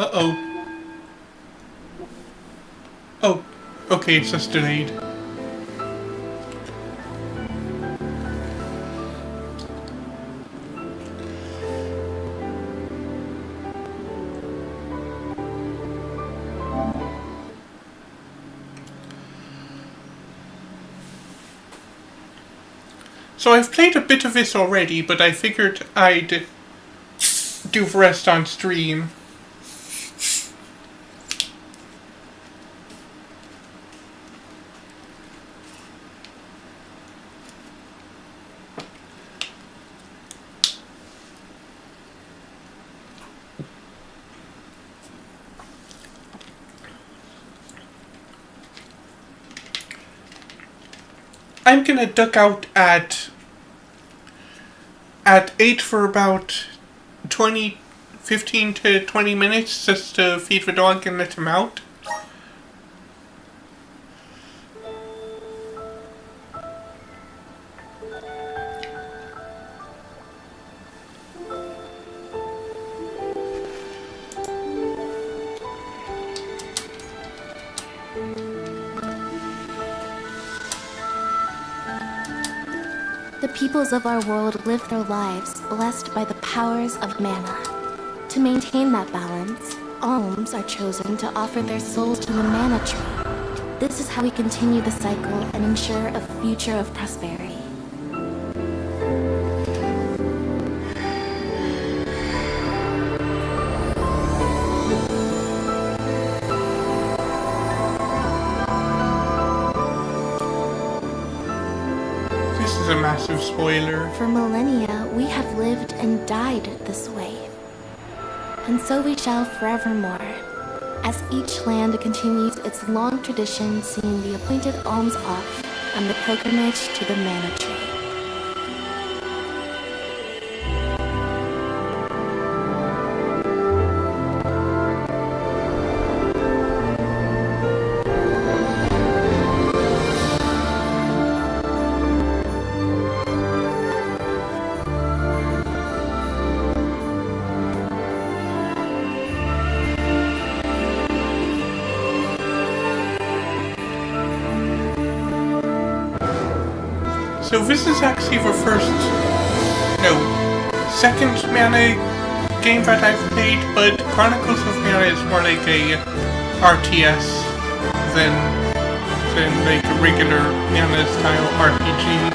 Uh-oh. Oh, okay, it's just delayed. So I've played a bit of this already, but I figured I'd do the rest on stream. I'm gonna duck out at 8 for about 15 to 20 minutes just to feed the dog and let him out. The peoples of our world live their lives blessed by the powers of mana. To maintain that balance, alms are chosen to offer their souls to the mana tree. This is how we continue the cycle and ensure a future of prosperity. A massive spoiler. For millennia, we have lived and died this way. And so we shall forevermore, as each land continues its long tradition seeing the appointed alms off on the pilgrimage to the mana tree. So this is actually the second mana game that I've played, but Chronicles of Mana is more like a RTS than like a regular Mana style RPG.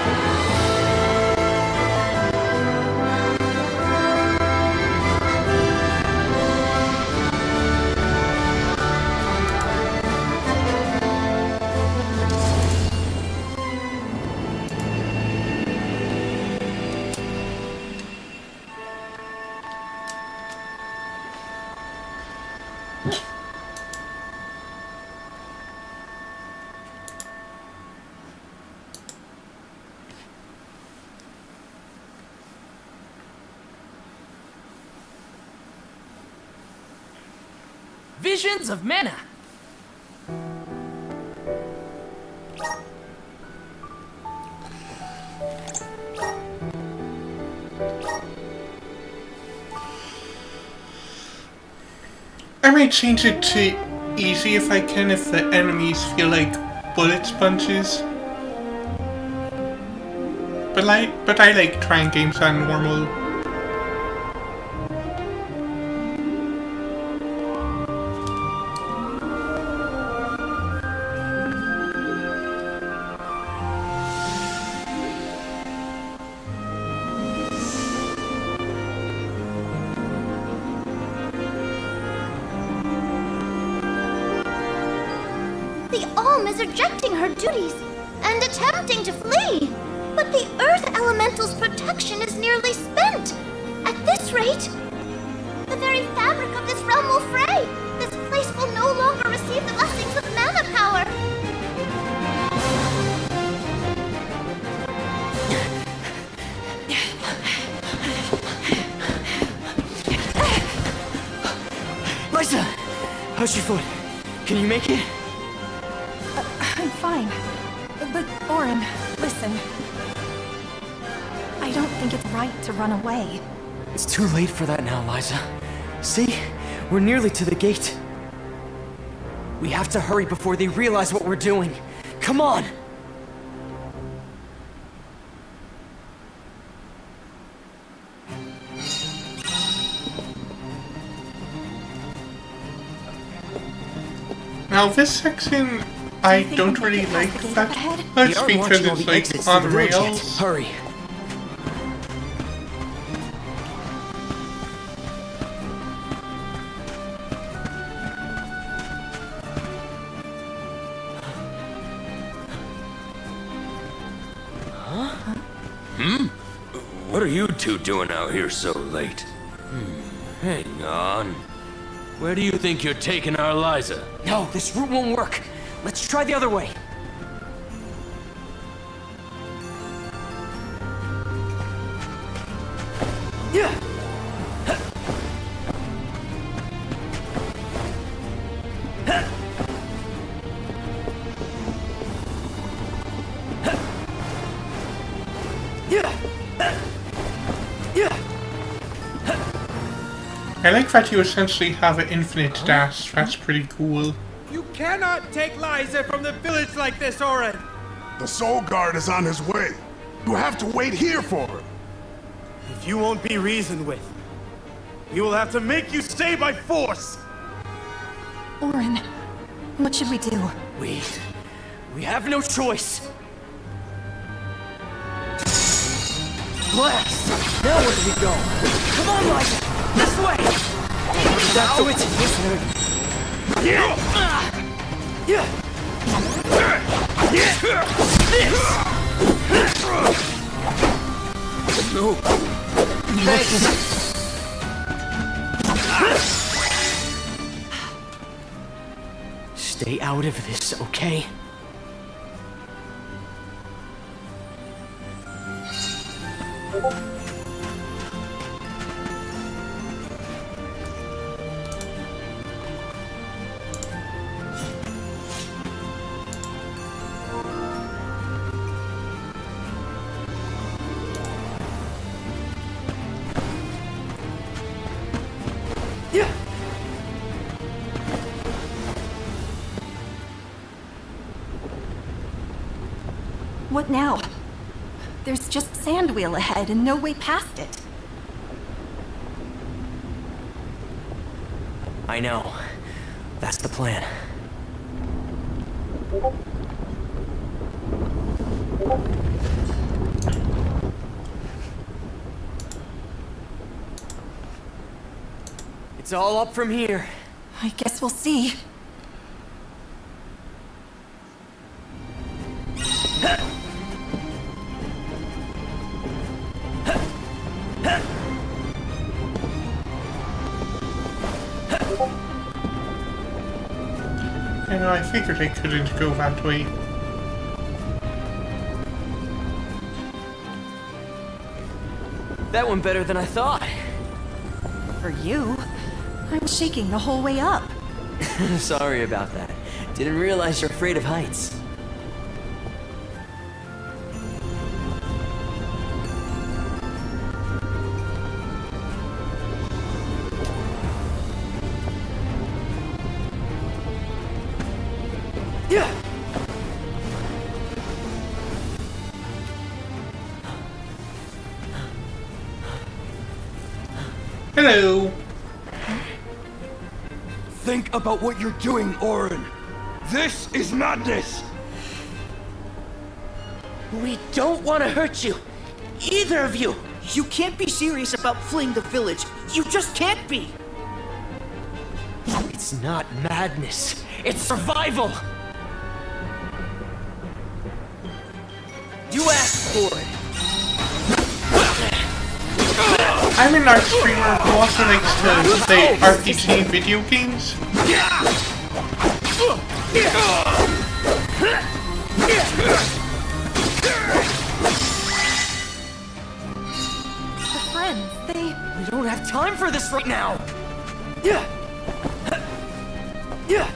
Visions of Mana. I might change it to easy if I can, if the enemies feel like bullet sponges. But I like trying games on normal. The Alm is rejecting her duties and attempting to flee. But the Earth Elemental's protection is nearly spent. At this rate, the very fabric of this realm will fray. This place will no longer receive the blessings of mana power. How's your foot? Can you make it? I'm fine. But, Orin, listen. I don't think it's right to run away. It's too late for that now, Liza. See? We're nearly to the gate. We have to hurry before they realize what we're doing. Come on! Now this section, I think don't we really can get like past the gate that up ahead? much We aren't because watching all it's the like exits to on the village yet. rails. Hurry. What are you two doing out here so late? Hang on. Where do you think you're taking our Liza? No, this route won't work. Let's try the other way. Yeah. I like that you essentially have an infinite dash. That's pretty cool. You cannot take Liza from the village like this, Orin! The Soul Guard is on his way. You have to wait here for him. If you won't be reasoned with, we will have to make you stay by force! Orin, what should we do? We have no choice. Blast! Now where do we go? Come on, Liza! This way! Back to it! This way! No. Stay out of this, okay? What now? There's just sand wheel ahead and no way past it. I know. That's the plan. It's all up from here. I guess we'll see. You know, I figured I couldn't go that way. That went better than I thought. For you, I was shaking the whole way up. Sorry about that. Didn't realize you're afraid of heights. Hello! Think about what you're doing, Orin. This is madness. We don't want to hurt you. Either of you. You can't be serious about fleeing the village. You just can't be. It's not madness. It's survival! You asked for it. I'm an art streamer who also likes to play RPG video games. The friends, they... We don't have time for this right now! Yeah.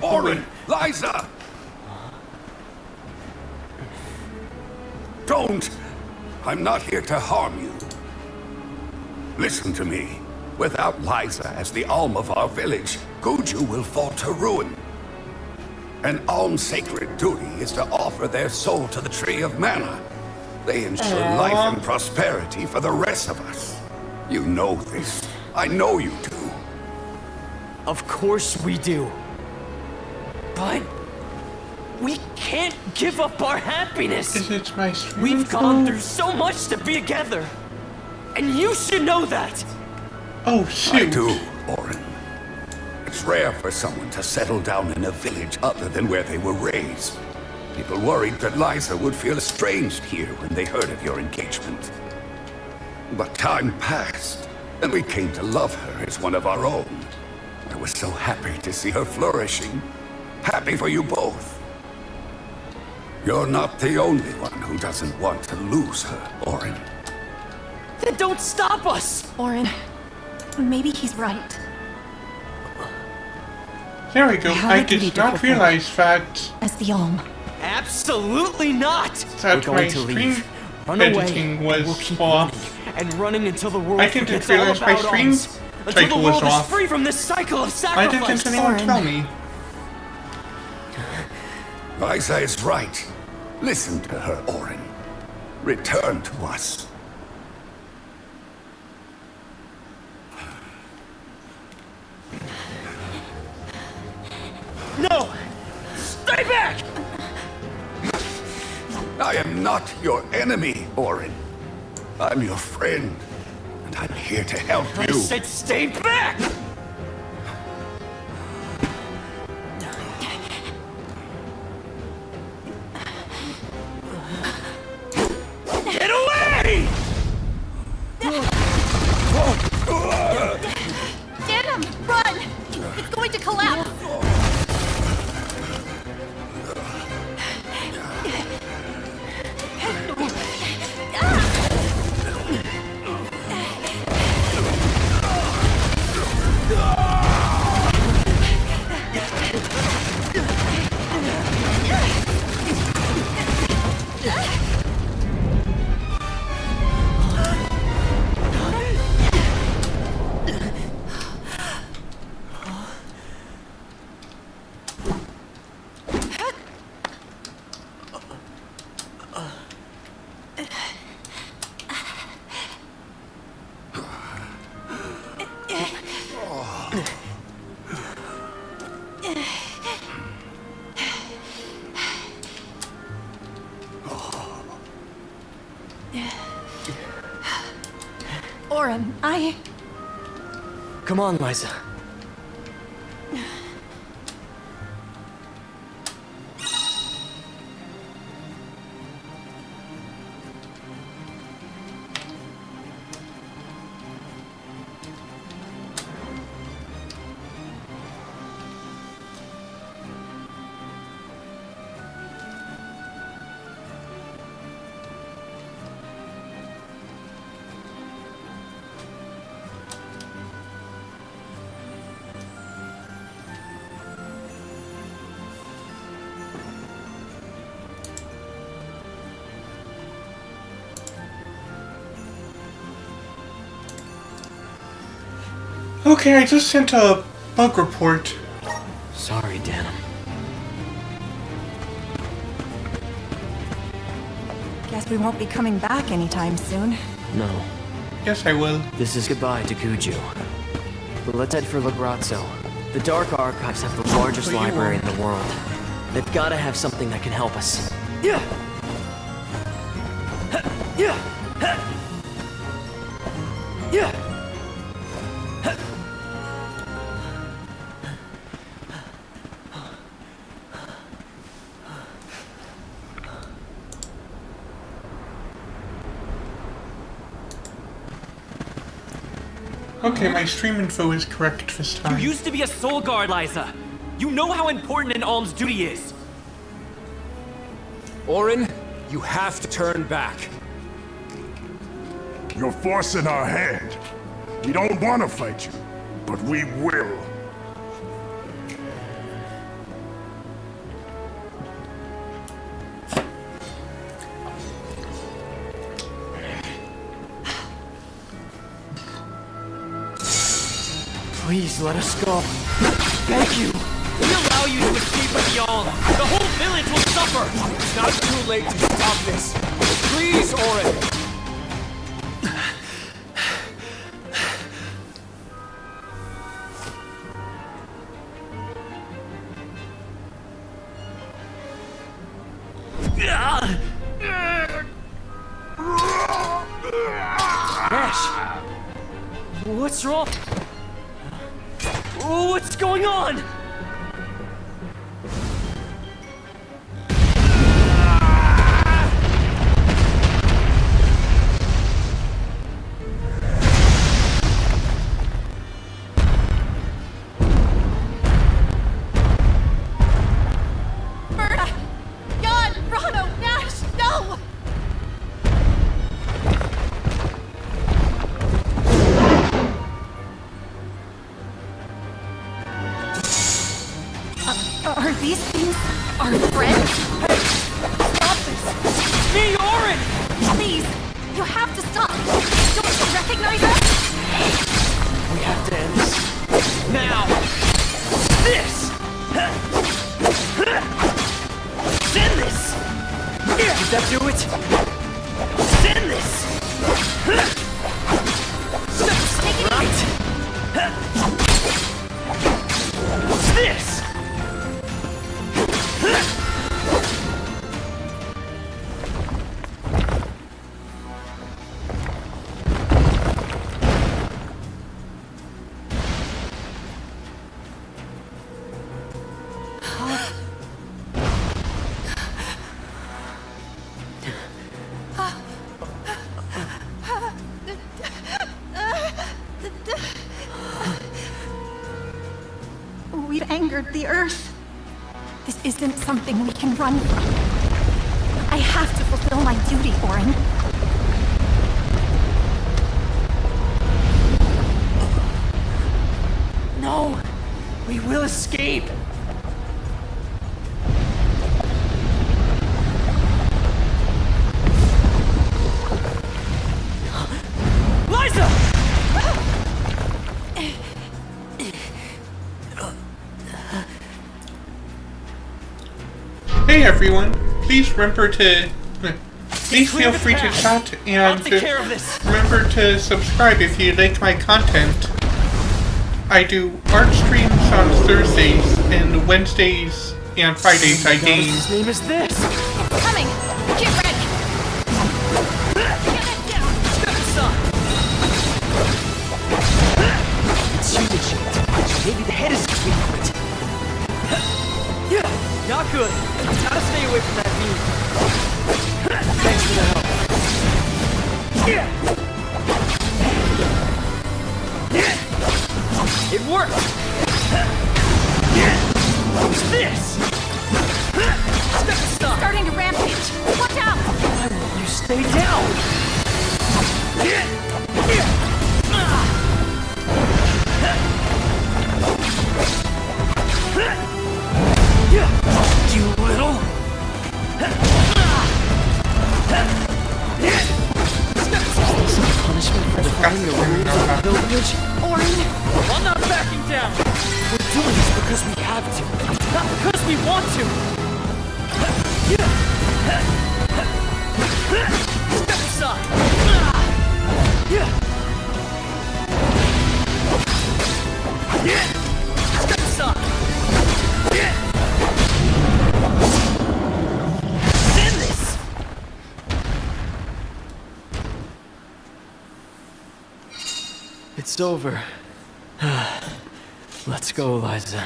Orin! Liza! Don't! I'm not here to harm you. Listen to me. Without Liza as the Alm of our village, Guju will fall to ruin. An Alm's sacred duty is to offer their soul to the Tree of Mana. They ensure life and prosperity for the rest of us. You know this. I know you do. Of course we do. But we can't give up our happiness. Is it my stream? We've gone through so much to be together. And you should know that. Oh, I shoot. do, Orin. It's rare for someone to settle down in a village other than where they were raised. People worried that Liza would feel estranged here when they heard of your engagement. But time passed, and we came to love her as one of our own. I was so happy to see her flourishing. Happy for you both. You're not the only one who doesn't want to lose her, Orin. Then don't stop us. Orin, maybe he's right. There we go. have I a duty did to not fulfill. realize that As the Alm. Absolutely not. That We're my going to stream leave. Run editing away. was We'll keep off. running and running until the world I didn't forgets realize all my about stream arms. Until title the was world is off. free from this cycle of Why sacrifice. didn't anyone Orin. tell me? Liza is right. Listen to her, Orin. Return to us. No! Stay back! I am not your enemy, Orin. I'm your friend, and I'm here to help I you. said stay back! Get away! Get him! Run! It's going to collapse! Orin, Come on, Liza. Okay, I just sent a bug report. Sorry, Danum. guess we won't be coming back anytime soon. No. Yes, I will. This is goodbye to Guju. But let's head for Lagrazzo. The Dark Archives have the largest But you library in won't. the world. They've got to have something that can help us. Yeah. Yeah. Yeah. Okay, my stream info is correct this You time. used to be a soul guard, Liza. You know how important an alm's duty is. Orin, you have to turn back. You're forcing our hand. We don't want to fight you, but we will. Please let us go. Thank you. We allow you to escape with Yalm. The whole village will suffer. It's not too late to stop this. Please, Orin. Nash! What's wrong? What's going on? Berta! Jan! Rano! Nash! No! Are these things our friends? Hey! Stop this! Me, Orin! Please! You have to stop! Don't you recognize us? We have to end this. Now! This! Send this! Did that do it? Send this! Right! This! We've angered the Earth. This isn't something we can run from. I have to fulfill my duty, Orin. No! We will escape! Liza! Hey everyone, please remember to... Please feel free to chat and take care of this. remember to subscribe if you like my content. I do art streams on Thursdays and Wednesdays and Fridays I game. His name is this! It's coming! Get ready! Get it down! Step aside! It's human shaped. Maybe the head is weak to it. Yeah! Not good. Gotta stay away from that beam. Thanks for the help. It worked! What's this? Step aside! Starting to rampage! Watch out! Why won't you stay down? You little... Punishment for defying the rules of the village? Orin! I'm not backing down! We're doing this because we have to, not because we want to! Step aside! Step aside! Send this! It's over. Let's go, Liza.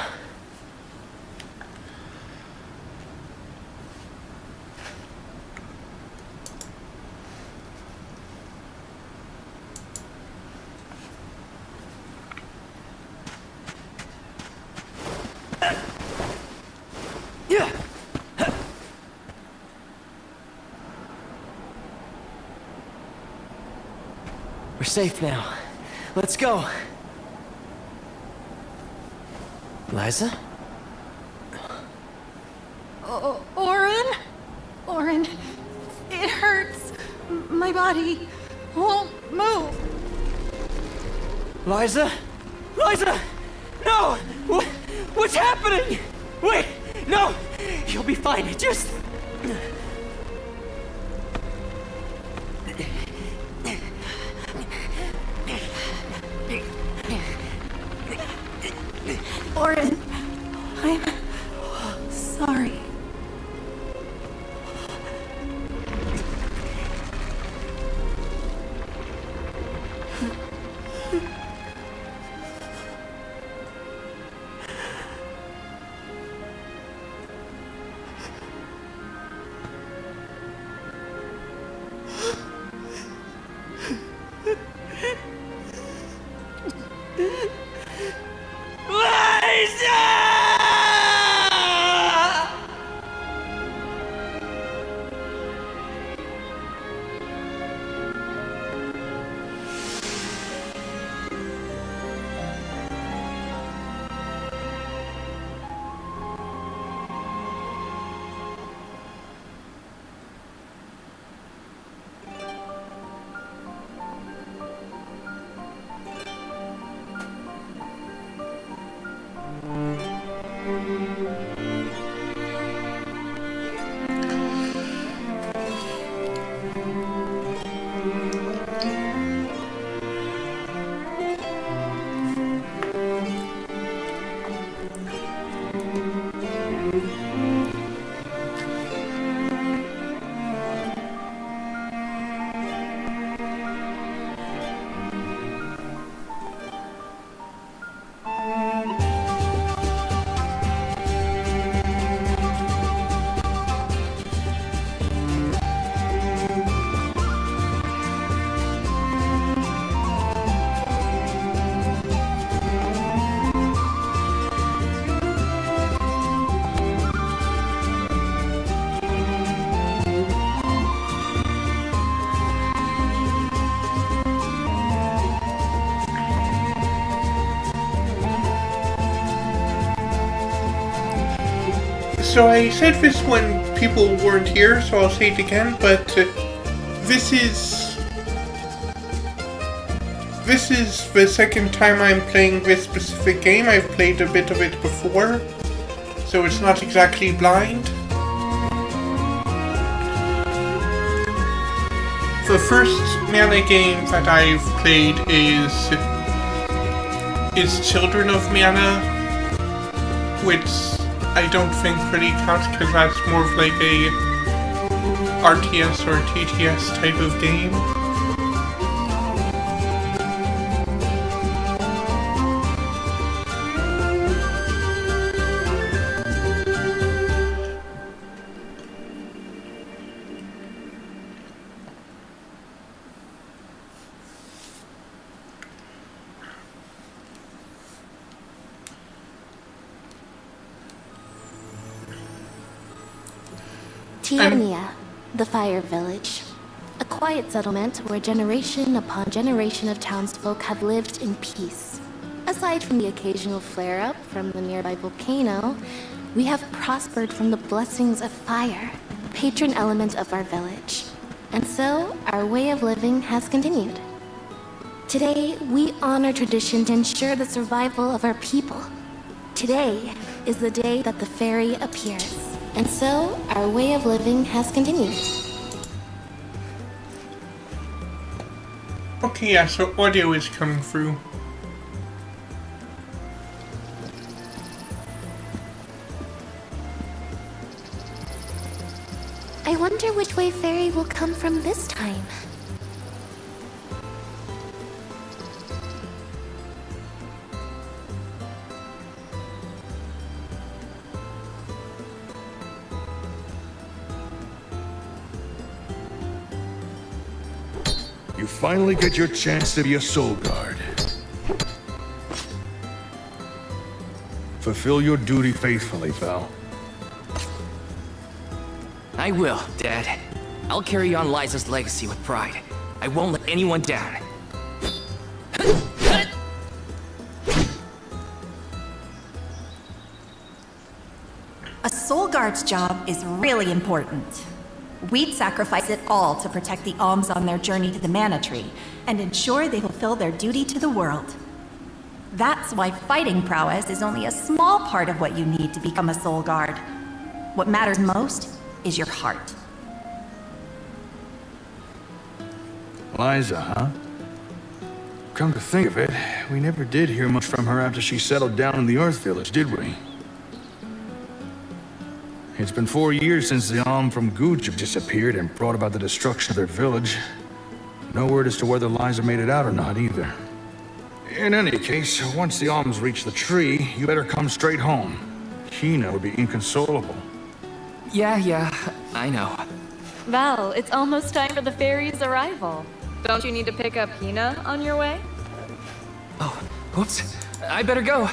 We're safe now. Let's go. Liza? Orin? Orin, it hurts. My body won't move. Liza? Liza! No! What's happening? Wait! No! You'll be fine. Just... Orin, I'm sorry. So I said this when people weren't here, so I'll say it again, but this is the second time I'm playing this specific game. I've played a bit of it before, so it's not exactly blind. The first Mana game that I've played is Children of Mana, which I don't think really counts because that's more of like a RTS or TTS type of game. Tiania, the Fire Village. A quiet settlement where generation upon generation of townsfolk have lived in peace. Aside from the occasional flare-up from the nearby volcano, we have prospered from the blessings of fire, patron element of our village. And so, our way of living has continued. Today, we honor tradition to ensure the survival of our people. Today is the day that the fairy appears. And so, our way of living has continued. Okay, yeah, so audio is coming through. I wonder which way Fairy will come from this time. You finally get your chance to be a soul guard. Fulfill your duty faithfully, Val. I will, Dad. I'll carry on Liza's legacy with pride. I won't let anyone down. A Soul Guard's job is really important. We'd sacrifice it all to protect the Alms on their journey to the Mana Tree and ensure they fulfill their duty to the world. That's why fighting prowess is only a small part of what you need to become a Soul Guard. What matters most is your heart. Liza, huh? Come to think of it, we never did hear much from her after she settled down in the Earth Village, did we? It's been 4 years since the Alm from Gujib disappeared and brought about the destruction of their village. No word as to whether Liza made it out or not, either. In any case, once the Alms reach the tree, you better come straight home. Hina would be inconsolable. Yeah, I know. Val, it's almost time for the fairy's arrival. Don't you need to pick up Hina on your way? Oh, whoops. I better go.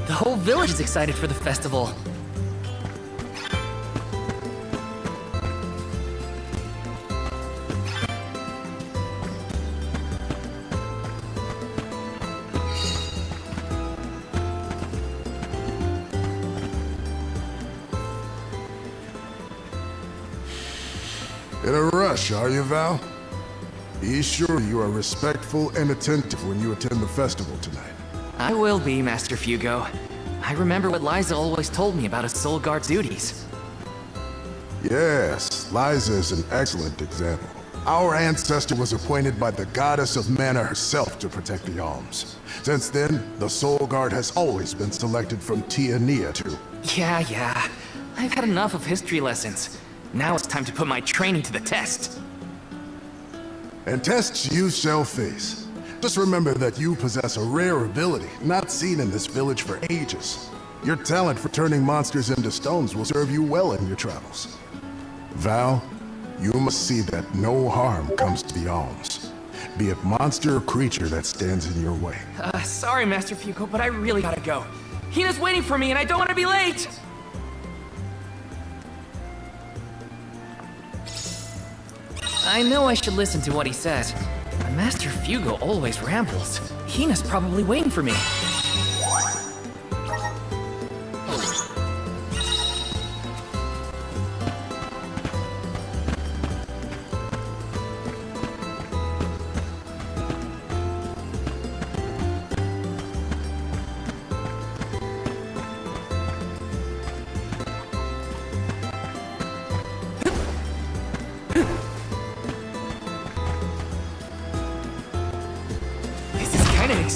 The whole village is excited for the festival. In a rush, are you, Val? Be sure you are respectful and attentive when you attend the festival tonight. I will be, Master Fugo. I remember what Liza always told me about a Soul Guard's duties. Yes, Liza is an excellent example. Our ancestor was appointed by the goddess of mana herself to protect the Alms. Since then, the Soul Guard has always been selected from Tia Nia too. Yeah. I've had enough of history lessons. Now it's time to put my training to the test. And tests you shall face. Just remember that you possess a rare ability not seen in this village for ages. Your talent for turning monsters into stones will serve you well in your travels. Val, you must see that no harm comes to the Alms, be it monster or creature that stands in your way. Sorry, Master Fugo, but I really gotta go. Hina's waiting for me and I don't want to be late! I know I should listen to what he says, but Master Fugo always rambles. Hina's probably waiting for me.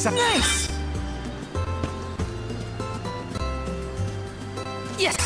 Nice! Yes!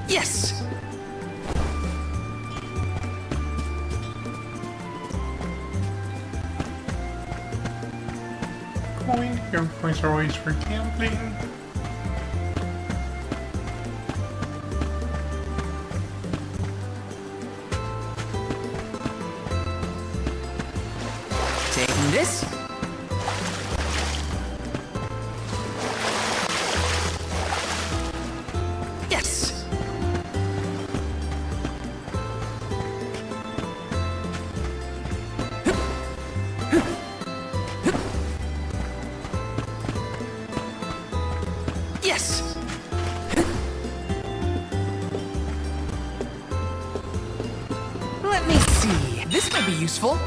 Yes! Coin. Your points are always for gambling. Taking this. Yes! Yes! Let me see. This might be useful.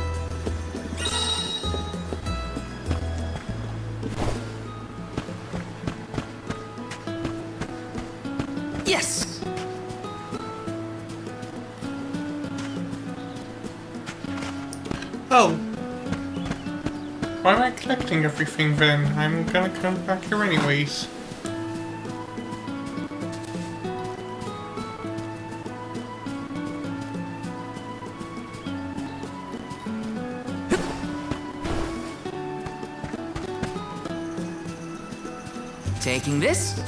Yes! Oh. Why am I collecting everything then? I'm gonna come back here anyways. Taking this.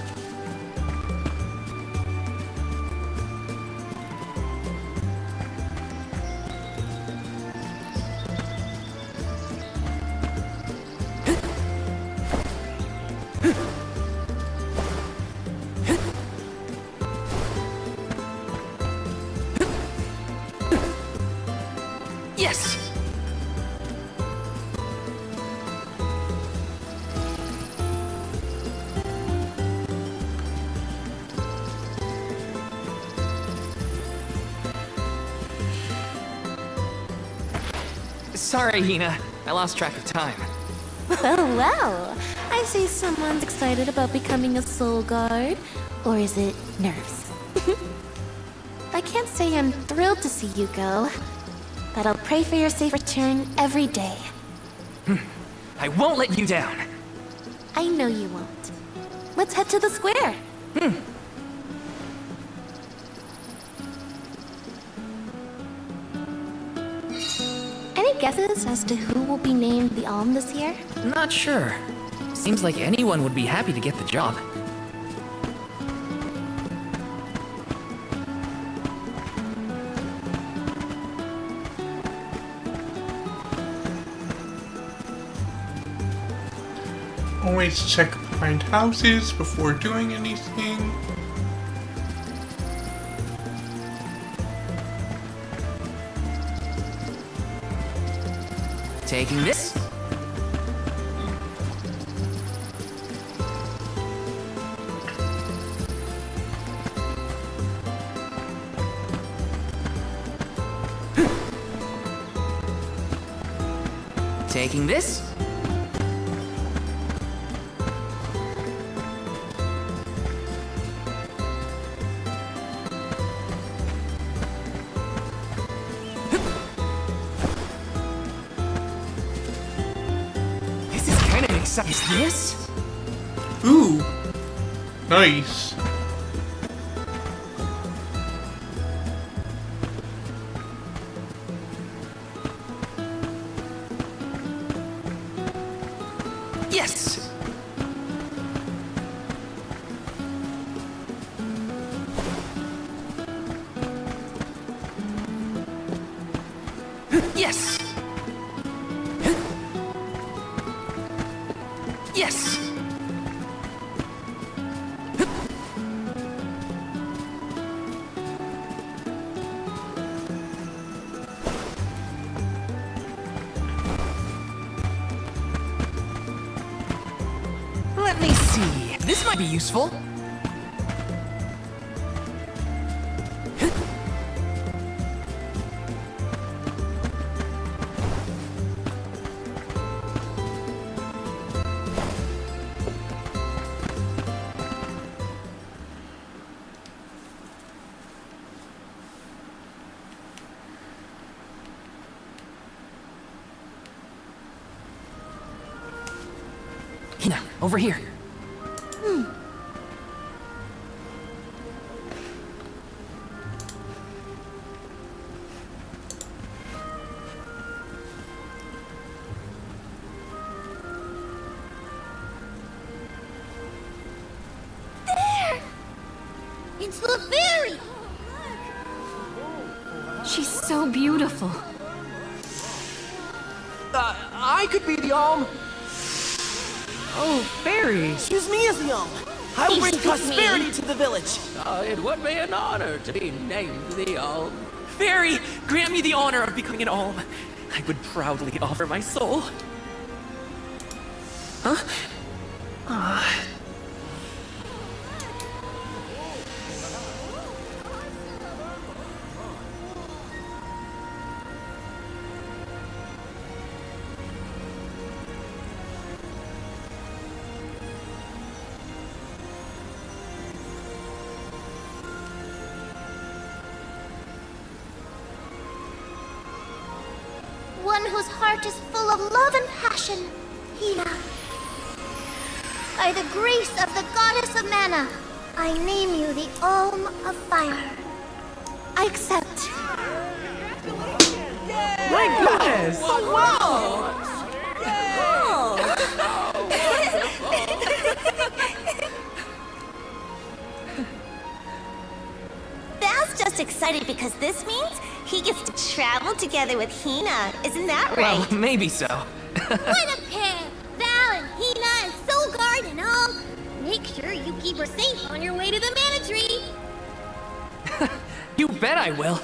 Yes! Sorry, Hina. I lost track of time. Well, well. I see someone's excited about becoming a soul guard. Or is it nerves? I can't say I'm thrilled to see you go, but I'll pray for your safe return every day. I won't let you down. I know you won't. Let's head to the square. Any guesses as to who will be named the Alm this year? Not sure. Seems like anyone would be happy to get the job. Always check behind houses before doing anything. Taking this. Taking this. Is this? Ooh, nice. Yes. Yes. Yes! Let me see. This might be useful. Hina, over here. There! It's the fairy! She's so beautiful. I could be the Alm. Oh, fairy. Choose me as the Alm. I'll bring Excuse me. prosperity to the village. It would be an honor to be named the Alm. Fairy, grant me the honor of becoming an Alm. I would proudly offer my soul. Huh? One whose heart is full of love and passion. Hina. By the grace of the goddess of mana, I name you the Alm of Fire. I accept. My goodness! Val's just excited because this means he gets to travel together with Hina. Isn't that right? Well, maybe so. What a pair! Val and Hina and Soulguard and all. Make sure you keep her safe on your way to the Mana Tree. You bet I will.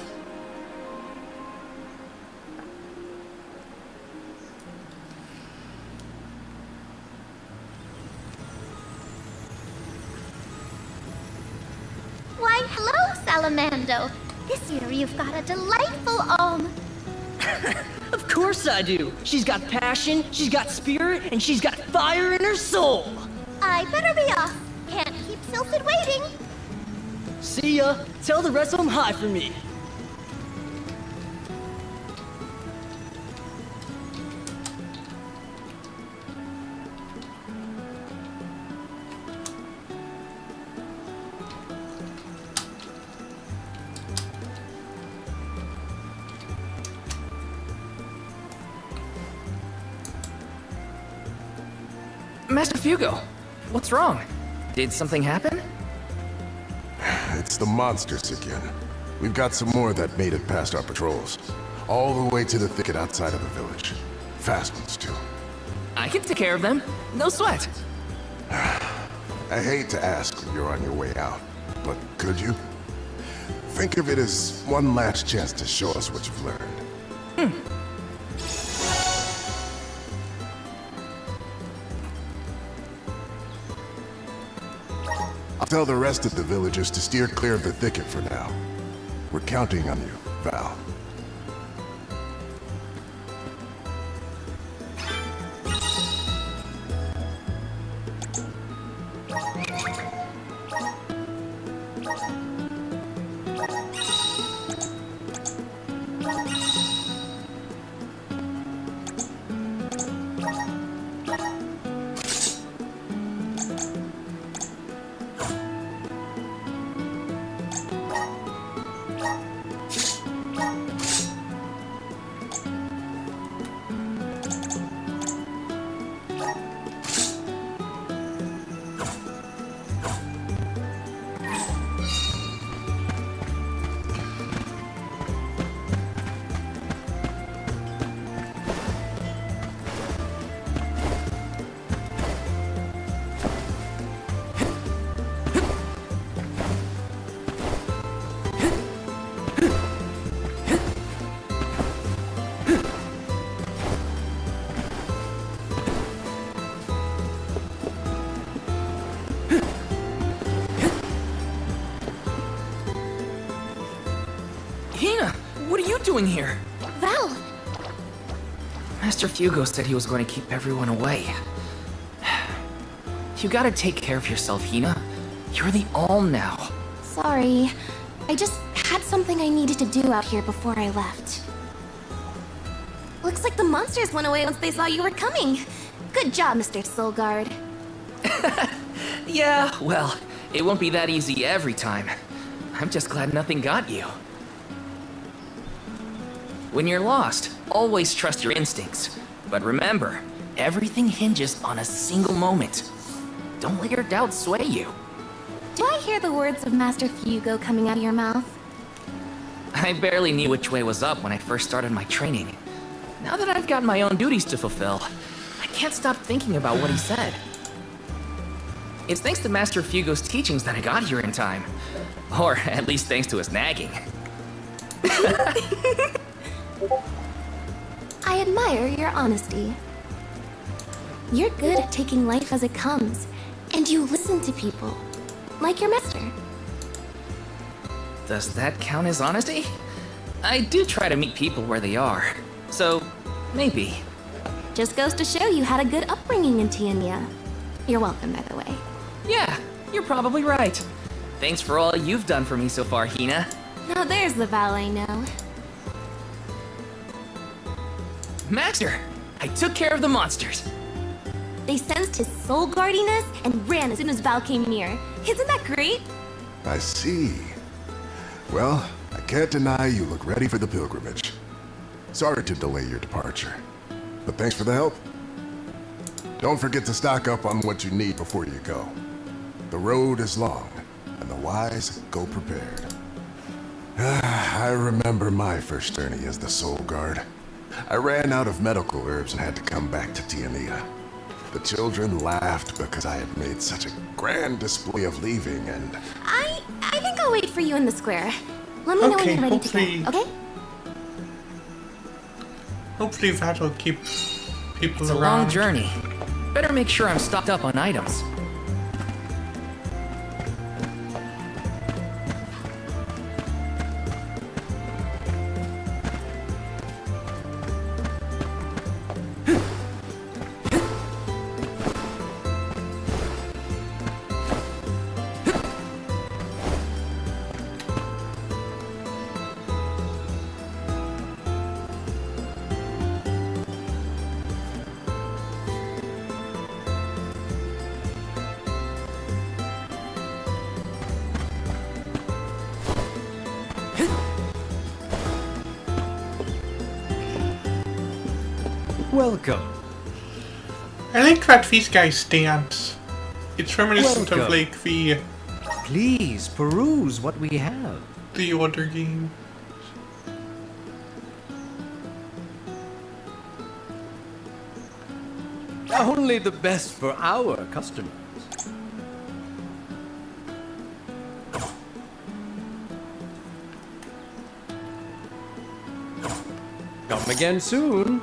Why, hello, Salamando. This year you've got a delightful Alm. Of course I do. She's got passion, she's got spirit, and she's got fire in her soul. I better be off. Can't keep Sylphid waiting. See ya. Tell the rest of them hi for me. Master Fugo, what's wrong? Did something happen? It's the monsters again. We've got some more that made it past our patrols. All the way to the thicket outside of the village. Fast ones, too. I can take care of them. No sweat. I hate to ask when you're on your way out, but could you? Think of it as one last chance to show us what you've learned. I'll tell the rest of the villagers to steer clear of the thicket for now. We're counting on you, Val. Hina, what are you doing here? Val! Master Fugo said he was going to keep everyone away. You gotta take care of yourself, Hina. You're the Alm now. Sorry. I just had something I needed to do out here before I left. Looks like the monsters went away once they saw you were coming. Good job, Mr. Soulguard. Yeah, well, it won't be that easy every time. I'm just glad nothing got you. When you're lost, always trust your instincts. But remember, everything hinges on a single moment. Don't let your doubts sway you. Do I hear the words of Master Fugo coming out of your mouth? I barely knew which way was up when I first started my training. Now that I've got my own duties to fulfill, I can't stop thinking about what he said. It's thanks to Master Fugo's teachings that I got here in time. Or at least thanks to his nagging. I admire your honesty. You're good at taking life as it comes, and you listen to people, like your master. Does that count as honesty? I do try to meet people where they are, so maybe. Just goes to show you had a good upbringing in Tiania. You're welcome, by the way. Yeah, you're probably right. Thanks for all you've done for me so far, Hina. Now there's the Val I know. Master, I took care of the monsters. They sensed his soul guardiness and ran as soon as Val came near. Isn't that great? I see. Well, I can't deny you look ready for the pilgrimage. Sorry to delay your departure, but thanks for the help. Don't forget to stock up on what you need before you go. The road is long, and the wise go prepared. I remember my first journey as the Soul Guard. I ran out of medical herbs and had to come back to Tiania. The children laughed because I had made such a grand display of leaving, and... I think I'll wait for you in the square. Let me know when you're ready to go, okay? Hopefully that'll keep people It's a around. long journey. Better make sure I'm stocked up on items. Welcome. I like that these guys stance. It's reminiscent of like the Please peruse what we have. other game. Only the best for our customers. Come again soon.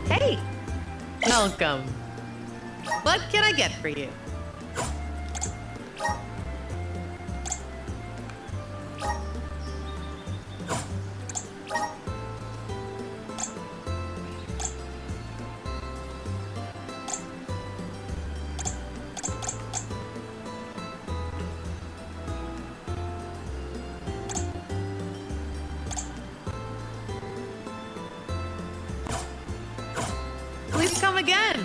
Hey! Welcome. What can I get for you? Please come again.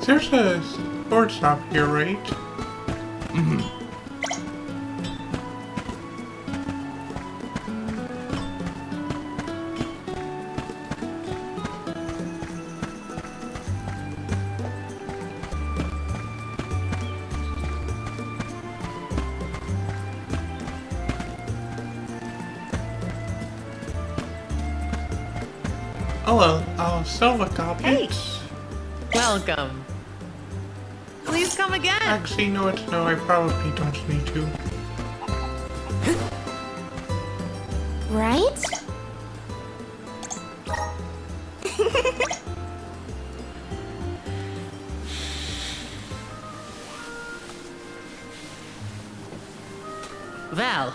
There's a sword shop here, right? Oh well, I'll sell the copies. Welcome. Please come again. Actually, no, I probably don't need to. Right? Val,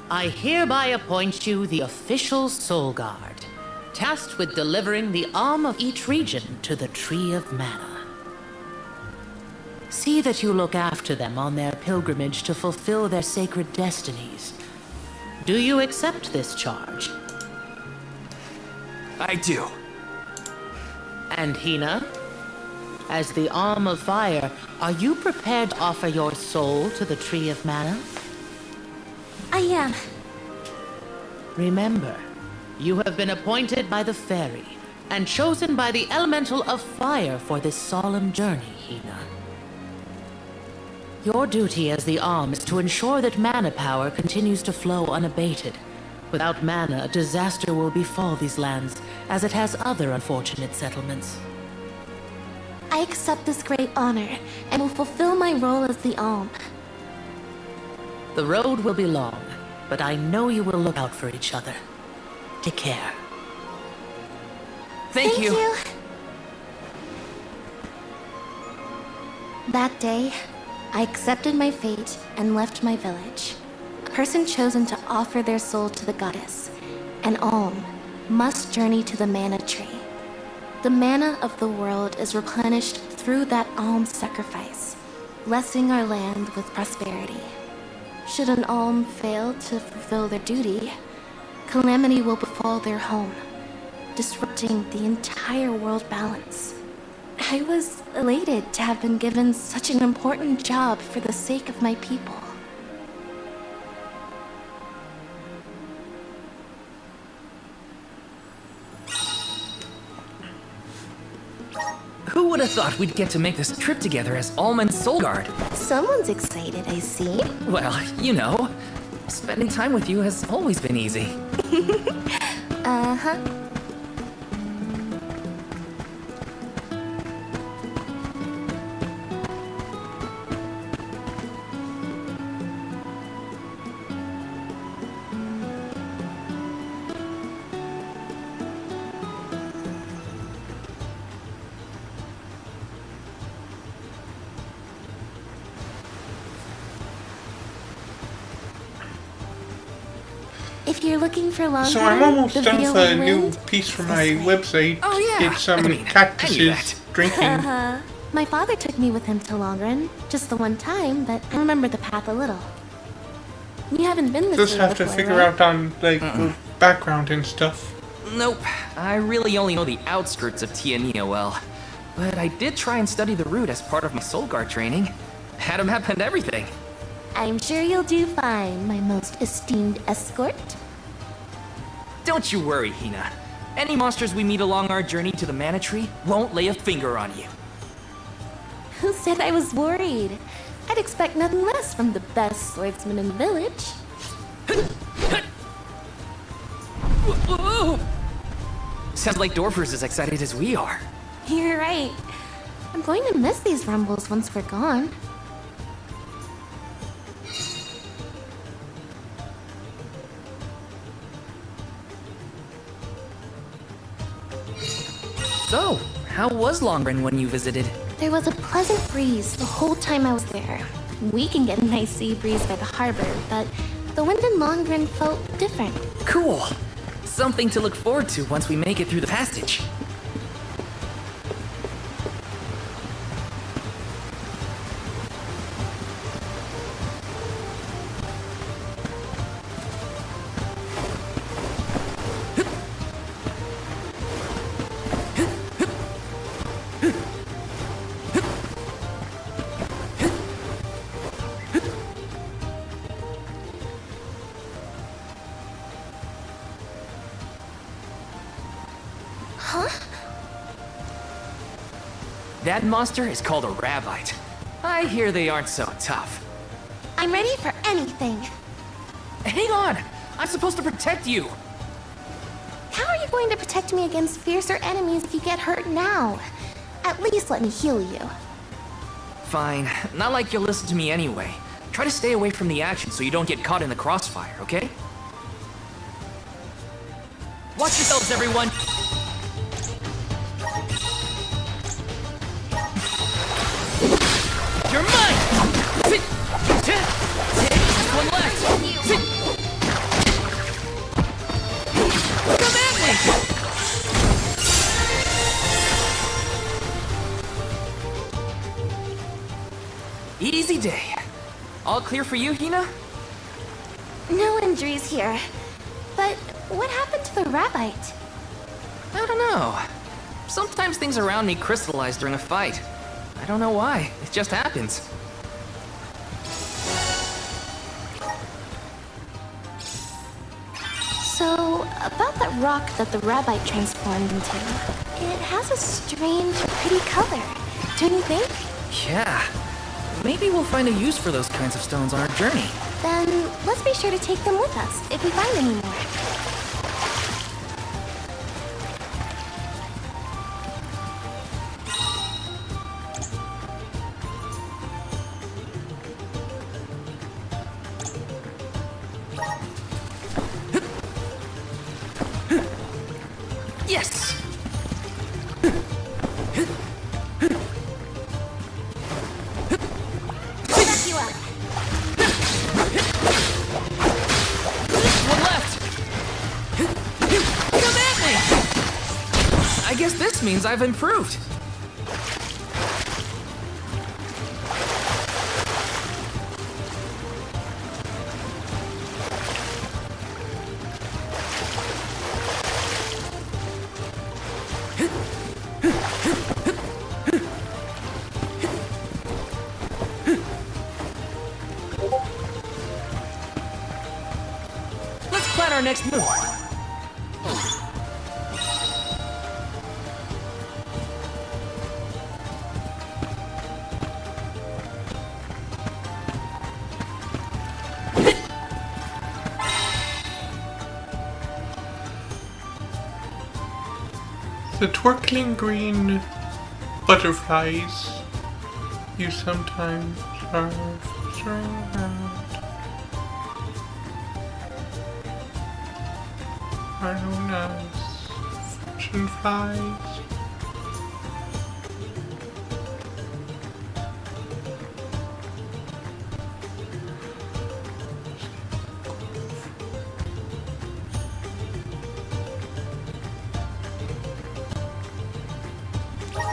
I hereby appoint you the official Soul Guard, tasked with delivering the Alm of each region to the Tree of Mana. See that you look after them on their pilgrimage to fulfill their sacred destinies. Do you accept this charge? I do. And Hina? As the Alm of Fire, are you prepared to offer your soul to the Tree of Mana? I am. Remember, you have been appointed by the fairy and chosen by the elemental of fire for this solemn journey, Hina. Your duty as the Alm is to ensure that mana power continues to flow unabated. Without mana, a disaster will befall these lands, as it has other unfortunate settlements. I accept this great honor and will fulfill my role as the Alm. The road will be long, but I know you will look out for each other. Take care. Thank you. That day, I accepted my fate and left my village. A person chosen to offer their soul to the goddess, an Alm, must journey to the mana tree. The mana of the world is replenished through that Alm's sacrifice, blessing our land with prosperity. Should an Alm fail to fulfill their duty, calamity will befall their home, disrupting the entire world balance. I was elated to have been given such an important job for the sake of my people. Who would have thought we'd get to make this trip together as Alm and Soulguard? Someone's excited, I see. Well, you know, spending time with you has always been easy. Uh-huh. If you're looking for longer, So I'm almost the done Veil with a of new Wind, piece for my website. Oh, yeah. It's I mean, I cactuses knew that. drinking. My father took me with him to Longren, just the one time, but I remember the path a little. You haven't been this Just way have to before, figure right? out on like the background and stuff. Nope, I really only know the outskirts of Tiania well. But I did try and study the route as part of my Soulguard training. Had a map and everything. I'm sure you'll do fine, my most esteemed escort. Don't you worry, Hina. Any monsters we meet along our journey to the Mana Tree won't lay a finger on you. Who said I was worried? I'd expect nothing less from the best swordsman in the village. Sounds like Dorfer's as excited as we are. You're right. I'm going to miss these rumbles once we're gone. So, how was Longren when you visited? There was a pleasant breeze the whole time I was there. We can get a nice sea breeze by the harbor, but the wind in Longren felt different. Cool. Something to look forward to once we make it through the passage. Huh? That monster is called a Rabbite. I hear they aren't so tough. I'm ready for anything. Hang on! I'm supposed to protect you! How are you going to protect me against fiercer enemies if you get hurt now? At least let me heal you. Fine. Not like you'll listen to me anyway. Try to stay away from the action so you don't get caught in the crossfire, okay? Watch yourselves, everyone! You're mine! Just one left! Come at me! Easy day. All clear for you, Hina? No injuries here. But what happened to the Rabbite? I don't know. Sometimes things around me crystallize during a fight. I don't know why. It just happens. So, about that rock that the Rabbite transformed into, it has a strange, pretty color, don't you think? Yeah. Maybe we'll find a use for those kinds of stones on our journey. Then let's be sure to take them with us if we find any more. Yes! Back you up. One left! Come at me! I guess this means I've improved. Let's plan our next move. The twinkling green butterflies you sometimes surround are known as fortune flies.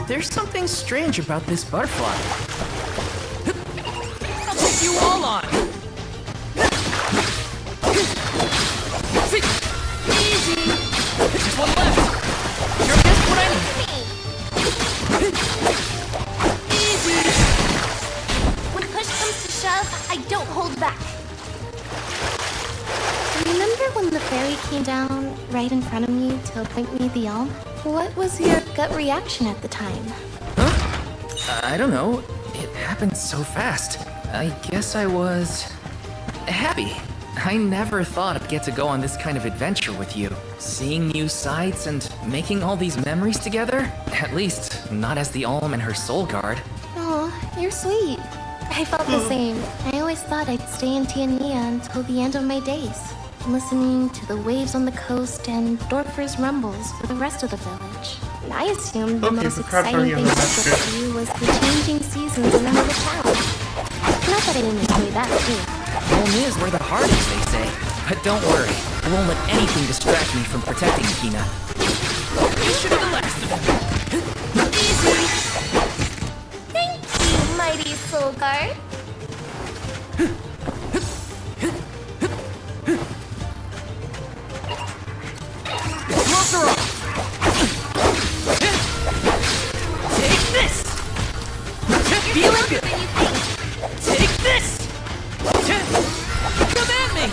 There's something strange about this butterfly. I'll take you all on! Easy! Just one left! You're just what I need! Easy. When push comes to shove, I don't hold back. Remember when the fairy came down right in front of me to appoint me the Alm? What was your gut reaction at the time? I don't know. It happened so fast. I guess I was happy. I never thought I'd get to go on this kind of adventure with you. Seeing new sights and making all these memories together? At least, not as the Alm and her soul guard. Oh, you're sweet. I felt the same. I always thought I'd stay in Tiania until the end of my days, listening to the waves on the coast and Dorfer's rumbles for the rest of the village. I assumed the most exciting thing for you was the changing seasons in another town. Not that I didn't enjoy that too. Home is where the heart is, they say. But don't worry, I won't let anything distract me from protecting Kina. This should be the last of them. Easy. Thank you, mighty soul guard. Gloves are off! Take this! Feel it good! Take this! Come at me!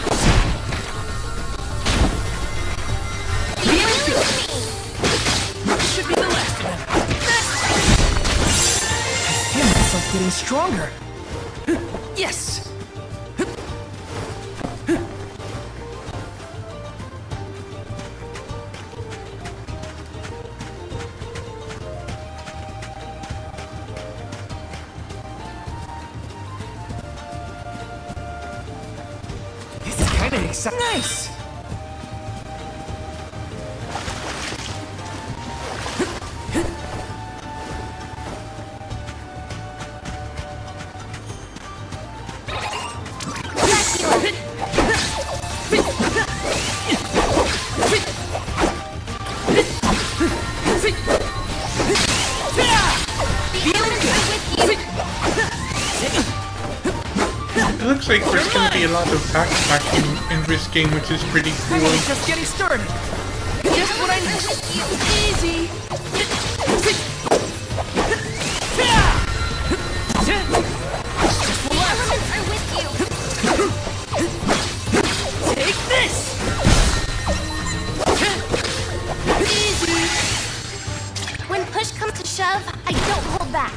Feel it good! This should be the last of them. I feel myself getting stronger. Yes! Nice! It looks like there's going to be a lot of backpacking in this game, which is pretty cool. Just getting started. Just what I need. Easy. Just Elements are with you. Take this. Easy. When push comes to shove, I don't hold back.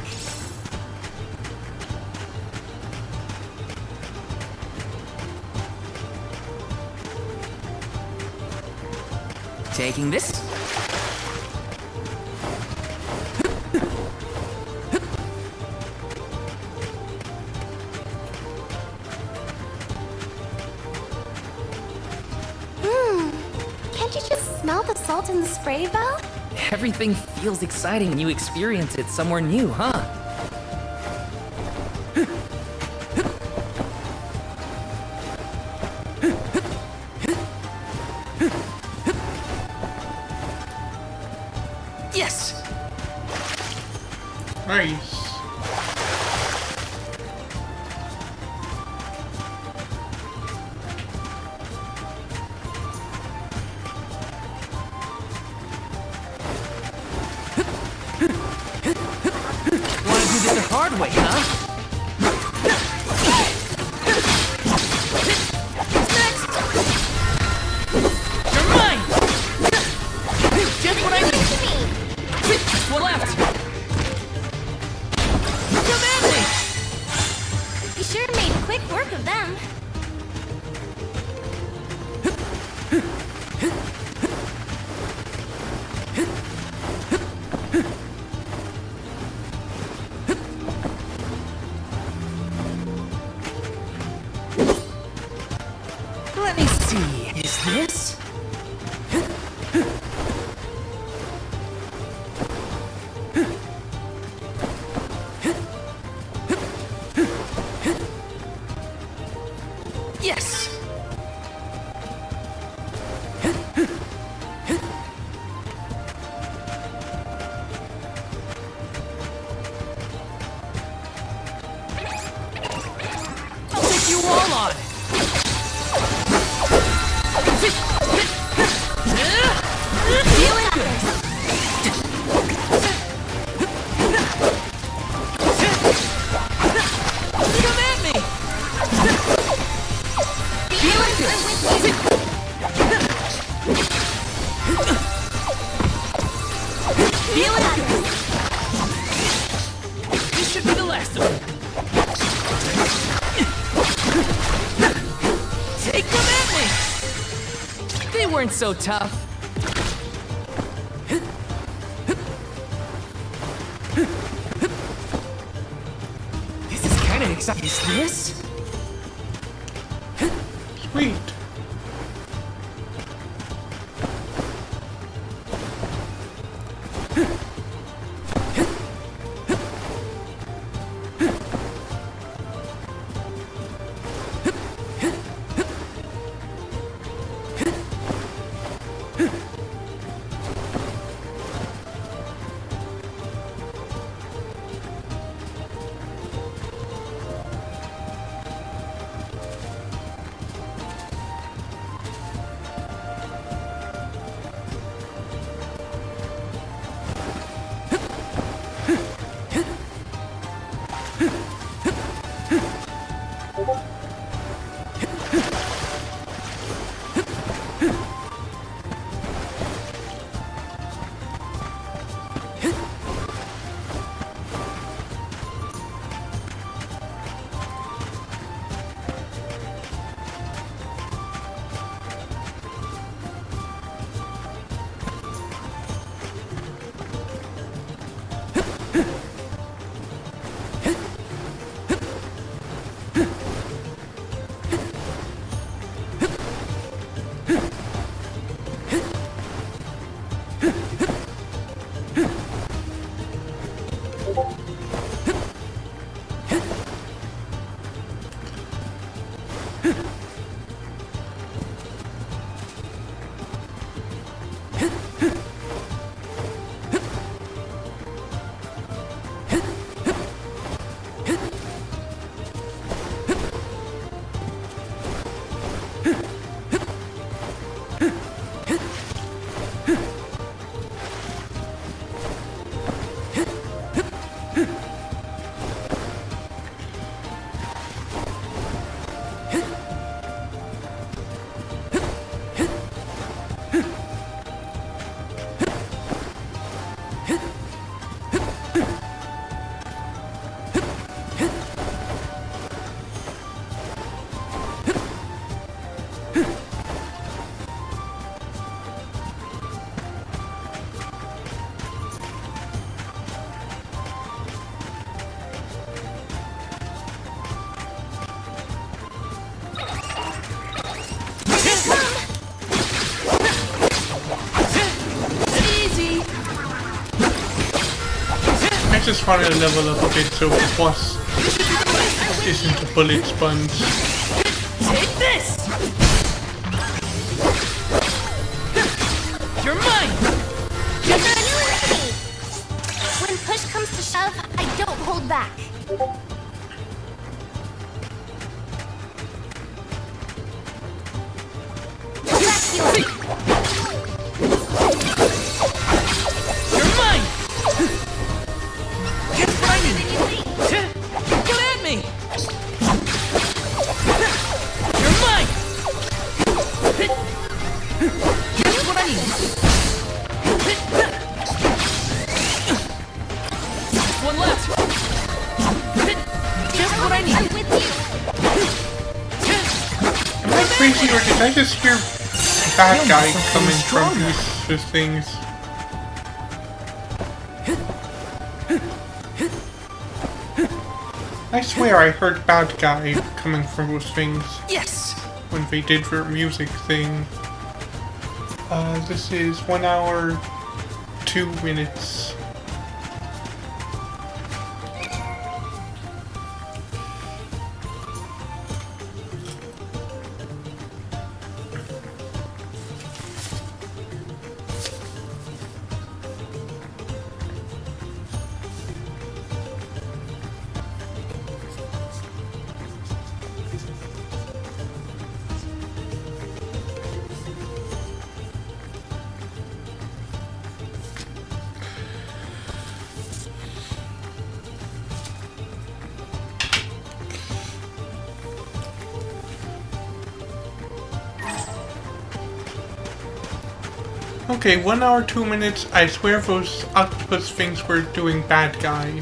Taking this. Can't you just smell the salt in the spray, Val? Everything feels exciting when you experience it somewhere new, huh? Yes! Nice. Wanna do this the hard way, huh? You're mine! Just what I need! Just one left! Come at me! You sure made quick work of them. Let me see. Is this? Yes! I'll take you all on! Feeling good! Come at me! Feeling good! Feeling good! This should be the last of them. Take them at me! They weren't so tough. This is kind of exciting. Is this? Sweet. just want to level up a bit so the boss isn't a bullet sponge. Take this! You're mine! When push comes to shove, I don't hold back. You're mine! Get what I need! Get at me! You're mine! Get what I need! One left! Just what I need! I'm with you. Am I crazy or did I just hear bad guy coming from these things? I swear I heard bad guy coming from those things. Yes! When they did their music thing. This is 1 hour, 2 minutes. Okay, 1 hour, 2 minutes. I swear those octopus things were doing bad guy.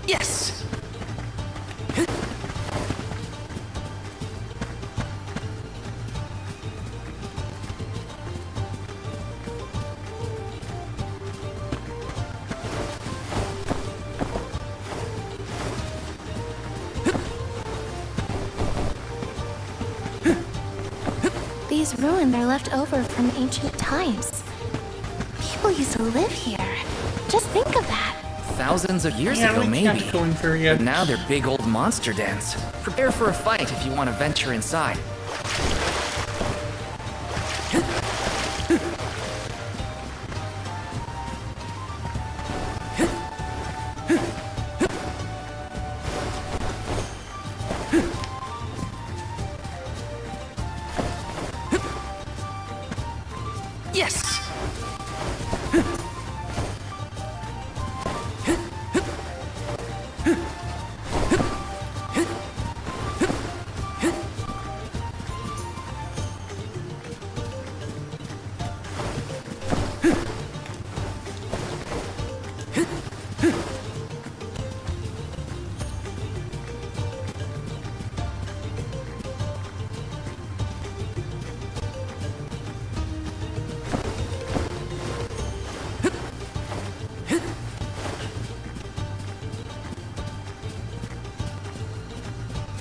Yes! These ruins are left over from ancient times. People used to live here. Just think of that. Thousands of years Yeah, ago, we maybe. can't go in for it. But now they're big old monster dens. Prepare for a fight if you want to venture inside. Yes!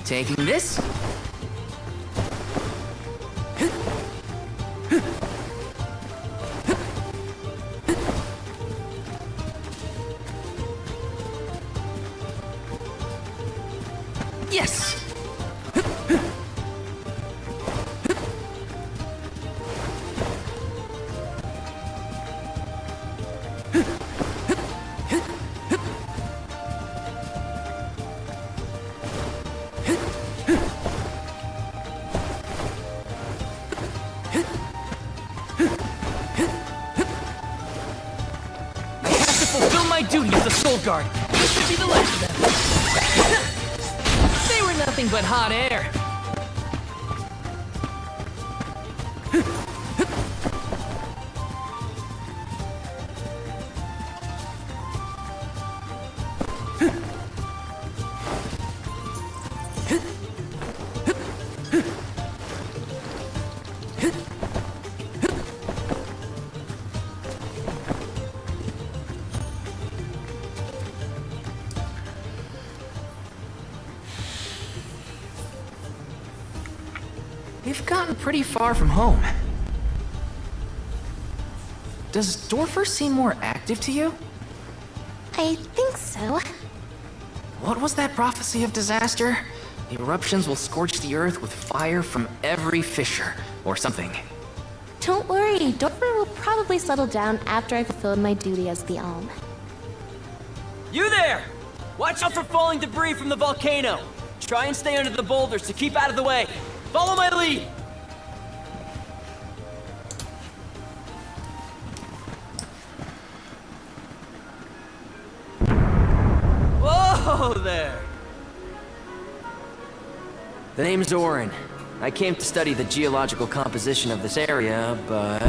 Taking this? Yes! Guard. This should be the last of them. They were nothing but hot air. We've gotten pretty far from home. Does Dorfer seem more active to you? I think so. What was that prophecy of disaster? The eruptions will scorch the earth with fire from every fissure, or something. Don't worry, Dorfer will probably settle down after I've fulfilled my duty as the Alm. You there! Watch out for falling debris from the volcano. Try and stay under the boulders to keep out of the way. Follow my lead! Whoa there! The name's Orin. I came to study the geological composition of this area, but...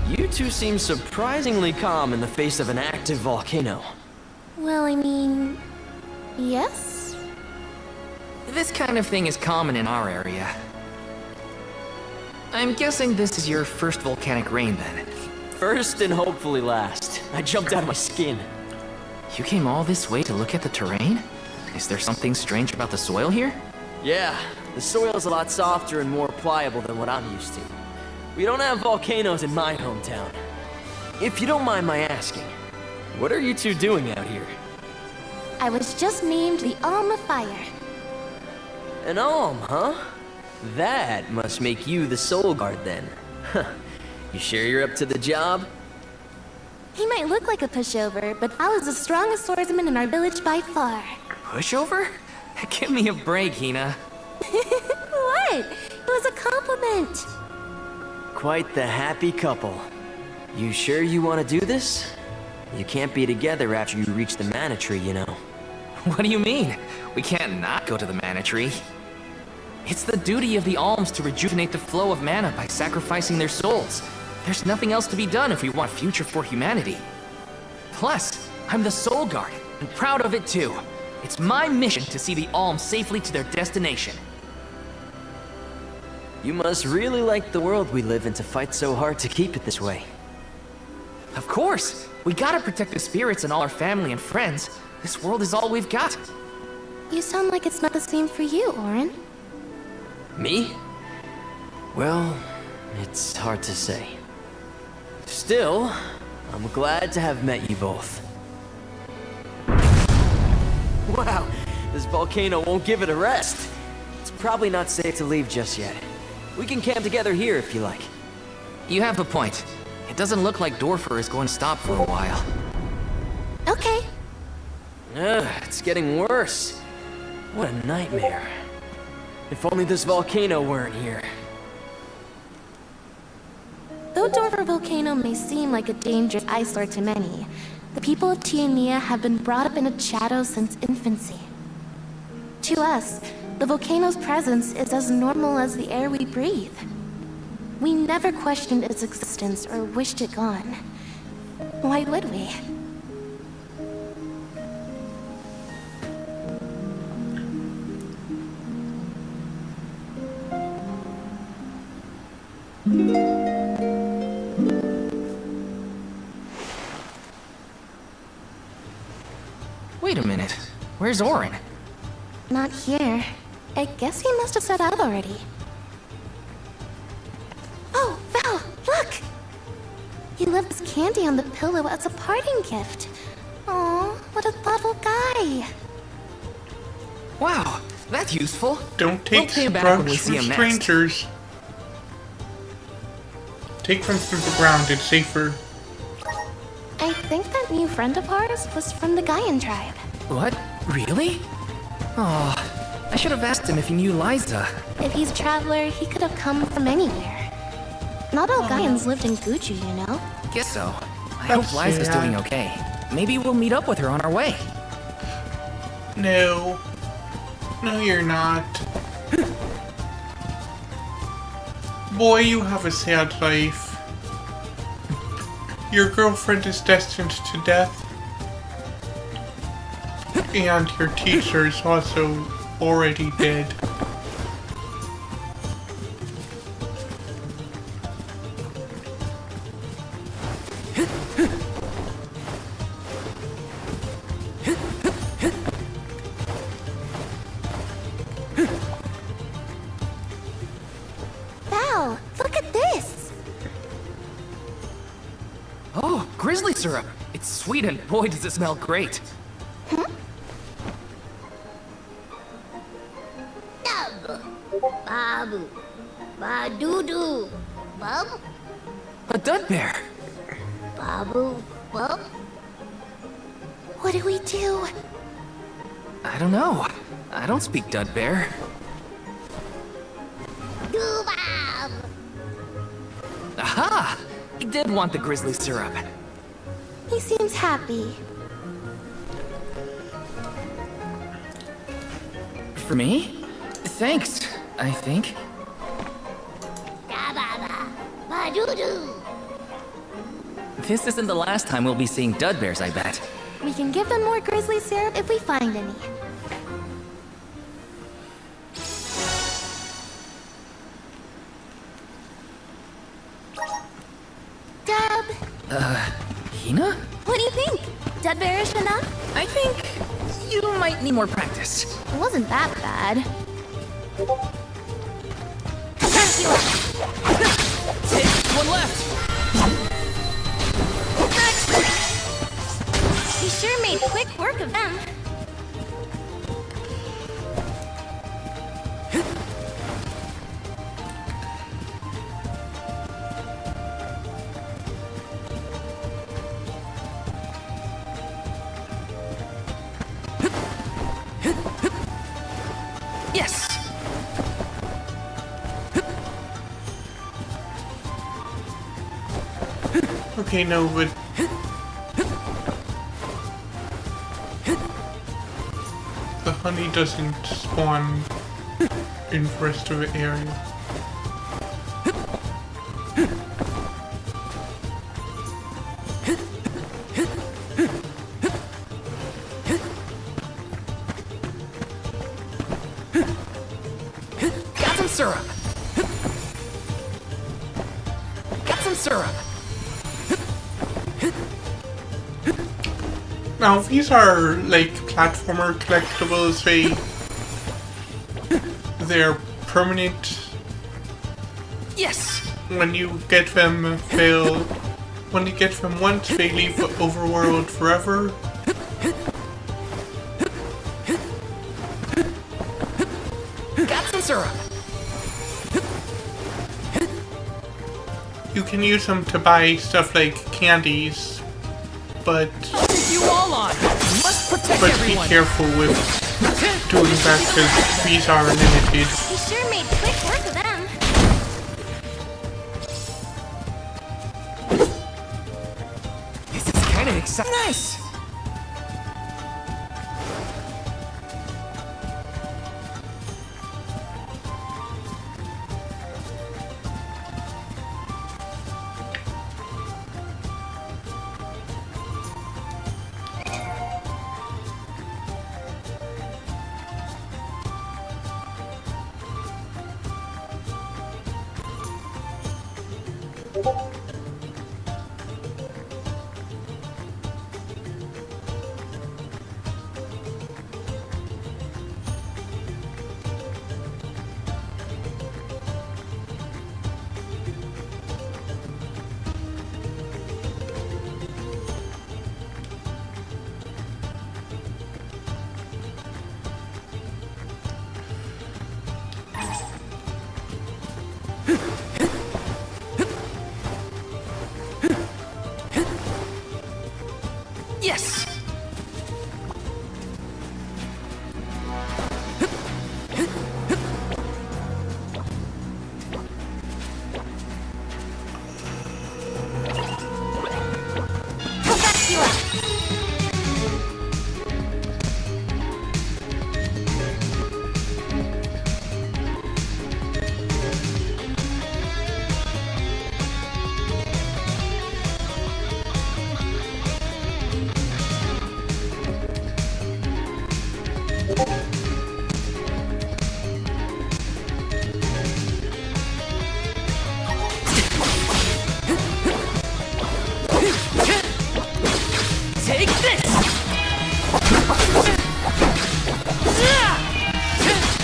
You two seem surprisingly calm in the face of an active volcano. Well, I mean... yes? This kind of thing is common in our area. I'm guessing this is your first volcanic rain, then. First and hopefully last. I jumped out of my skin. You came all this way to look at the terrain? Is there something strange about the soil here? Yeah, the soil's a lot softer and more pliable than what I'm used to. We don't have volcanoes in my hometown. If you don't mind my asking, what are you two doing out here? I was just named the Alm of Fire. An Alm, huh? That must make you the Soul Guard then. You sure you're up to the job? He might look like a pushover, but Val is the strongest swordsman in our village by far. Pushover? Give me a break, Hina. What? It was a compliment. Quite the happy couple. You sure you want to do this? You can't be together after you reach the Mana Tree, you know. What do you mean? We can't not go to the Mana Tree. It's the duty of the Alms to rejuvenate the flow of mana by sacrificing their souls. There's nothing else to be done if we want future for humanity. Plus, I'm the Soul Guard, and proud of it too. It's my mission to see the Alms safely to their destination. You must really like the world we live in to fight so hard to keep it this way. Of course! We gotta protect the spirits and all our family and friends. This world is all we've got. You sound like it's not the same for you, Orin. Me? Well, it's hard to say. Still, I'm glad to have met you both. Wow, this volcano won't give it a rest. It's probably not safe to leave just yet. We can camp together here if you like. You have a point. It doesn't look like Dorfer is going to stop for a while. Okay. It's getting worse. What a nightmare. If only this volcano weren't here. Though Dorfer Volcano may seem like a dangerous eyesore to many, the people of Tiania have been brought up in its shadow since infancy. To us, the volcano's presence is as normal as the air we breathe. We never questioned its existence or wished it gone. Why would we? Wait a minute. Where's Orin? Not here. I guess he must have set out already. Oh, Val, look! He left his candy on the pillow as a parting gift. Aw, what a thoughtful guy. Wow, that's useful. Don't take drugs from strangers. Take them from the ground, it's safer. I think that new friend of ours was from the Gaian tribe. What? Really? Oh, I should have asked him if he knew Liza. If he's a traveler, he could have come from anywhere. Not all Gaians lived in Guju, you know? Guess so. I hope Liza's doing okay. Maybe we'll meet up with her on our way. No. No, you're not. Boy, you have a sad life. Your girlfriend is destined to death. And your teacher is also already dead. Val, look at this! Oh, grizzly syrup. It's sweet and boy does it smell great. Babu. Ba-doo-doo. Bub? A dud bear. Babu. Bub? What do we do? I don't know. I don't speak dud bear. Doo-bab! Aha! He did want the grizzly syrup. He seems happy. For me? Thanks, I think. Da-ba-ba. Ba-doo-doo. This isn't the last time we'll be seeing dud bears, I bet. We can give them more grizzly syrup if we find any. Dub! Hina? What do you think? Dud bearish enough? I think you might need more practice. It wasn't that bad. Take one left! You sure made quick work of them. Yes! Okay, no, but... The honey doesn't spawn in the rest of the area. Got some syrup! Got some syrup! Now, these are like platformer collectibles. They're permanent. Yes! When you get them, when you get them once, they leave the overworld forever. Got some syrup! You can use them to buy stuff like candies, but I'll take you all on! You must protect be everyone! careful with doing that because these are limited. You sure made quick work of them. This is kinda exciting. Nice!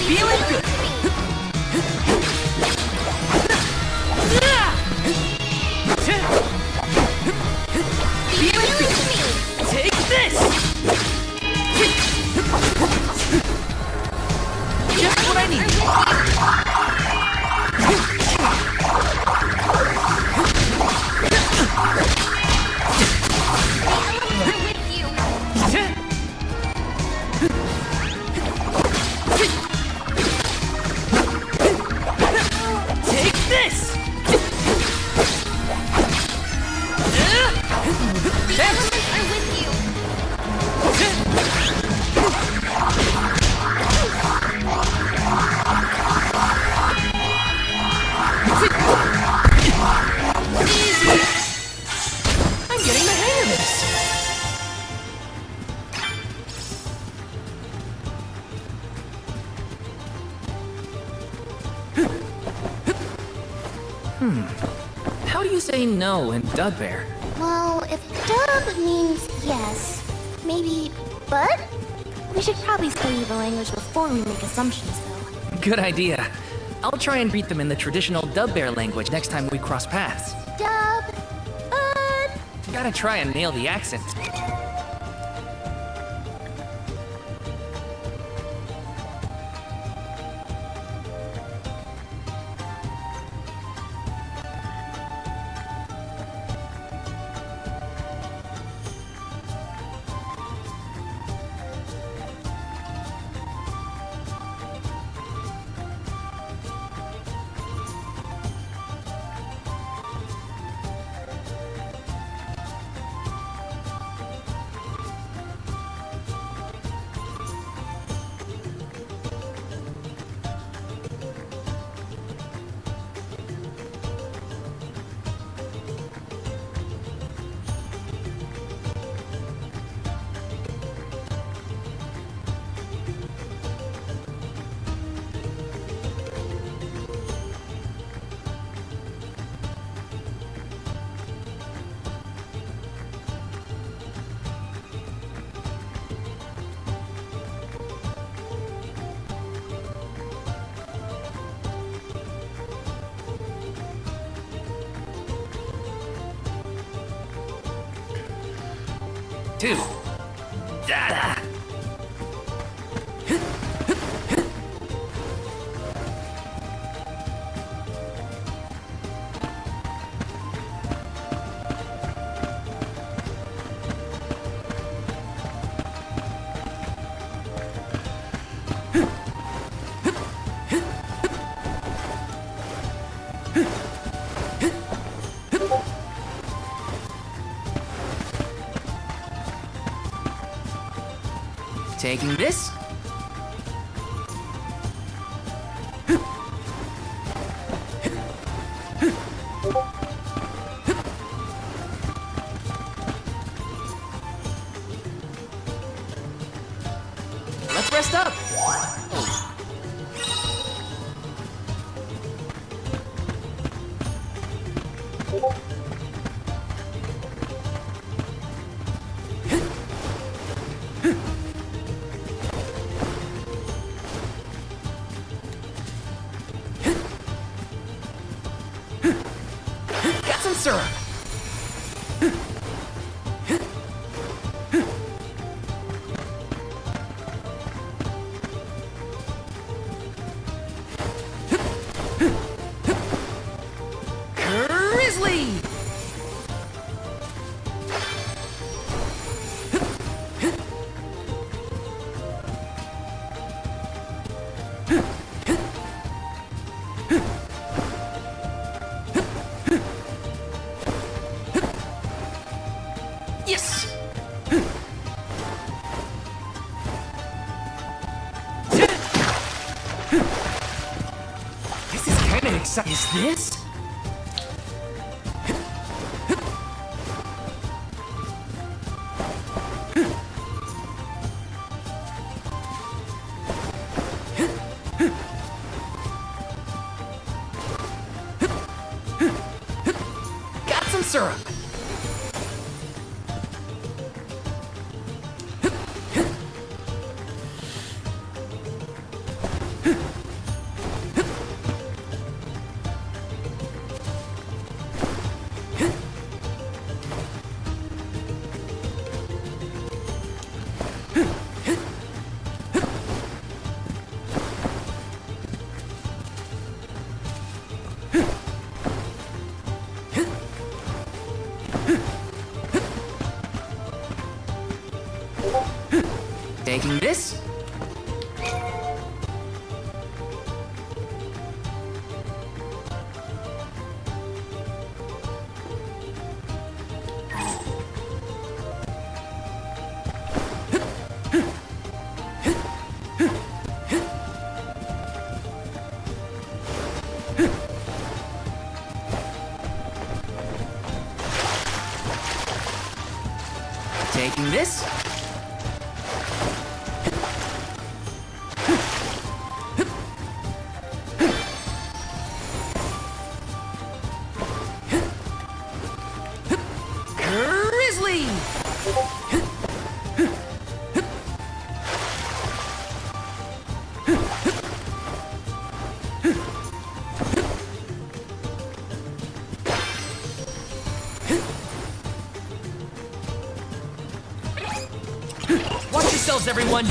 Feeling good. Feeling good. Take this. Just what I need. Take this! The elements are with you. Easy! I'm getting the hang of this. How do you say no in Dudbear? Well, if dub means yes, maybe but? We should probably study the language before we make assumptions, though. Good idea. I'll try and greet them in the traditional Dubbear language next time we cross paths. Dub, Gotta try and nail the accent. Two. Da-da. Taking this. Let's rest up. Got some syrup. Grizzly! Yes! This is kinda exciting. Is this? Got some syrup. Taking this. Grizzly! Watch yourselves, everyone!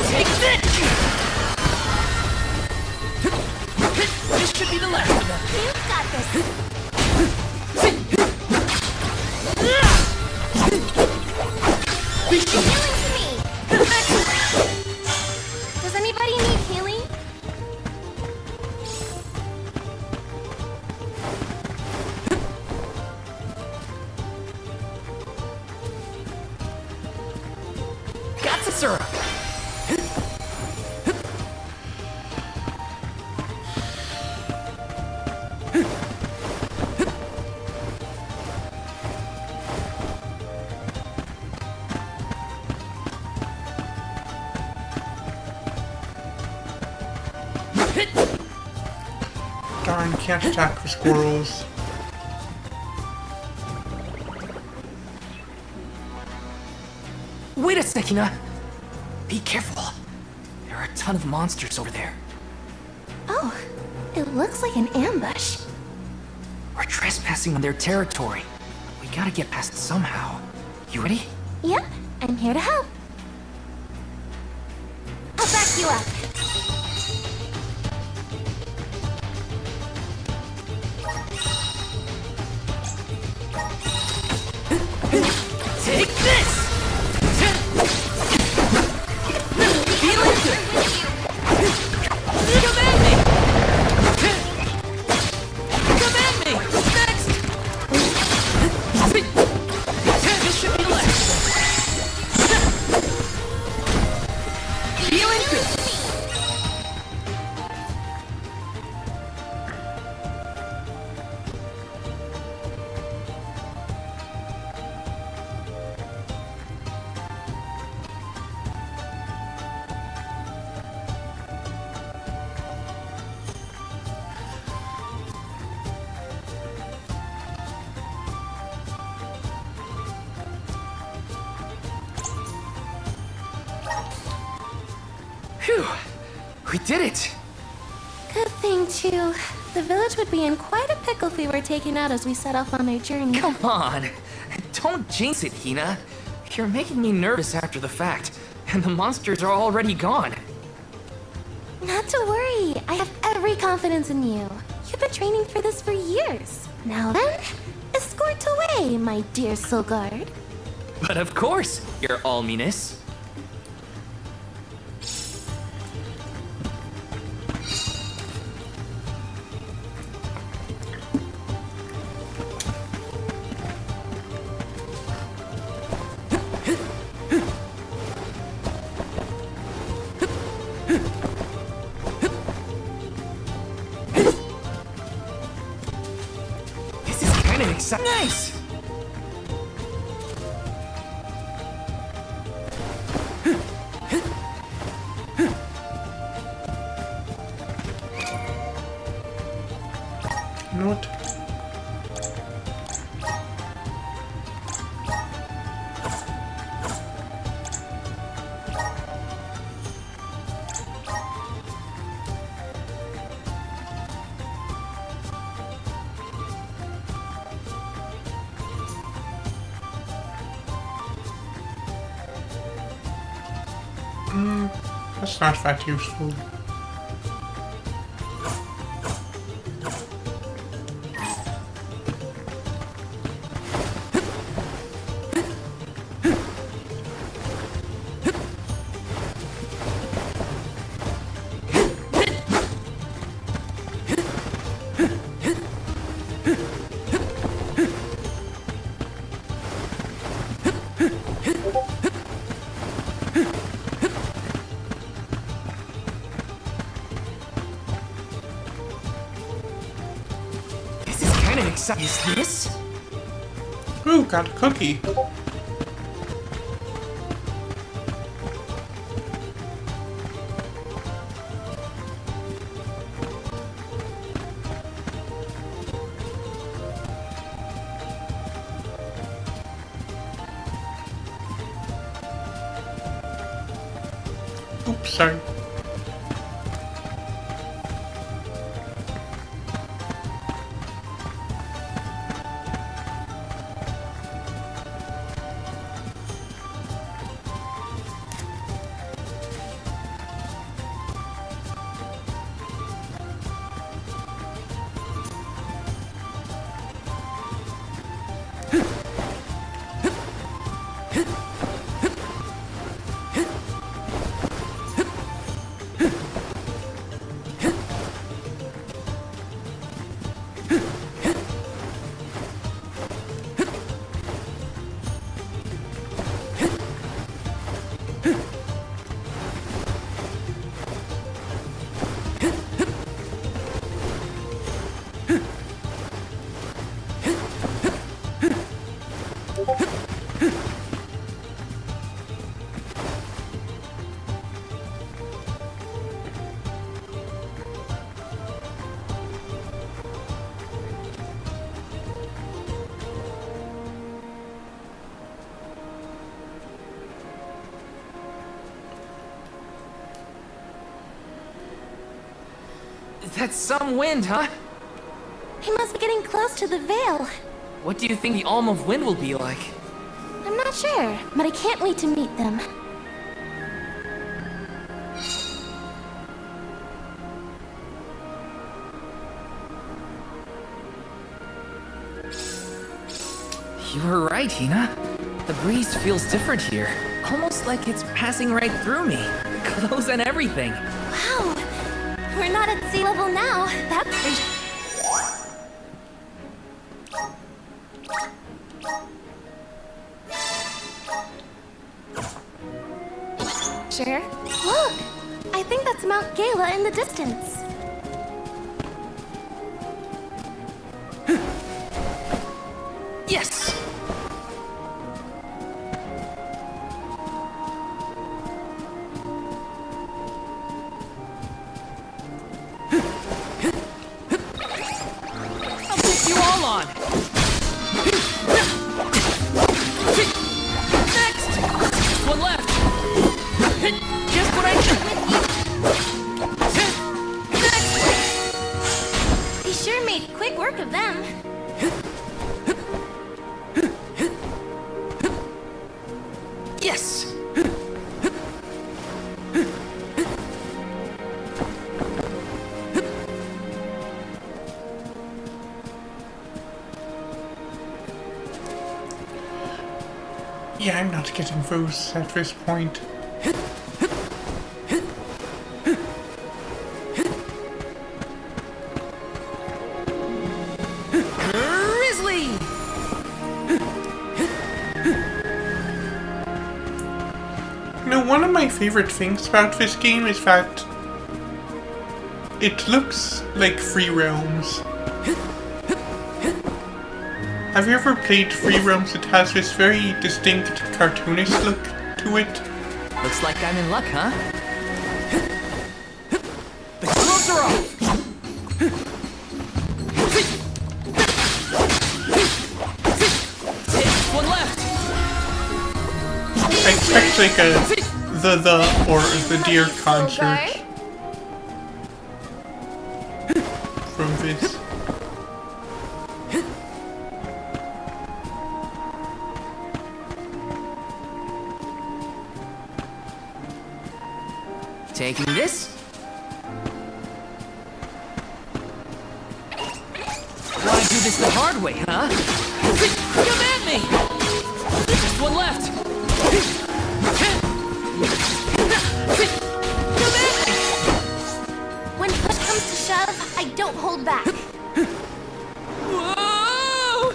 Take this! This should be the last of them. You've got this. Healing to me. Does anybody need healing? Got some syrup. Darn, can't attack for squirrels. Wait a second, be careful. There are a ton of monsters over there. Oh, it looks like an ambush. We're trespassing on their territory. We gotta get past somehow. You ready? Yep, I'm here to help. I'll back you up. Take this! Feel it! Come at me! Come at me! Next! This should be last. Feeling good! Phew! We did it! Good thing, too. The village would be in quite a pickle if we were taken out as we set off on our journey. Come on! Don't jinx it, Hina. You're making me nervous after the fact, and the monsters are already gone. Not to worry. I have every confidence in you. You've been training for this for years. Now then, escort away, my dear Silgard. But of course, your all-meanness. This is kind of exciting. Nice! Not. That's not that useful. Is this? Ooh, got a cookie. Oops, sorry. That's some wind, huh? He must be getting close to the Veil. What do you think the Alm of Wind will be like? I'm not sure, but I can't wait to meet them. You were right, Hina. The breeze feels different here. Almost like it's passing right through me. Clothes and everything. Wow! We're not at sea level now. That's sure. Look! I think that's Mount Gala in the distance. Yes! I'll take you all on! Next! Just one left! Just what I Next! He sure made quick work of them. Yes! Yeah, I'm not getting those at this point. Grizzly! You know, one of my favorite things about this game is that it looks like Free Realms. Have you ever played Free Realms? It has this very distinct cartoonish look to it. Looks like I'm in luck, huh? The gloves are off! One left! I expect like a the or the deer concert from this. Taking this? Why do this the hard way, huh? Come at me! Just one left! Come at me! When push comes to shove, I don't hold back. Whoa!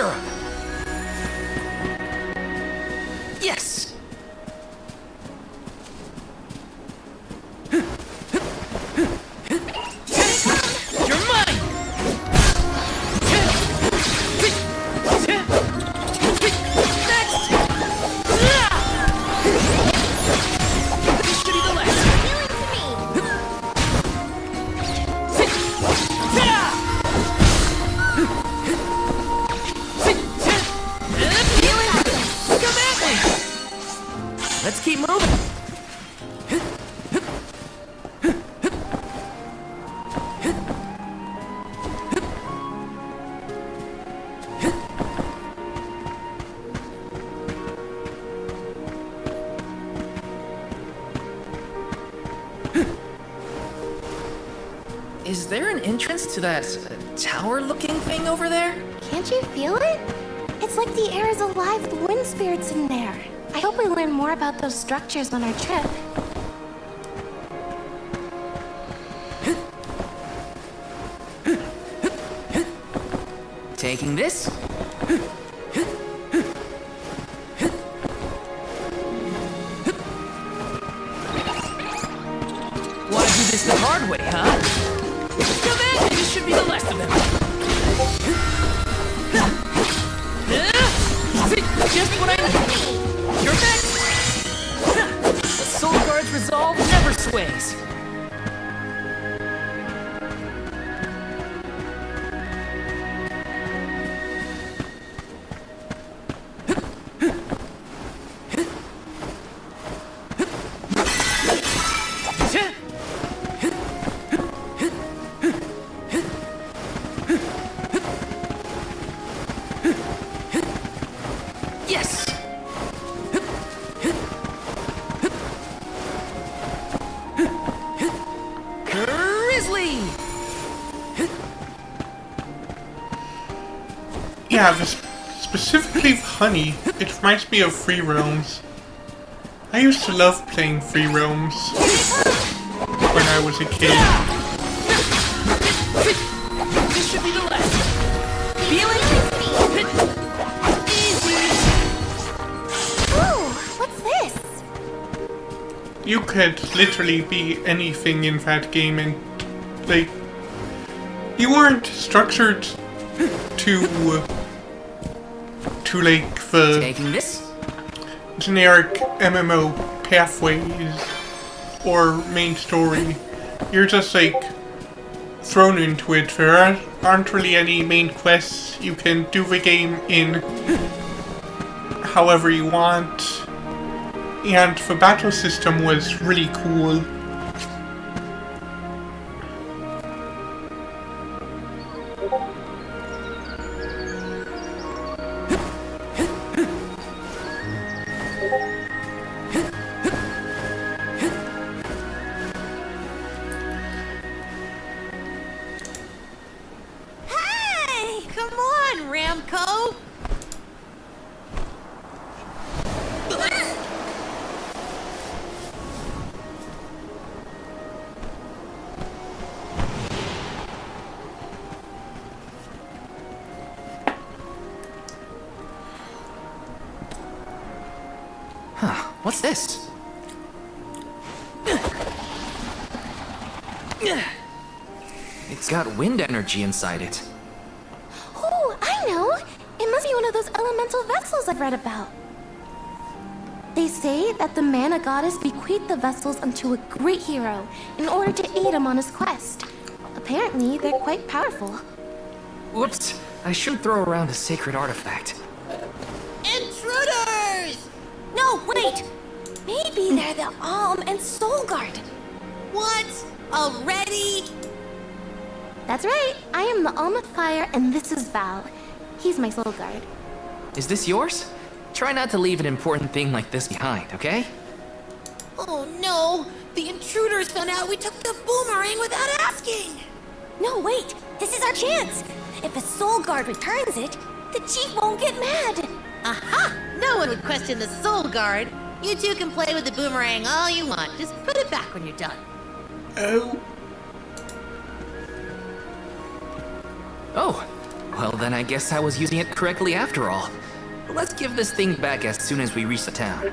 closer! Yes! You're mine! Next! This should be the last! Let's keep moving. Is there an entrance to that tower-looking thing over there? Can't you feel it? It's like the air is alive with wind spirits in there. I hope we learn more about those structures on our trip. Taking this? Wanna do this the hard way, huh? Come in! This should be the last of them. Just what I need. You're next! The Soul Guard's resolve never sways. Yes! Grizzly! Yeah, specifically with honey, it reminds me of free roams. I used to love playing free roams when I was a kid. This should be the last. Feeling? Ooh, what's this? You could literally be anything in that game, and like you weren't structured to like the Taking this? generic MMO pathways or main story. You're just like thrown into it. There aren't really any main quests. You can do the game in however you want. And the battle system was really cool. Hey, come on, Ramco. Huh, what's this? It's got wind energy inside it. Oh, I know! It must be one of those elemental vessels I've read about. They say that the mana goddess bequeathed the vessels unto a great hero in order to aid him on his quest. Apparently, they're quite powerful. Whoops, I should throw around a sacred artifact. Intruders! No, wait! Maybe they're the Alm and Soul Guard. What? Already? That's right. I am the Alm of Fire, and this is Val. He's my Soul Guard. Is this yours? Try not to leave an important thing like this behind, okay? Oh no! The intruders found out we took the boomerang without asking! No, wait! This is our chance! If a Soul Guard returns it, the Chief won't get mad! Aha! No one would question the Soul Guard! You two can play with the boomerang all you want. Just put it back when you're done. Oh. Oh, Well, then I guess I was using it correctly after all. Let's give this thing back as soon as we reach the town.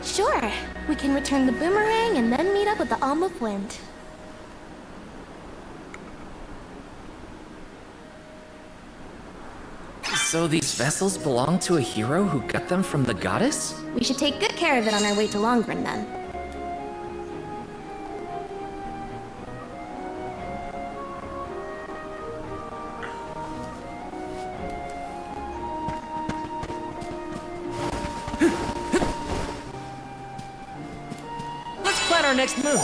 Sure. We can return the boomerang and then meet up with the Alm of Wind. So these vessels belong to a hero who got them from the goddess? We should take good care of it on our way to Longrun then. Let's plan our next move.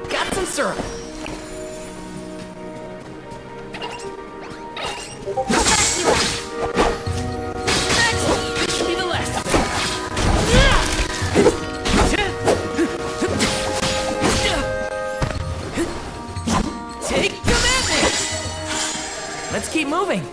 Got some syrup. This should be the last of Take commandment! Let's keep moving.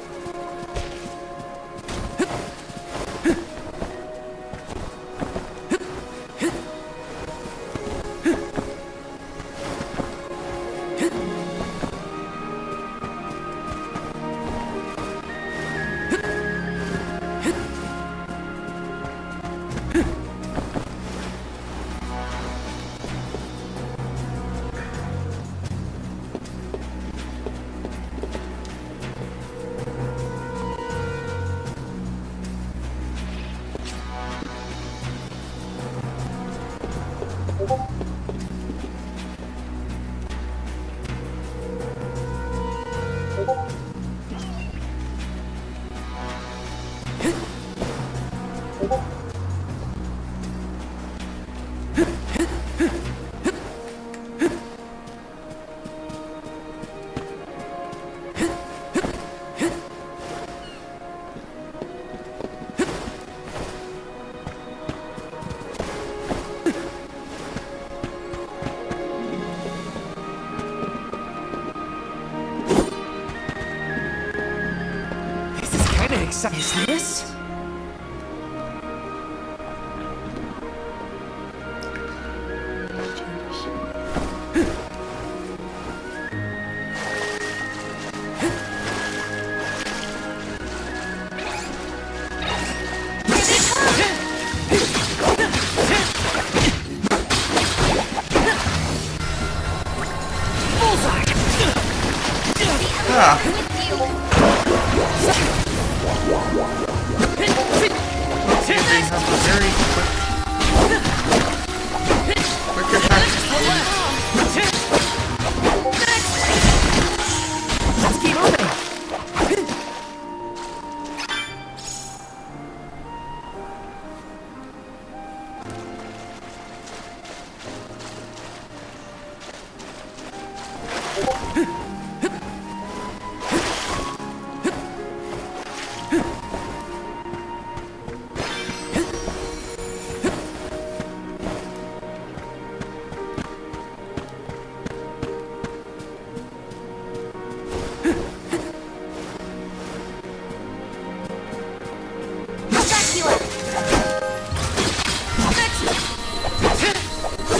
Is this?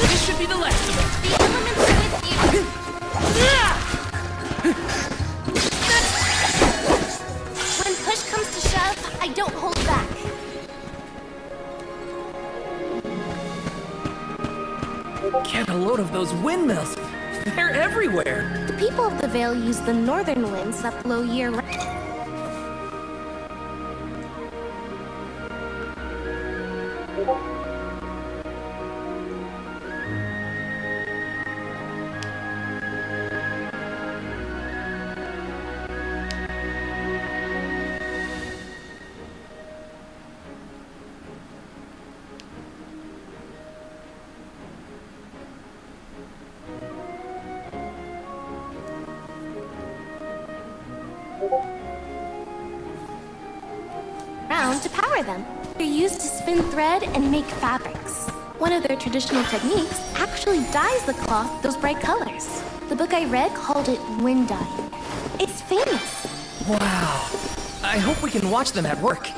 This should be the last of it. The elements are with you. When push comes to shove, I don't hold back. Get a load of those windmills. They're everywhere. The people of the Vale use the northern winds that blow year-round. To power them. They're used to spin thread and make fabrics. One of their traditional techniques actually dyes the cloth those bright colors. The book I read called it wind dyeing. It's famous. Wow. I hope we can watch them at work.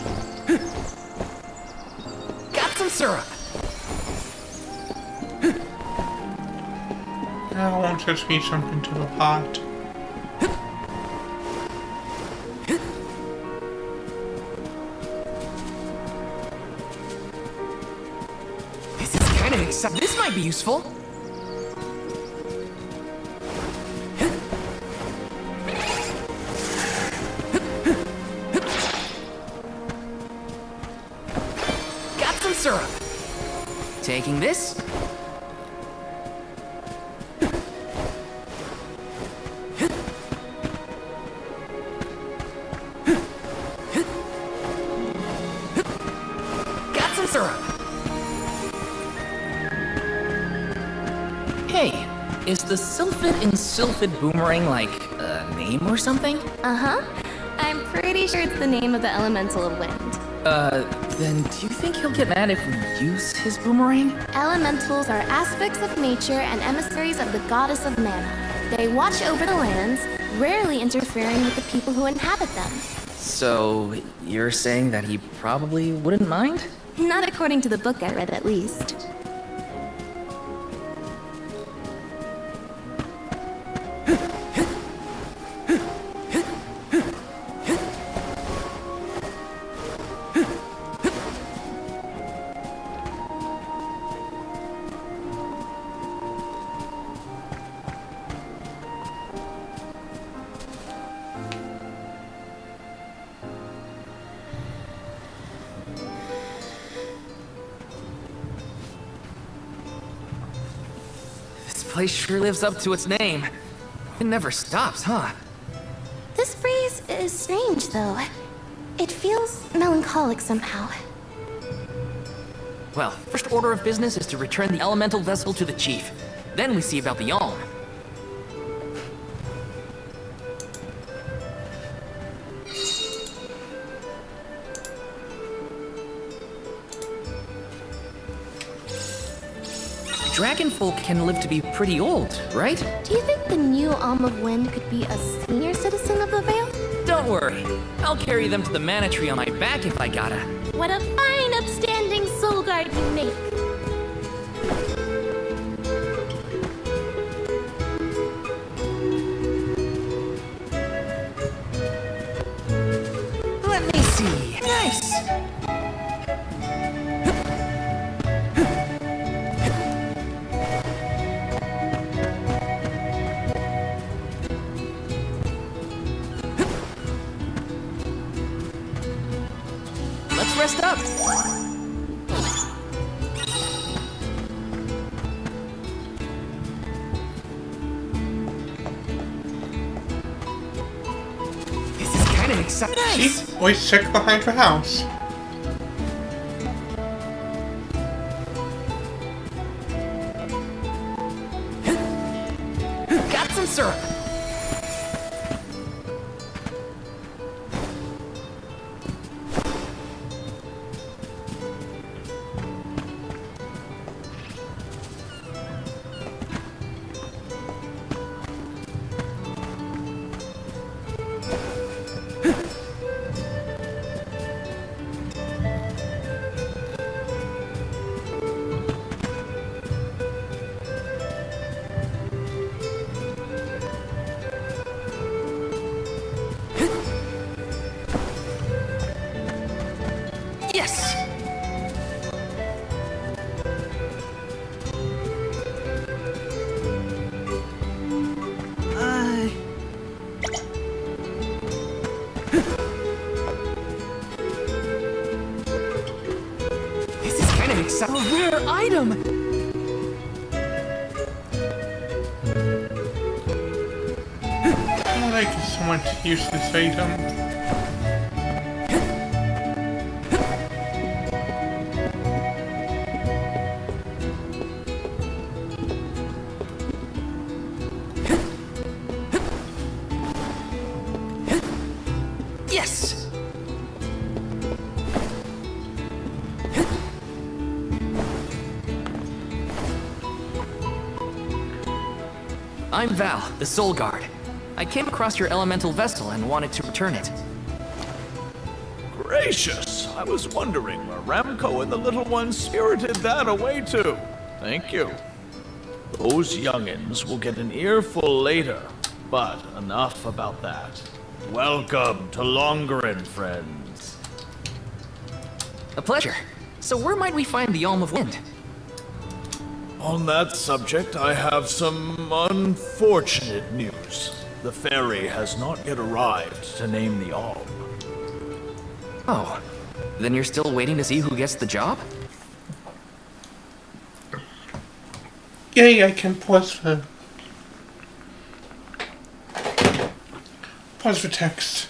Got some syrup. I won't just me jump into the pot. This is kind of exciting. This might be useful. Got some syrup. Taking this. Got some syrup. Hey, is the Sylphid in Sylphid Boomerang like a name or something? Uh-huh. I'm pretty sure it's the name of the elemental of wind. Then do you think he'll get mad if we use his boomerang? Elementals are aspects of nature and emissaries of the goddess of mana. They watch over the lands, rarely interfering with the people who inhabit them. So, you're saying that he probably wouldn't mind? Not according to the book I read, at least. This place sure lives up to its name. It never stops, huh? This breeze is strange, though. It feels melancholic somehow. Well, first order of business is to return the elemental vessel to the chief. Then we see about the Alm. Dragonfolk can live to be pretty old, right? Do you think the new Alm of Wind could be a senior citizen of the Vale? Don't worry. I'll carry them to the Mana Tree on my back if I gotta. What a fine, upstanding soul guard you make! Let me see. Nice! Let's rest up. This is kind of exciting. Nice. See? Always check behind your house. Got some syrup. Yes! This is kind of exciting. A rare item! I like so much to use this item. Yes! I'm Val, the Soul Guard. I came across your elemental vessel and wanted to return it. gracious! I was wondering where Ramco and the little ones spirited that away to. Thank you. Those youngins will get an earful later, but enough about that. Welcome to Longarin, friends. A pleasure. So where might we find the Alm of Wind? On that subject, I have some unfortunate news. The ferry has not yet arrived to name the Alm. Oh, then you're still waiting to see who gets the job? Yay, I can pause for text.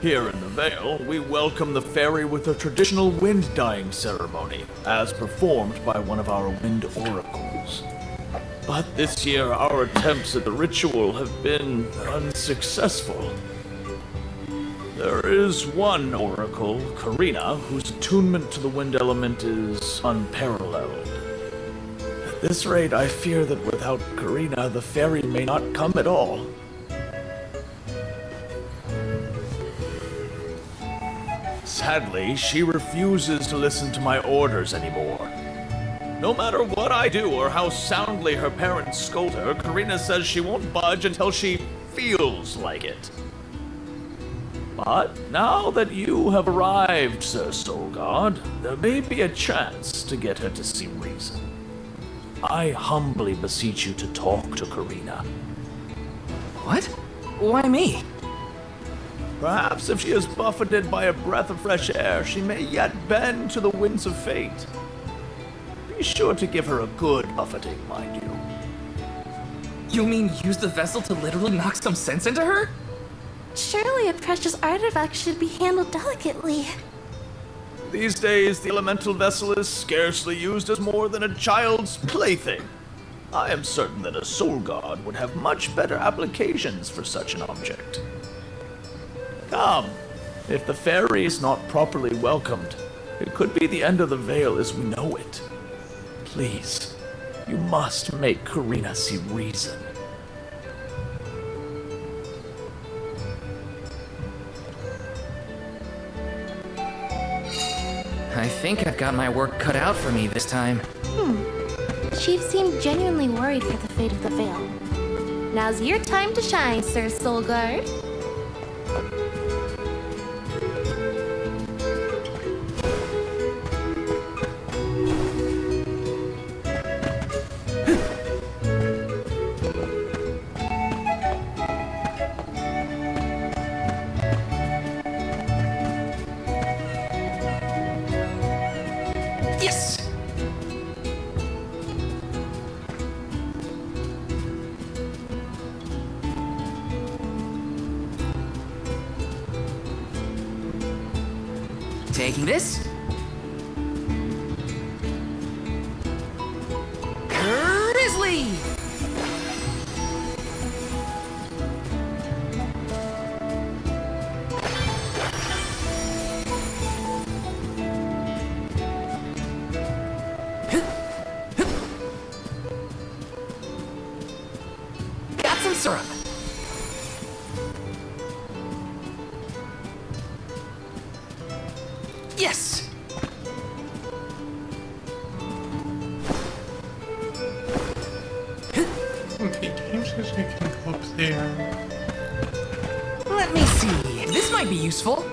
Here in the Vale, we welcome the fairy with a traditional wind-dyeing ceremony, as performed by one of our wind oracles. But this year, our attempts at the ritual have been unsuccessful. There is one oracle, Karina, whose attunement to the wind element is unparalleled. At this rate, I fear that without Karina, the fairy may not come at all. Sadly, she refuses to listen to my orders anymore. No matter what I do or how soundly her parents scold her, Karina says she won't budge until she feels like it. But now that you have arrived, Sir Soul God, there may be a chance to get her to see reason. I humbly beseech you to talk to Karina. What? Why me? Perhaps if she is buffeted by a breath of fresh air, she may yet bend to the winds of fate. Be sure to give her a good buffeting, mind you. You mean use the vessel to literally knock some sense into her? Surely a precious artifact should be handled delicately. These days, the elemental vessel is scarcely used as more than a child's plaything. I am certain that a soul god would have much better applications for such an object. Come, if the fairy is not properly welcomed, it could be the end of the Vale as we know it. Please, you must make Karina see reason. I think I've got my work cut out for me this time. Chief seemed genuinely worried for the fate of the Vale. Now's your time to shine, Sir Soulguard. Yes! Taking this. Grizzly! Got some syrup. Yes! Okay, James says we can go up there. Let me see. This might be useful.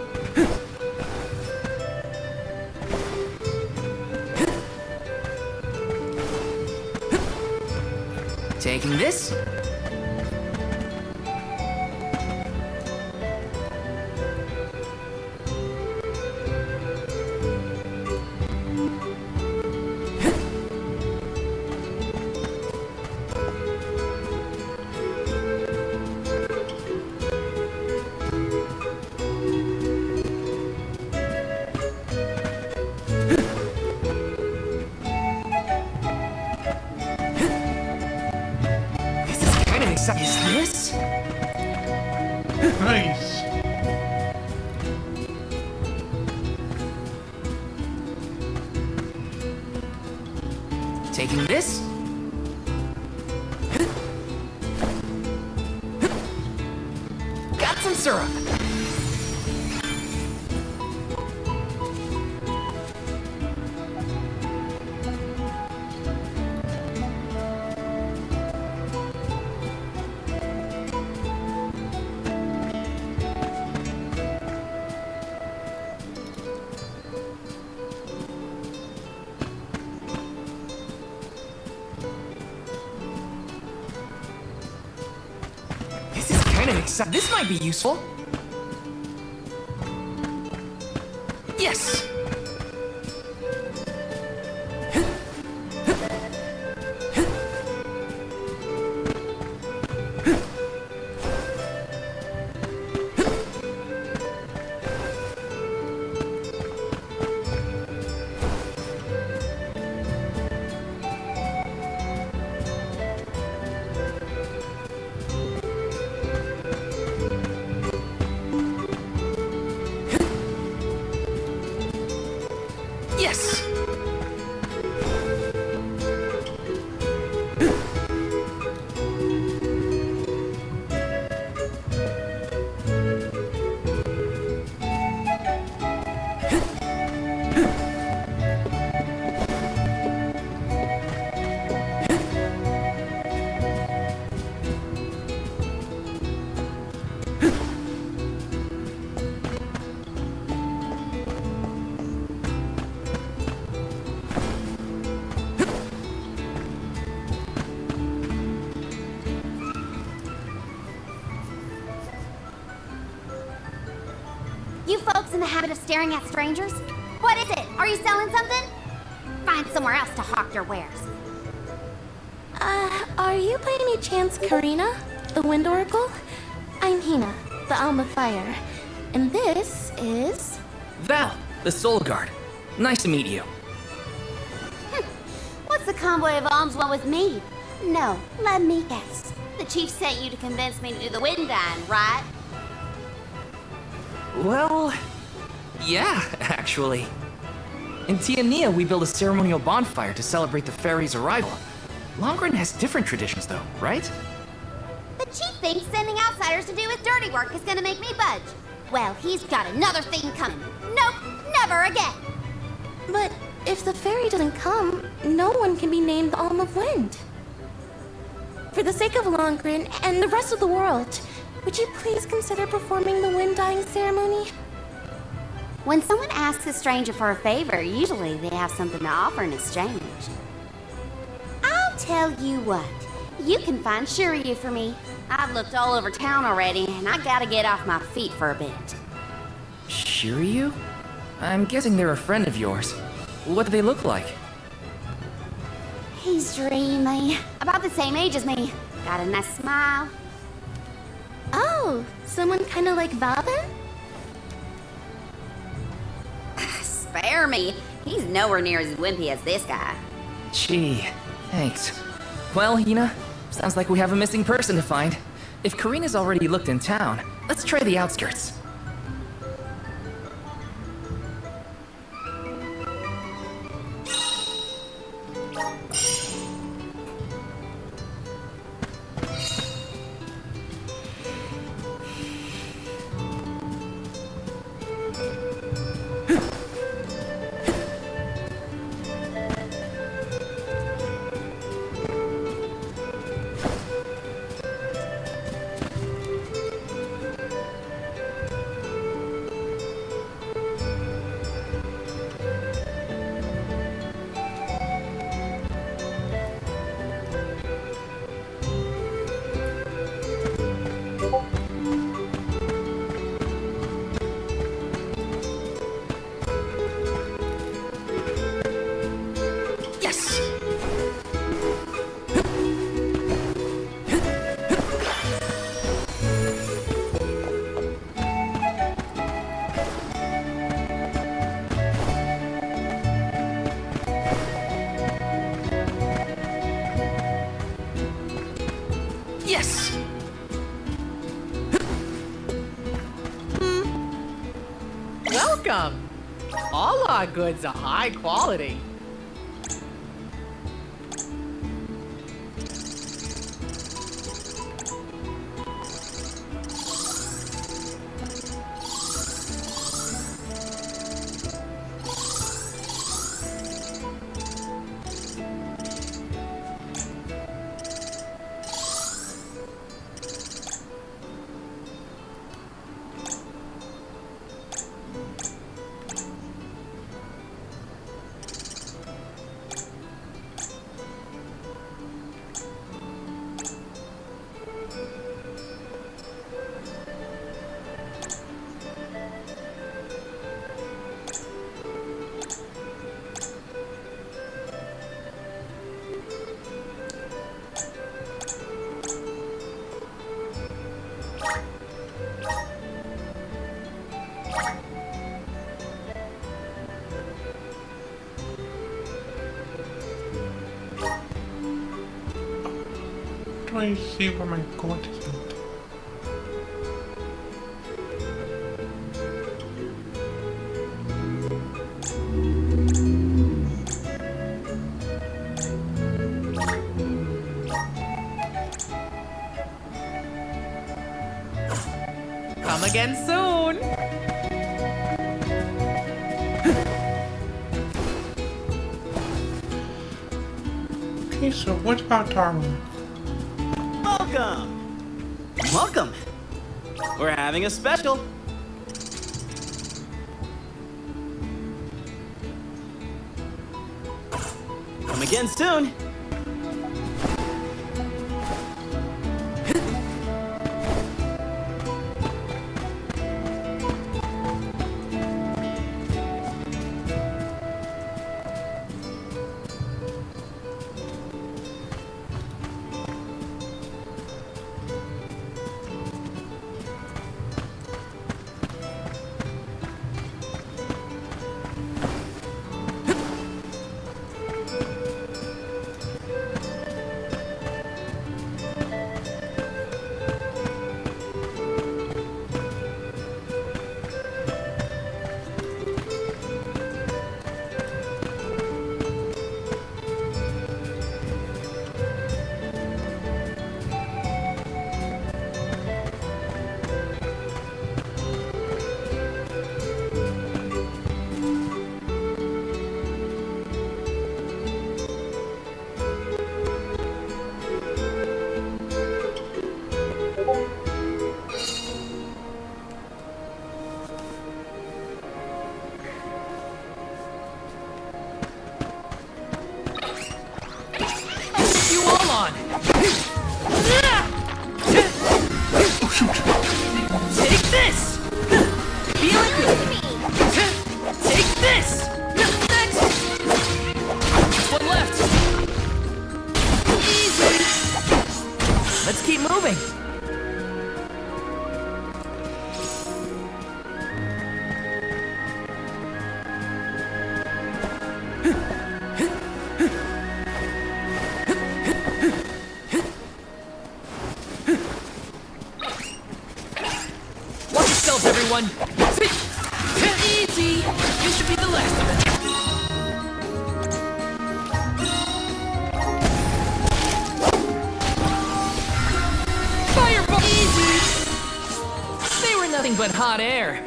Taking this. Is this? Nice. Taking this. Got some syrup. This might be useful. Yes! You folks in the habit of staring at strangers? What is it? Are you selling something? Find somewhere else to hawk your wares. Are you by any chance Karina, the Wind Oracle? I'm Hina, the Alma Fire. And this is... Val, the Soul Guard. Nice to meet you. What's the convoy of alms want with me? No, let me guess. The chief sent you to convince me to do the wind dine, right? Well, yeah, actually. In Tiania, we build a ceremonial bonfire to celebrate the fairy's arrival. Longren has different traditions, though, right? The chief thinks sending outsiders to do his dirty work is gonna make me budge. Well, he's got another thing coming. Nope, never again. But if the fairy doesn't come, no one can be named the Alm of Wind. For the sake of Longren and the rest of the world, would you please consider performing the wind dyeing ceremony? When someone asks a stranger for a favor, usually they have something to offer in exchange. I'll tell you what, you can find Shiryu for me. I've looked all over town already, and I gotta get off my feet for a bit. Shiryu? I'm guessing they're a friend of yours. What do they look like? He's dreamy, about the same age as me. Got a nice smile. Oh, someone kinda like Val then? Spare me. He's nowhere near as wimpy as this guy. Gee, thanks. Well, Hina, sounds like we have a missing person to find. If Karina's already looked in town, let's try the outskirts. Welcome! All our goods are high quality. I see where my goat is at. Come again soon! Okay, so what about Darwin? Welcome! Welcome! We're having a special! Come again soon! keep moving. Watch yourselves, everyone. Easy. This should be the last of it. Fireball! Easy. They were nothing but hot air.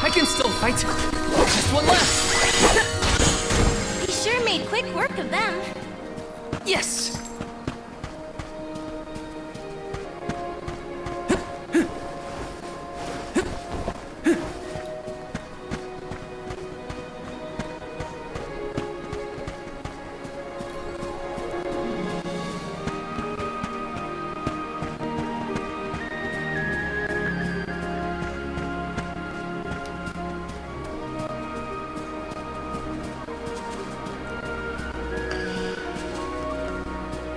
I can still fight. Just one left. He sure made quick work of them. Yes.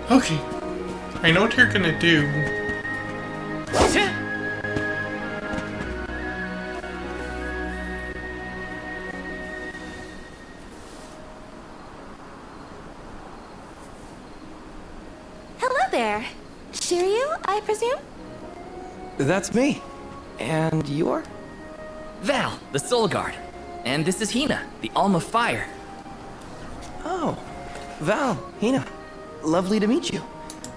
Okay. I know what you're gonna do. Hello there. Shiryu, I presume? That's me. And you are? Val, the Soul Guard. And this is Hina, the Alm of Fire. Oh, Val, Hina. Lovely to meet you.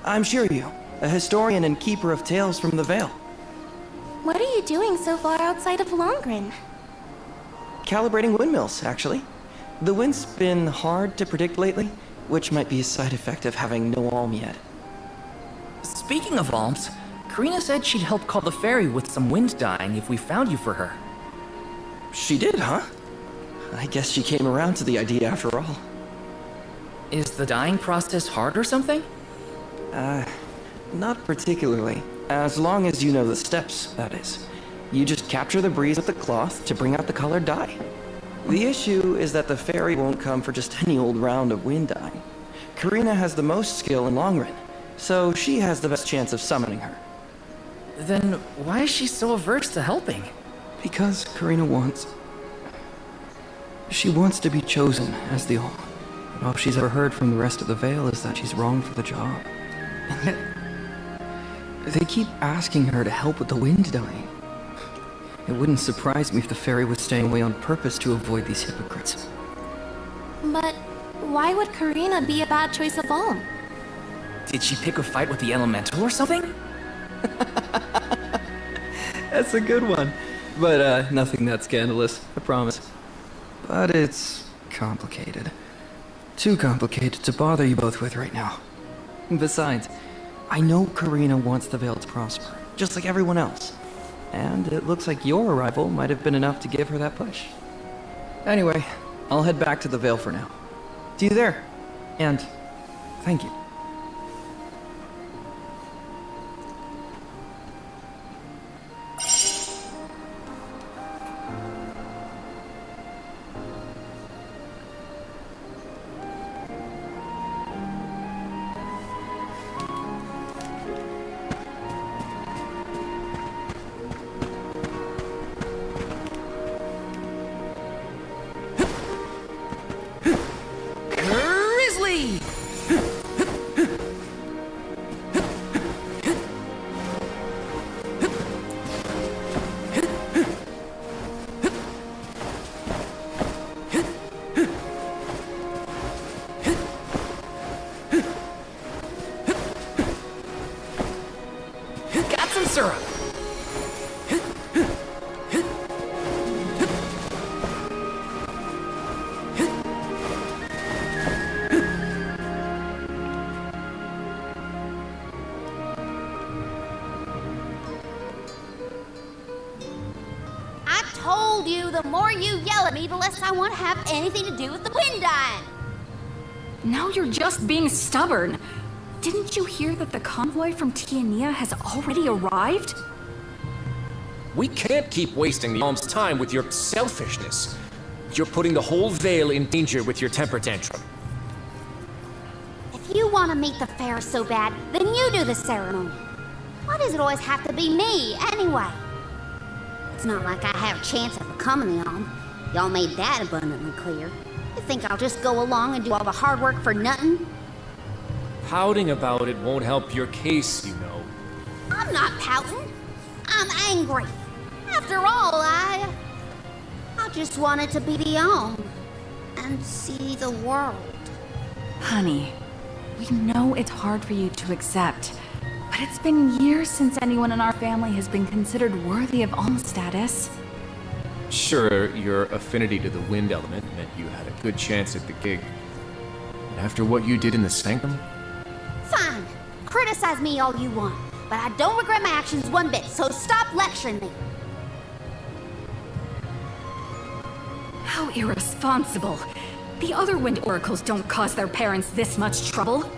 I'm Shiryu, a historian and keeper of tales from the Vale. What are you doing so far outside of Longren? Calibrating windmills, actually. The wind's been hard to predict lately, which might be a side effect of having no alm yet. Speaking of alms, Karina said she'd help call the fairy with some wind dying if we found you for her. She did, huh? I guess she came around to the idea after all. Is the dyeing process hard or something? Not particularly. As long as you know the steps, that is. You just capture the breeze with the cloth to bring out the colored dye. The issue is that the fairy won't come for just any old round of wind dyeing. Karina has the most skill in Longren, so she has the best chance of summoning her. Then why is she so averse to helping? Because Karina wants... She wants to be chosen as the Alm. All she's ever heard from the rest of the Vale is that she's wrong for the job. And yet, they keep asking her to help with the wind dyeing. It wouldn't surprise me if the fairy was staying away on purpose to avoid these hypocrites. But why would Karina be a bad choice of Alm? Did she pick a fight with the elemental or something? That's a good one. But nothing that scandalous, I promise. But it's complicated. Too complicated to bother you both with right now. Besides, I know Karina wants the Vale to prosper, just like everyone else. And it looks like your arrival might have been enough to give her that push. Anyway, I'll head back to the Vale for now. See you there. And thank you. Grizzly! Got some syrup. told you, the more you yell at me, the less I want to have anything to do with the wind dying. Now you're just being stubborn. Didn't you hear that the convoy from Tiania has already arrived? We can't keep wasting the Alm's time with your selfishness. You're putting the whole Vale in danger with your temper tantrum. If you want to meet the fair so bad, then you do the ceremony. Why does it always have to be me, anyway? It's not like I have a chance of becoming the Alm. Y'all made that abundantly clear. You think I'll just go along and do all the hard work for nothing? Pouting about it won't help your case, you know. I'm not pouting. I'm angry. After all, I just wanted to be the Alm and see the world. Honey, we know it's hard for you to accept, but it's been years since anyone in our family has been considered worthy of Alm status. Sure, your affinity to the wind element meant you had a good chance at the gig. But after what you did in the Sanctum? Fine. Criticize me all you want, but I don't regret my actions one bit, so stop lecturing me. How irresponsible. The other Wind Oracles don't cause their parents this much trouble.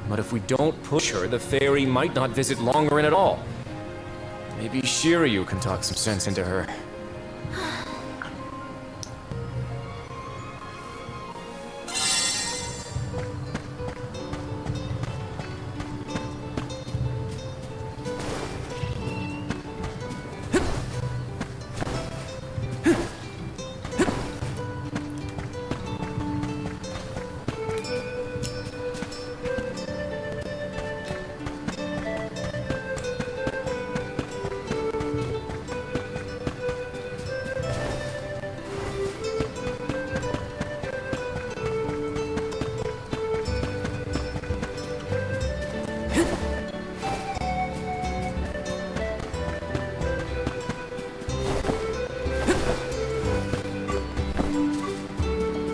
But if we don't push her, the fairy might not visit Longerin at all. Maybe Shiryu can talk some sense into her.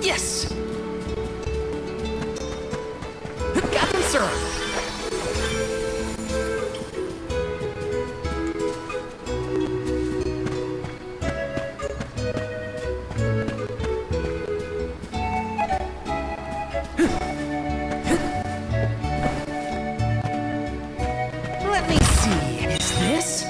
Yes! Got them, sir! Let me see, is this?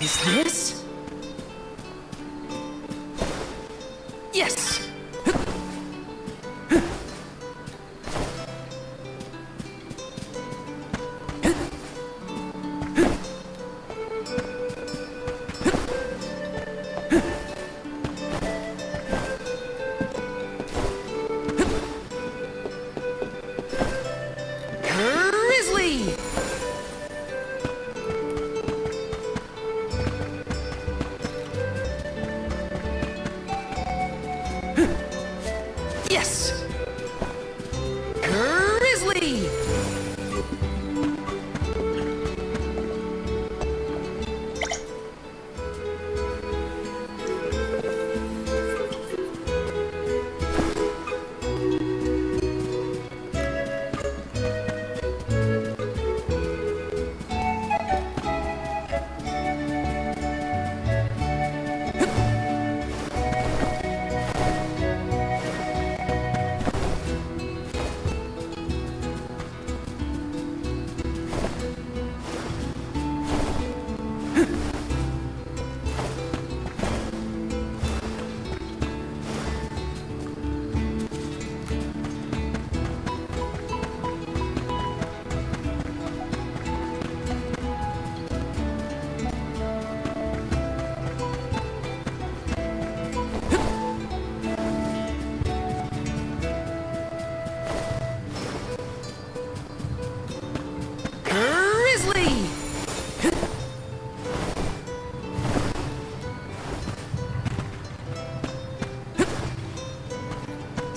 Is this? Yes! Grizzly!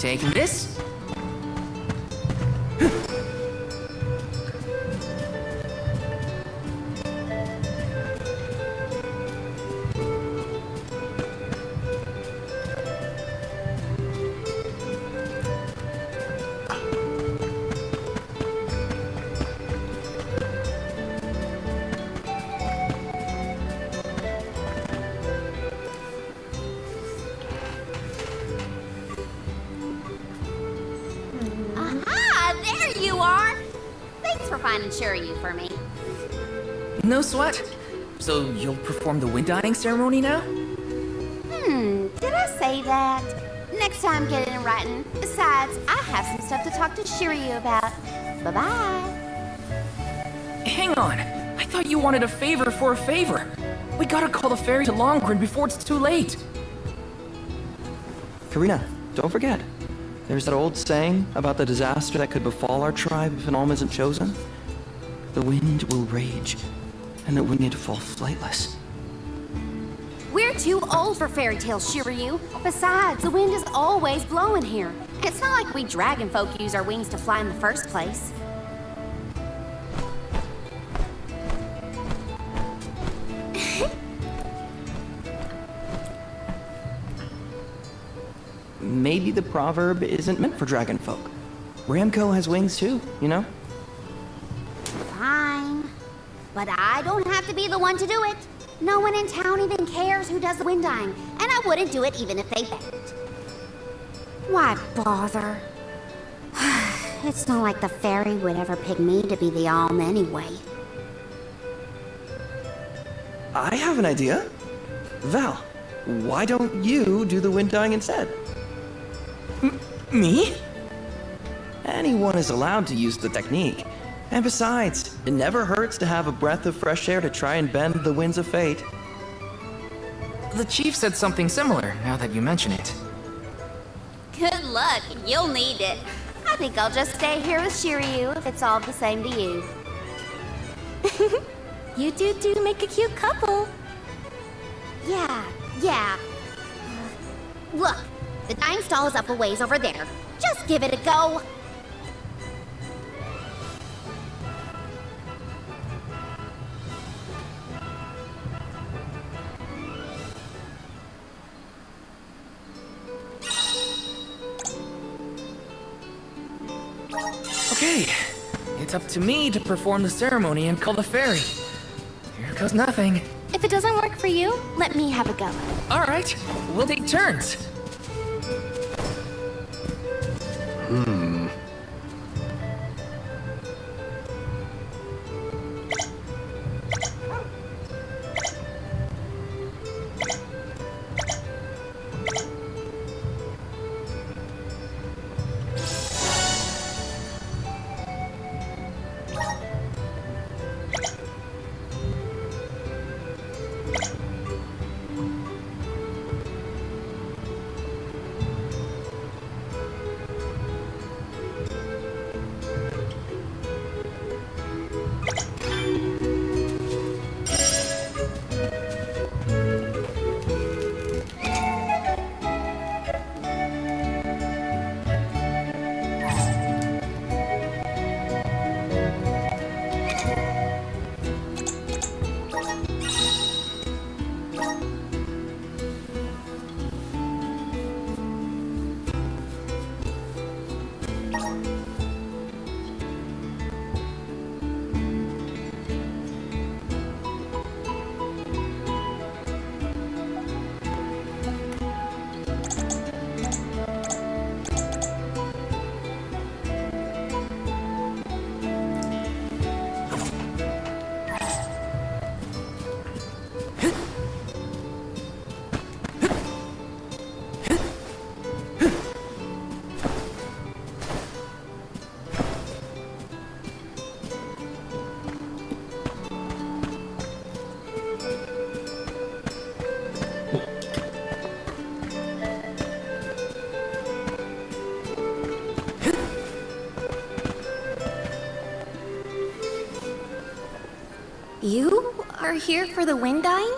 Take this. Aha! There you are! Thanks for finding Shiryu for me. No sweat. So you'll perform the wind dyeing ceremony now? Did I say that? Next time, get it in writing. Besides, I have some stuff to talk to Shiryu about. Bye-bye. Hang on. I thought you wanted a favor for a favor. We gotta call the ferry to Longren before it's too late. Karina, don't forget. There's that old saying about the disaster that could befall our tribe if an Alm isn't chosen. The wind will rage, and the winged fall flightless. We're too old for fairy tales, Shiryu. Besides, the wind is always blowing here. It's not like we dragon folk use our wings to fly in the first place. Maybe the proverb isn't meant for dragon folk. Ramco has wings too, you know? Fine. But I don't have to be the one to do it. No one in town even cares who does the wind dyeing, and I wouldn't do it even if they begged. Why bother? It's not like the fairy would ever pick me to be the Alm anyway. I have an idea. Val, why don't you do the wind dyeing instead? Me? Anyone is allowed to use the technique. And besides, it never hurts to have a breath of fresh air to try and bend the winds of fate. The chief said something similar, now that you mention it. Good luck. You'll need it. I think I'll just stay here with Shiryu if it's all the same to you. You two make a cute couple. Yeah. Look, the dyeing stall is up a ways over there. Just give it a go. Okay, it's up to me to perform the ceremony and call the ferry. Here goes nothing. If it doesn't work for you, let me have a go. All right, we'll take turns. You are here for the wind dyeing?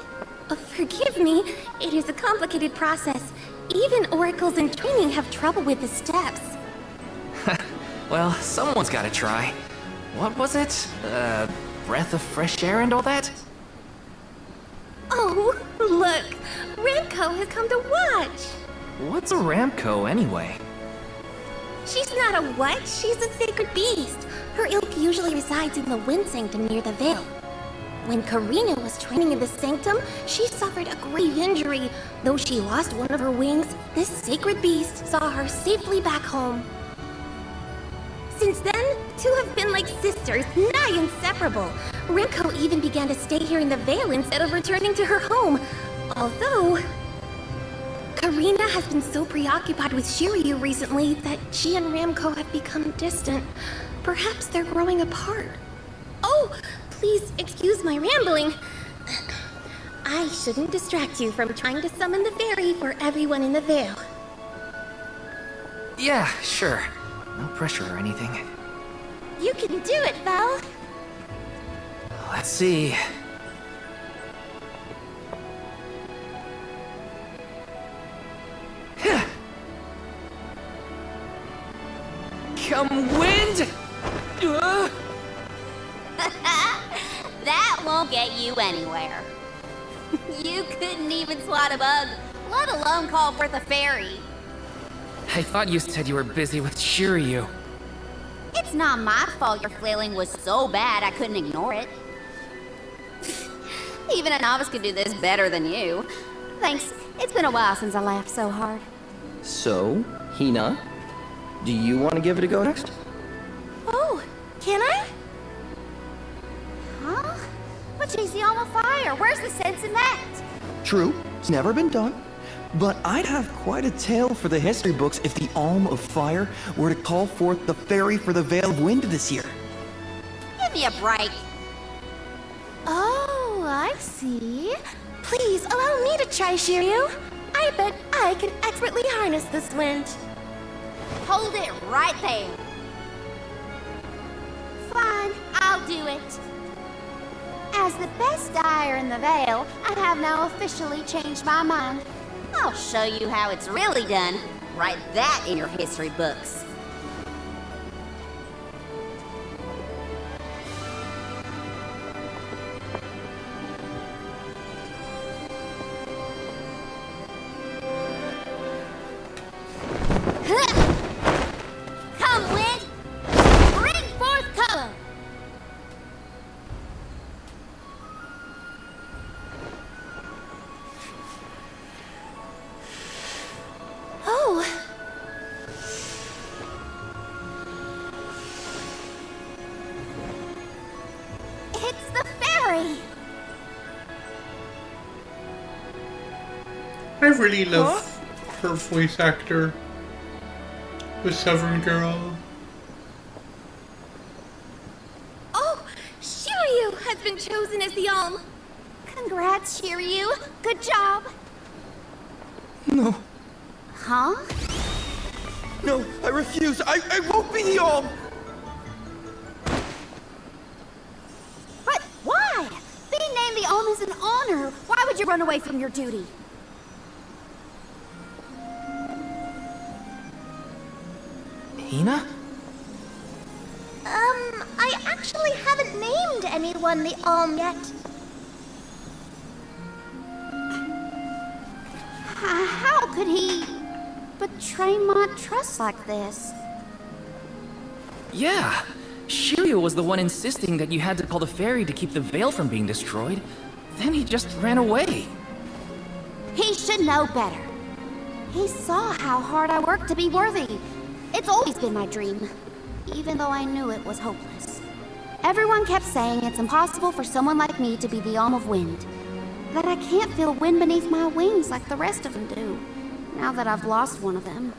Forgive me, it is a complicated process. Even oracles in training have trouble with the steps. Well, someone's gotta try. What was it? Breath of fresh air and all that? Oh, look! Ramco has come to watch! What's a Ramco anyway? She's not a what? She's a sacred beast. Her ilk usually resides in the Wind Sanctum near the Veil. When Karina was training in the Sanctum, she suffered a grave injury. Though she lost one of her wings, this sacred beast saw her safely back home. Since then, the two have been like sisters, nigh inseparable. Ramco even began to stay here in the Veil instead of returning to her home. Although, Karina has been so preoccupied with Shiryu recently that she and Ramco have become distant. Perhaps they're growing apart. Oh, please excuse my rambling. I shouldn't distract you from trying to summon the fairy for everyone in the Veil. Yeah, sure. No pressure or anything. You can do it, Val. Let's see. Come wind! That won't get you anywhere. You couldn't even swat a bug, let alone call for the fairy. I thought you said you were busy with Shiryu. It's not my fault your flailing was so bad I couldn't ignore it. Even a novice could do this better than you. Thanks. It's been a while since I laughed so hard. So, Hina, do you want to give it a go next? Oh, can I? Huh? But she's the alma fire. Where's the sense in that? True, it's never been done. But I'd have quite a tale for the history books if the Alm of Fire were to call forth the Fairy for the Veil of Wind this year. Give me a break. Oh, I see. Please allow me to try, Shiryu. I bet I can expertly harness this wind. Hold it right there. Fine, I'll do it. As the best dyer in the Veil, I have now officially changed my mind. I'll show you how it's really done. Write that in your history books. Come, wind! Bring forth color! Oh. It's the fairy! I really love her voice actor, the Southern Girl. Oh, Shiryu has been chosen as the Alm. Congrats, Shiryu. Good job. No. Huh? No, I refuse. I won't be the Alm! But why? Being named the Alm is an honor. Why would you run away from your duty? Hina? I actually haven't named anyone the Alm yet. How could he betray my trust like this? Yeah. Shiryu was the one insisting that you had to call the fairy to keep the veil from being destroyed. Then he just ran away. He should know better. He saw how hard I worked to be worthy. It's always been my dream, even though I knew it was hopeless. Everyone kept saying it's impossible for someone like me to be the Alm of Wind. That I can't feel wind beneath my wings like the rest of them do, now that I've lost one of them.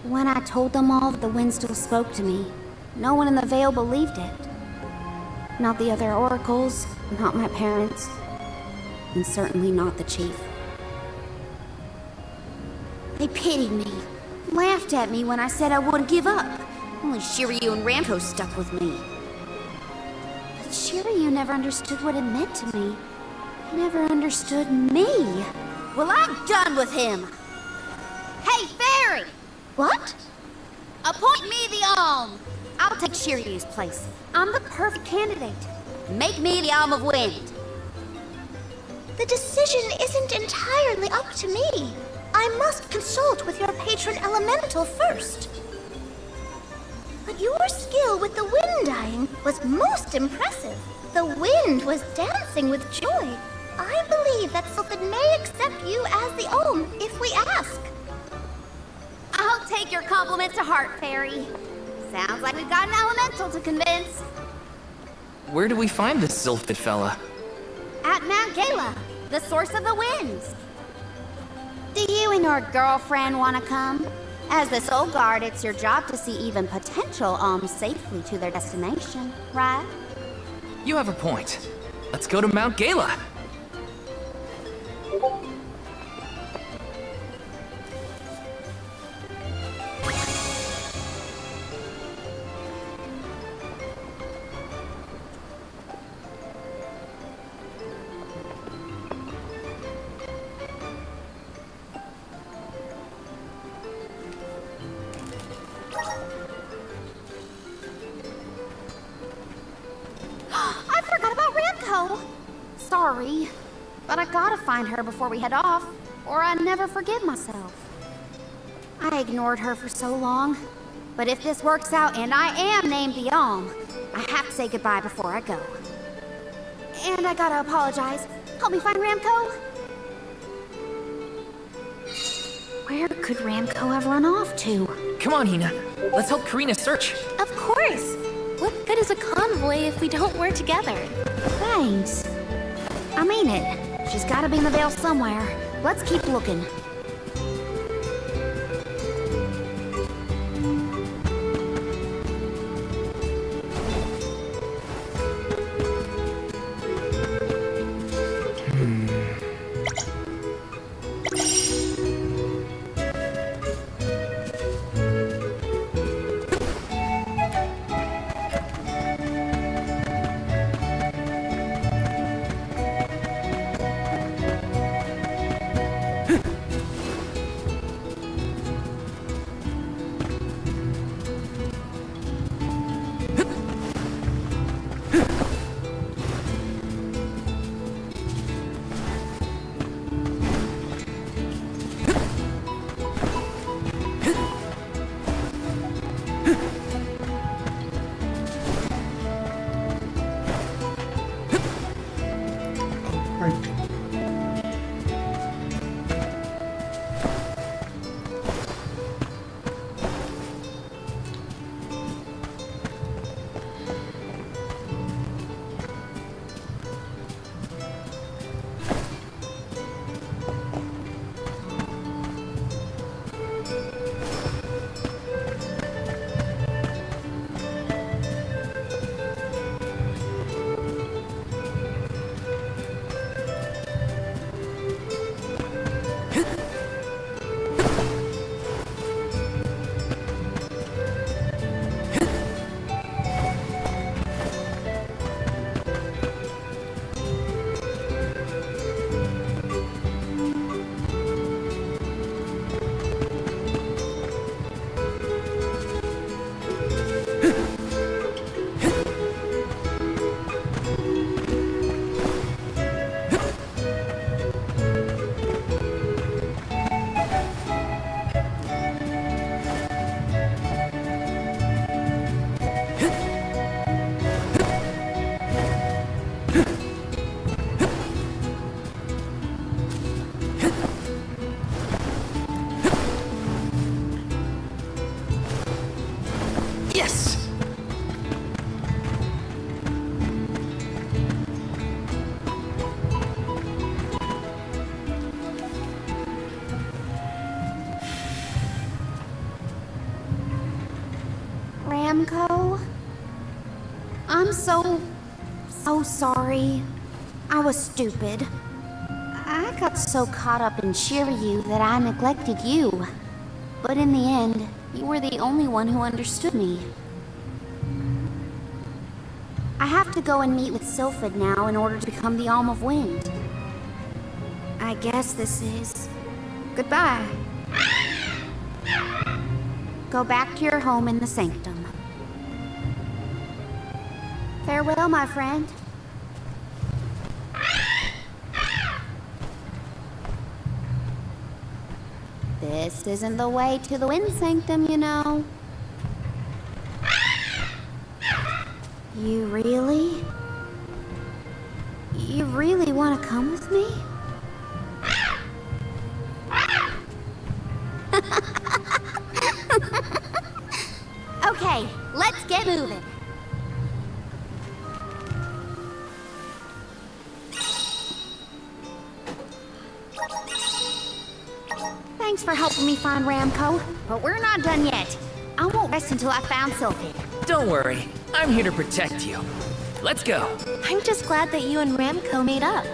When I told them all that the wind still spoke to me, no one in the Veil believed it. Not the other oracles, not my parents, and certainly not the chief. They pitied me, laughed at me when I said I wouldn't give up. Only Shiryu and Ramco stuck with me. But Shiryu never understood what it meant to me. He never understood me. Well, I'm done with him. Hey, Fairy! What? Appoint me the Alm. I'll take Shiryu's place. I'm the perfect candidate. Make me the Alm of Wind. The decision isn't entirely up to me. I must consult with your patron elemental first. But your skill with the wind dying was most impressive. The wind was dancing with joy. I believe that Sylphid may accept you as the Alm if we ask. I'll take your compliment to heart, Fairy. Sounds like we've got an elemental to convince. Where do we find this Sylphid fella? At Mount Gala, the source of the winds. Do you and your girlfriend want to come? As the Soul Guard, it's your job to see even potential alms safely to their destination, right? You have a point. Let's go to Mount Gala. I forgot about Ramco! Sorry, but I gotta find her before we head off, or I'd never forgive myself. I ignored her for so long, but if this works out and I am named the Alm, I have to say goodbye before I go. And I gotta apologize. Help me find Ramco. Where could Ramco have run off to? Come on, Hina. Let's help Karina search. Of course! What good is a convoy if we don't work together? Thanks. I mean it. She's gotta be in the Vale somewhere. Let's keep looking. Yes! Ramco? I'm so sorry. I was stupid. I got so caught up in Shiryu that I neglected you. But in the end, you were the only one who understood me. I have to go and meet with Sylphid now in order to become the Alm of Wind. I I guess this is goodbye. Go back to your home in the sanctum. Farewell, my friend. This isn't the way to the Wind Sanctum, you know. You really want to come with me? Okay, let's get moving. Thanks for helping me find Ramco, but we're not done yet. I won't rest until I found Sylphid. Don't worry, I'm here to protect you. Let's go. I'm just glad that you and Ramco made up.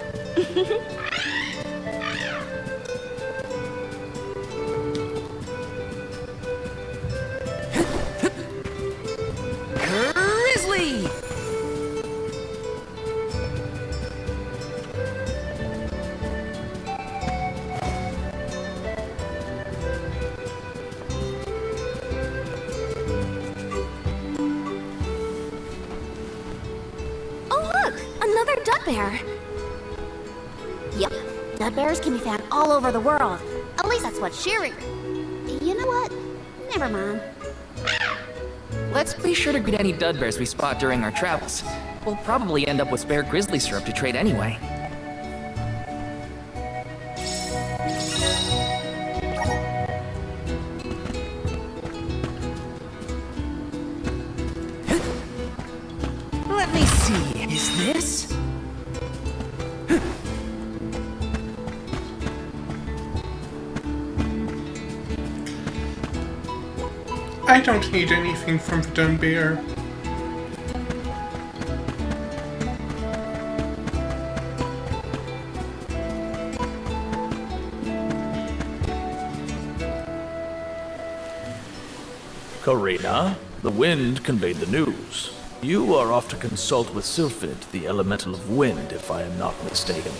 Grizzly! Another dud bear. Yep, dud bears can be found all over the world. At least that's what Sherry... You know what? Never mind. Let's be sure to greet any dud bears we spot during our travels. We'll probably end up with spare grizzly syrup to trade anyway. Let me see, is this? I don't need anything from the Dun Bear. Karina, the wind conveyed the news. You are off to consult with Sylphid, the elemental of wind, if I am not mistaken.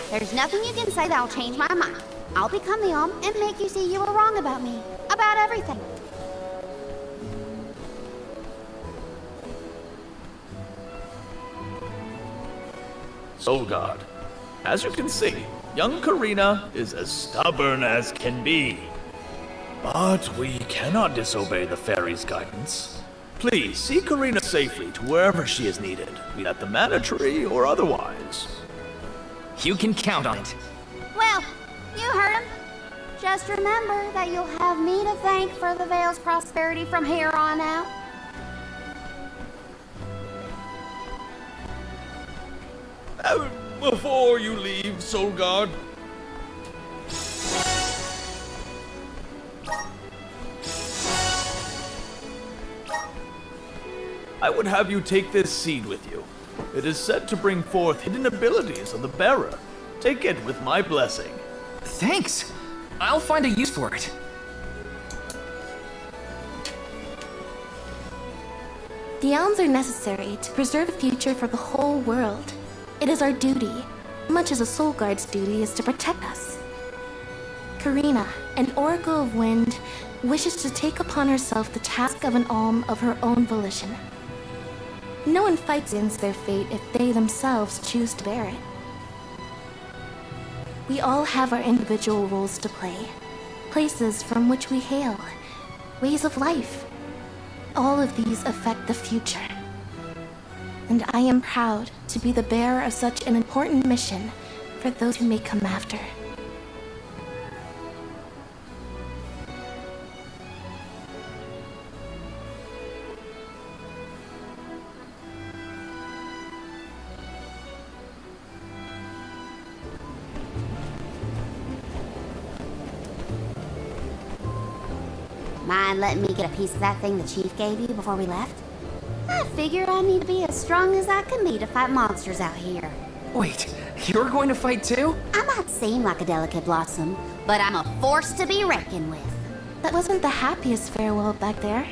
There's nothing you can say that'll change my mind. I'll become the Om and make you see you were wrong about me. About everything. Solgard, as you can see, young Karina is as stubborn as can be. But we cannot disobey the fairy's guidance. Please, see Karina safely to wherever she is needed, be that the Mana Tree or otherwise. You can count on it. Well, you heard him. Just remember that you'll have me to thank for the Vale's prosperity from here on out. Before you leave, Solgard, I would have you take this seed with you. It is said to bring forth hidden abilities of the bearer. Take it with my blessing. Thanks. I'll find a use for it. The elms are necessary to preserve a future for the whole world. It is our duty, much as a soul guard's duty is to protect us. Karina, an Oracle of Wind, wishes to take upon herself the task of an Alm of her own volition. No one fights against their fate if they themselves choose to bear it. We all have our individual roles to play, places from which we hail, ways of life. All of these affect the future. And I am proud to be the bearer of such an important mission for those who may come after. Mind letting me get a piece of that thing the chief gave you before we left? I figure I need to be as strong as I can be to fight monsters out here. Wait, you're going to fight too? I might seem like a delicate blossom, but I'm a force to be reckoned with. That wasn't the happiest farewell back there.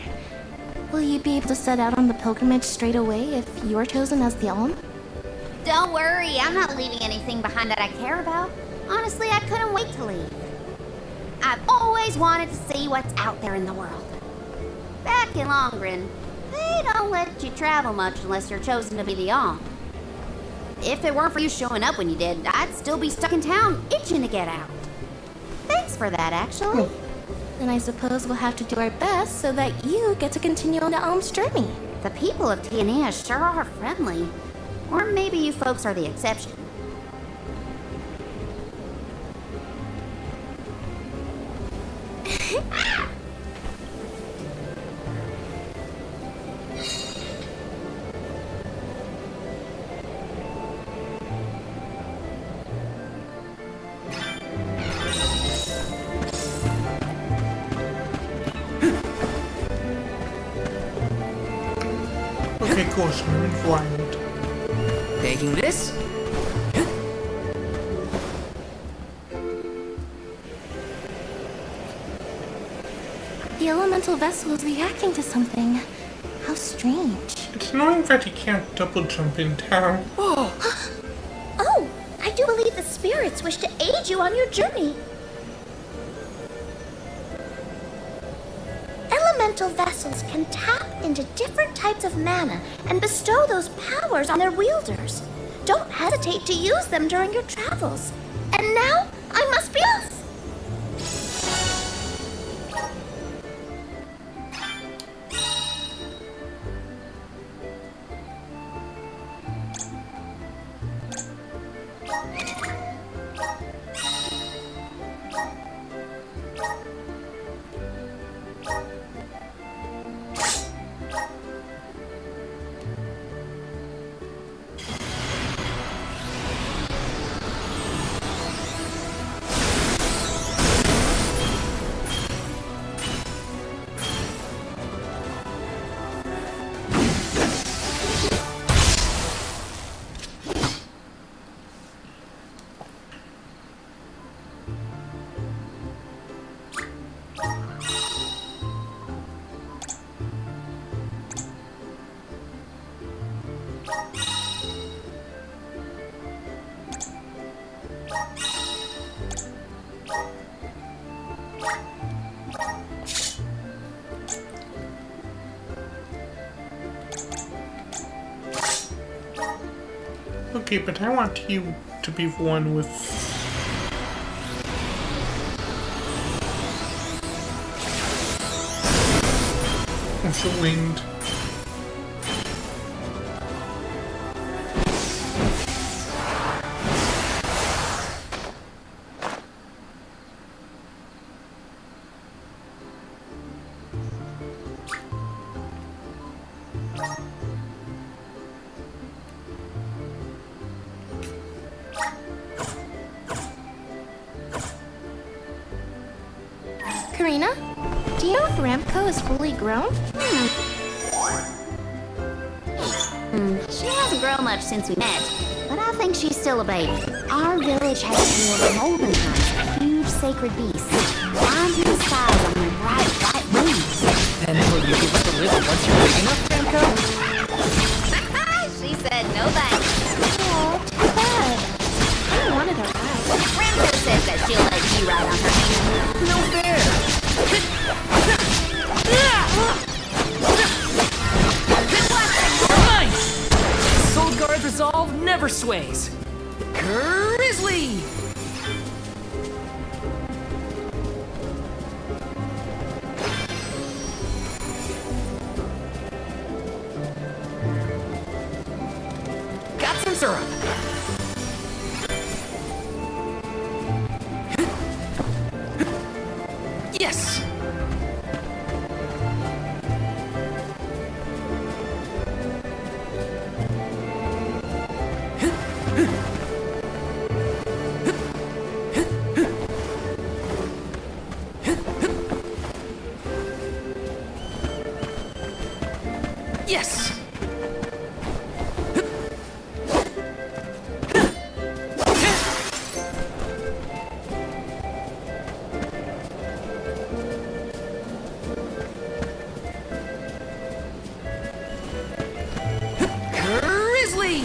Will you be able to set out on the pilgrimage straight away if you're chosen as the Alm? Don't worry, I'm not leaving anything behind that I care about. Honestly, I couldn't wait to leave. I've always wanted to see what's out there in the world. Back in Longren, they don't let you travel much unless you're chosen to be the Alm. If it weren't for you showing up when you did, I'd still be stuck in town, itching to get out. Thanks for that, actually. Then I suppose we'll have to do our best so that you get to continue on the Alm's journey. The people of Tiania sure are friendly. Or maybe you folks are the exception. Okay, cool, so we're in wild. Taking this? The elemental vessel is reacting to something. How strange. It's annoying that he can't double jump in town. Oh, I do believe the spirits wish to aid you on your journey. Elemental vessels can tap into different types of mana and bestow those powers on their wielders. Don't hesitate to use them during your travels. And now, I must be off! Okay, but I want you to be one with... the wind. Karina, do you know if Ramco is fully grown? She hasn't grown much since we met, but I think she's still a baby. Our village has killed an olden times, a huge sacred beast, flying through the skies on their bright white wings. Then will you give us a lift once you're big enough, Ramco? She said no thanks. Oh, too bad. I wanted a ride. Ramco says that she'll let you ride on her hand. No fair! Soul Guard's resolve never sways. Grizzly! Got some syrup. Yes! Yes! Grizzly!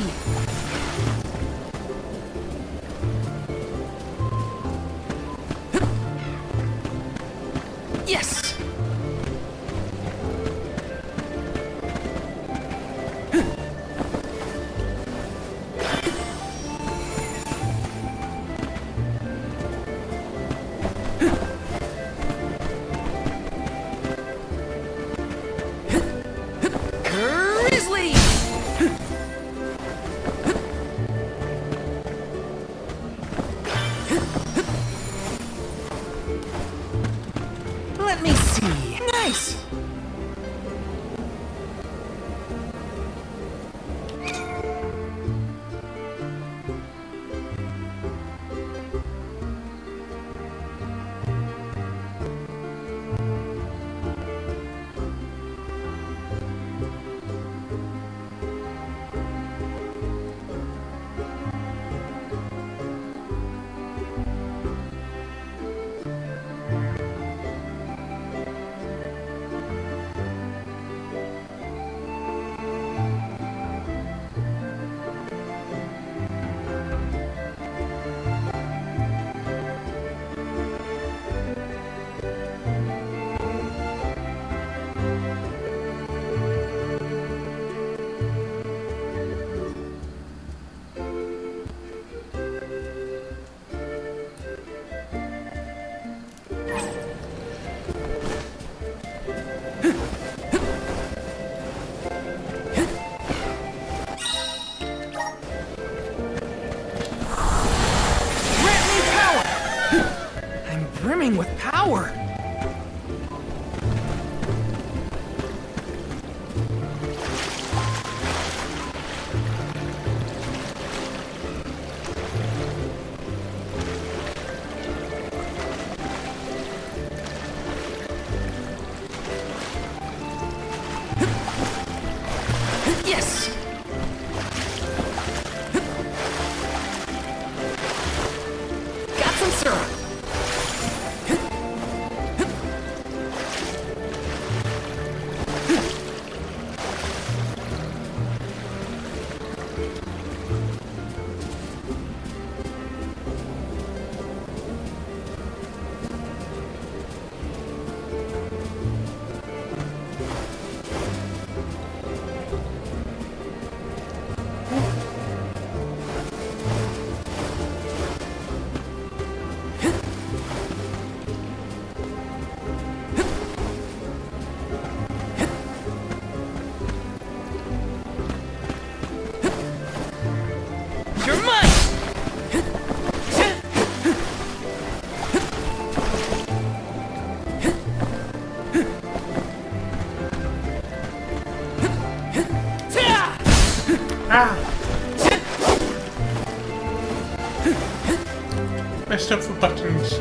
Messed up the buttons.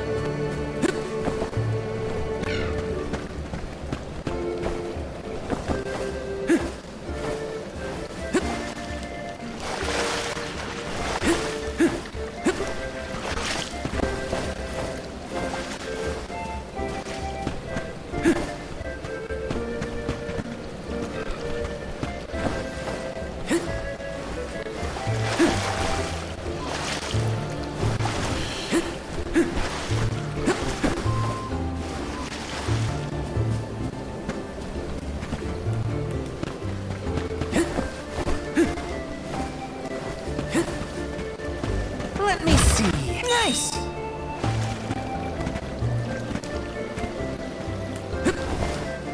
Let me see. Nice!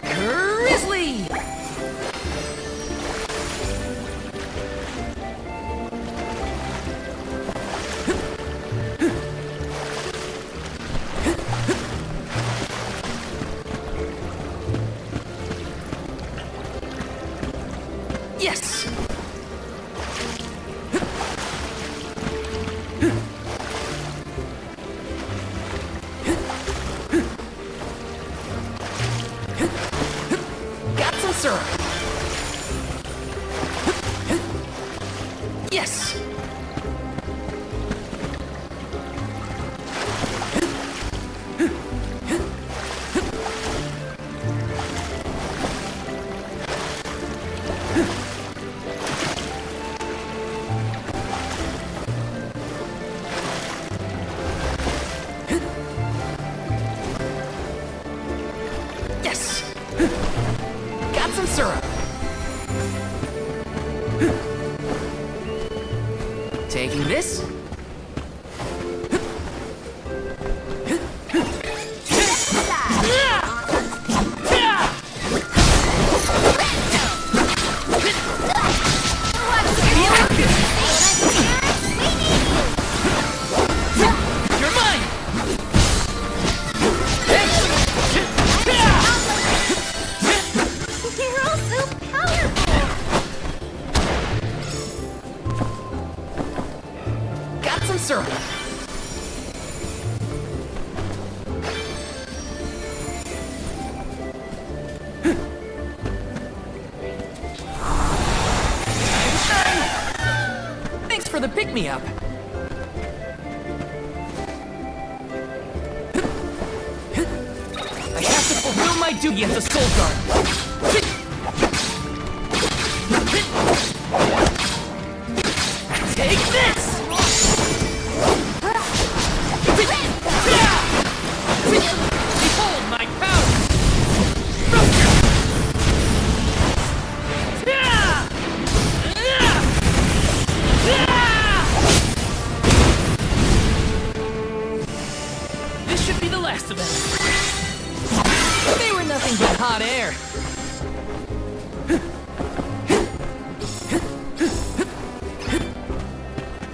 Grizzly! Yes! Got some syrup. Yes! Yes! Got some syrup. Taking this. You're mine! You're all so powerful! Got some syrup. Thanks for the pick-me-up. I have to fulfill my duty as a Soul Guard. Take this! Behold my power! This should be the last of them. They were nothing but hot air.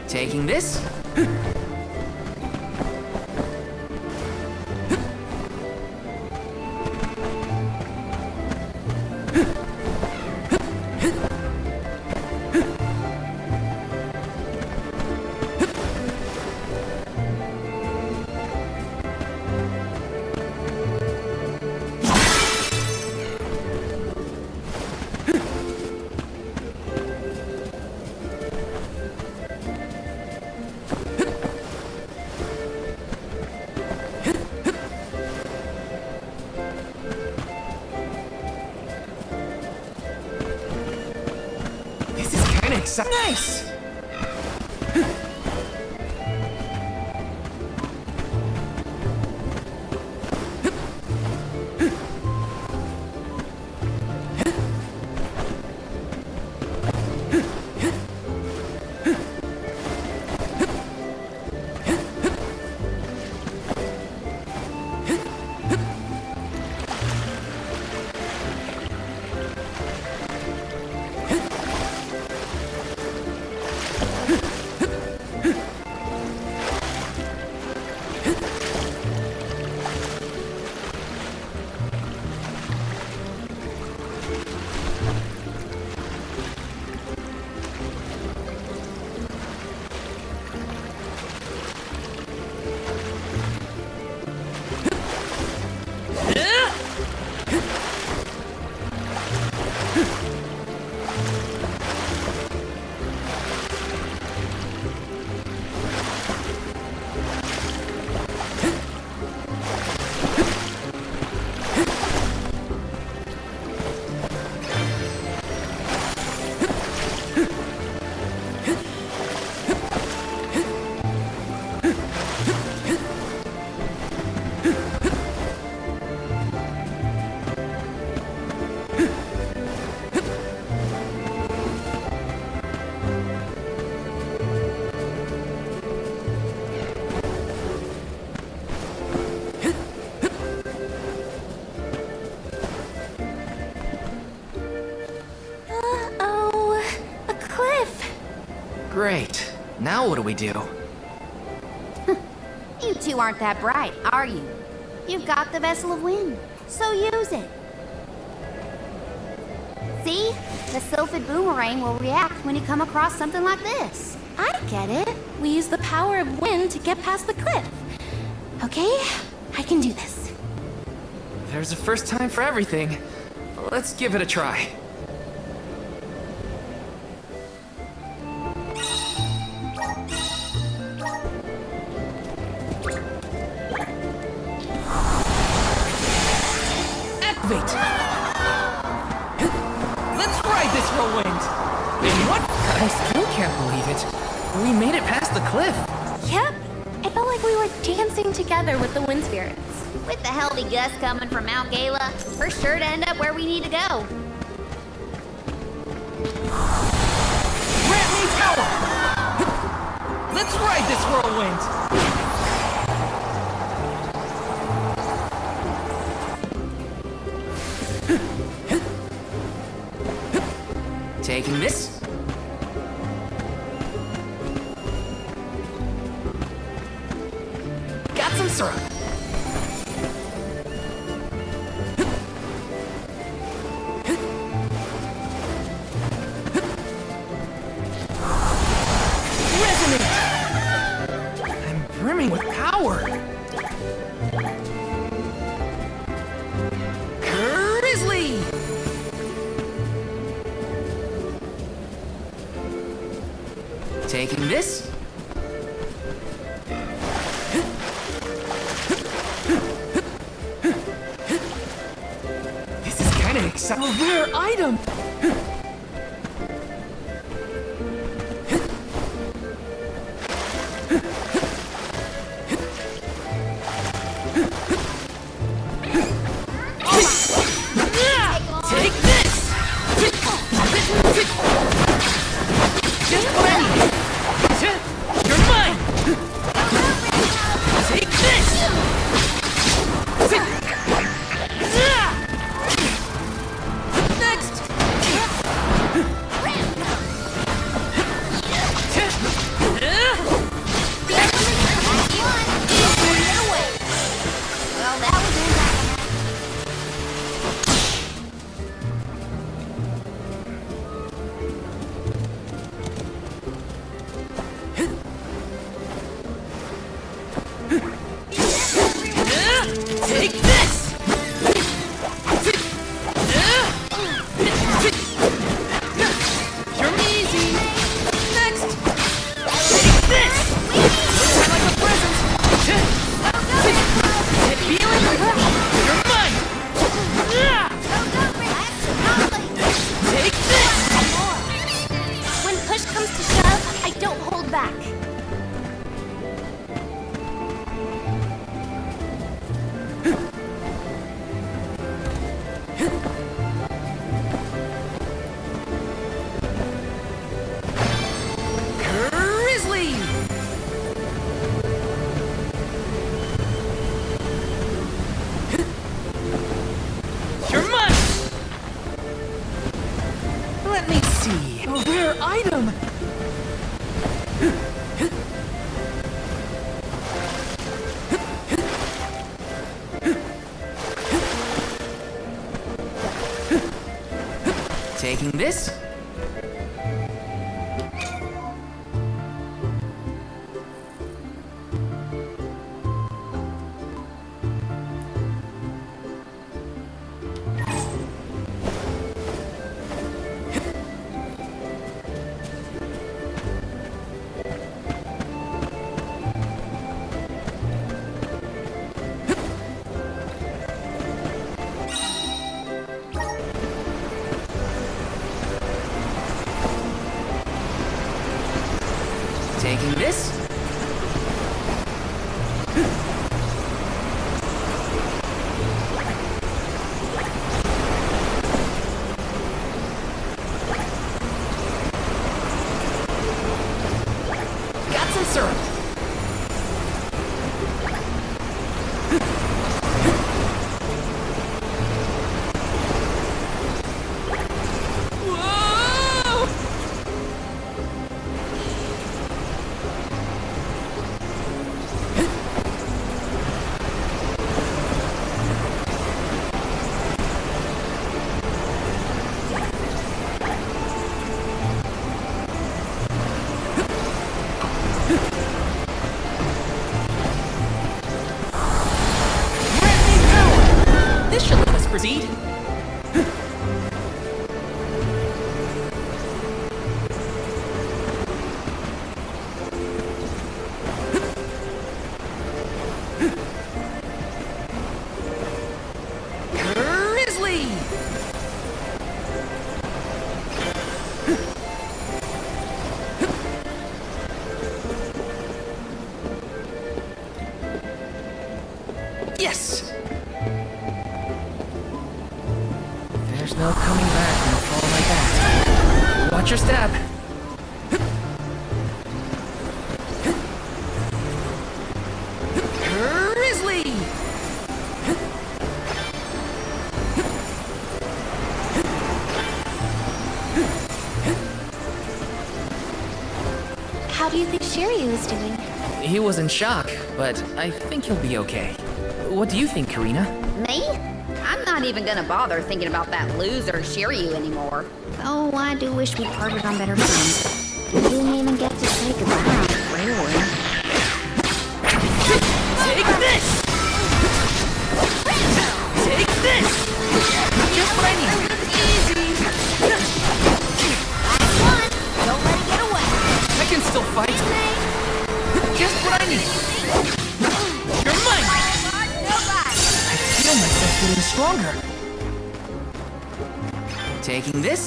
Taking this. This is kinda exciting. Nice! Uh-oh, a cliff. Great. Now what do we do? You two aren't that bright, are you? You've got the Vessel of Wind, so use it. See? The Sylphid Boomerang will react when you come across something like this. I get it. We use the power of wind to get past the cliff. Okay, I can do this. There's a first time for everything. Let's give it a try. Activate! Let's ride this whirlwind! And what? I still can't believe it. We made it past the cliff. Yep, it felt like we were dancing together with the wind spirits. With the healthy gust coming from Mount Gala, we're sure to end up where we need to go. Grant me power! Let's ride this whirlwind! Taking this. Got some syrup. Brimming with power! Grizzly! Taking this. This is kind of exciting. A rare item! Take this! Just what I need! You're mine! Take this! Next! Well, that was Take this! You're easy! Next! Take this! Looks like a present! Feeling? You're mine! Take this! When push comes to shove, I don't hold back. Grizzly! You're mine! Let me see. A rare item! Taking this. Taking this. Grizzly! Yes! There's no coming back from a fall like that. Watch your step. Grizzly! How do you think Shiryu is doing? He was in shock, but I think he'll be okay. What do you think, Karina? Me? I'm not even gonna bother thinking about that loser Shiryu anymore. Oh, I do wish we parted on better terms. We didn't even get to say goodbye, really. Take this! Take this! Just what I need. Easy! One, don't let it get away. I can still fight. Just what I need. You're mine! I feel myself getting stronger. Taking this.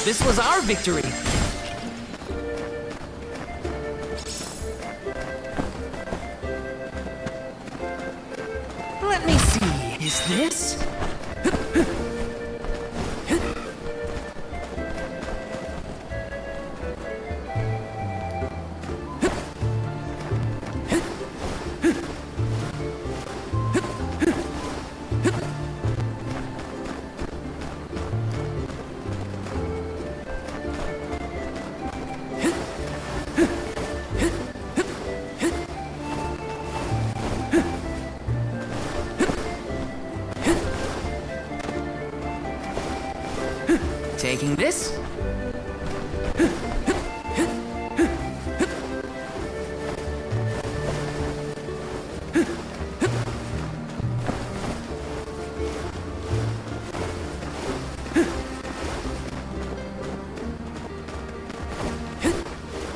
This was our victory. Let me see. Is this? Taking this.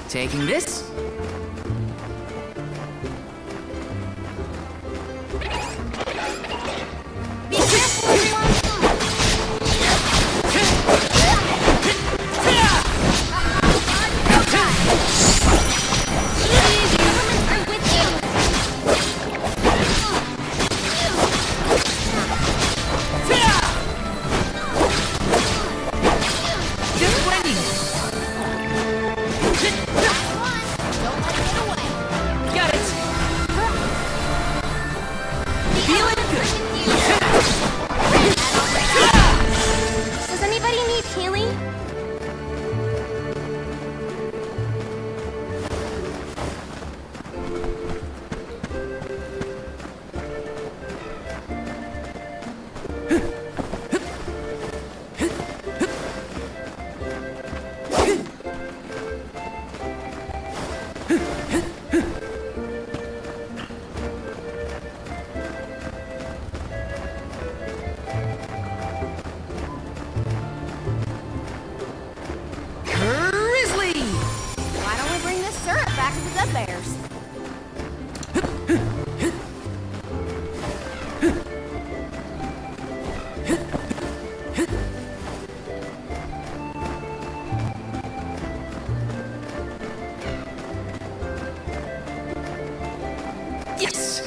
Taking this. Does anybody need healing? Why don't we bring this syrup back to the Good Bears? Yes!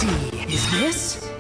see, is this?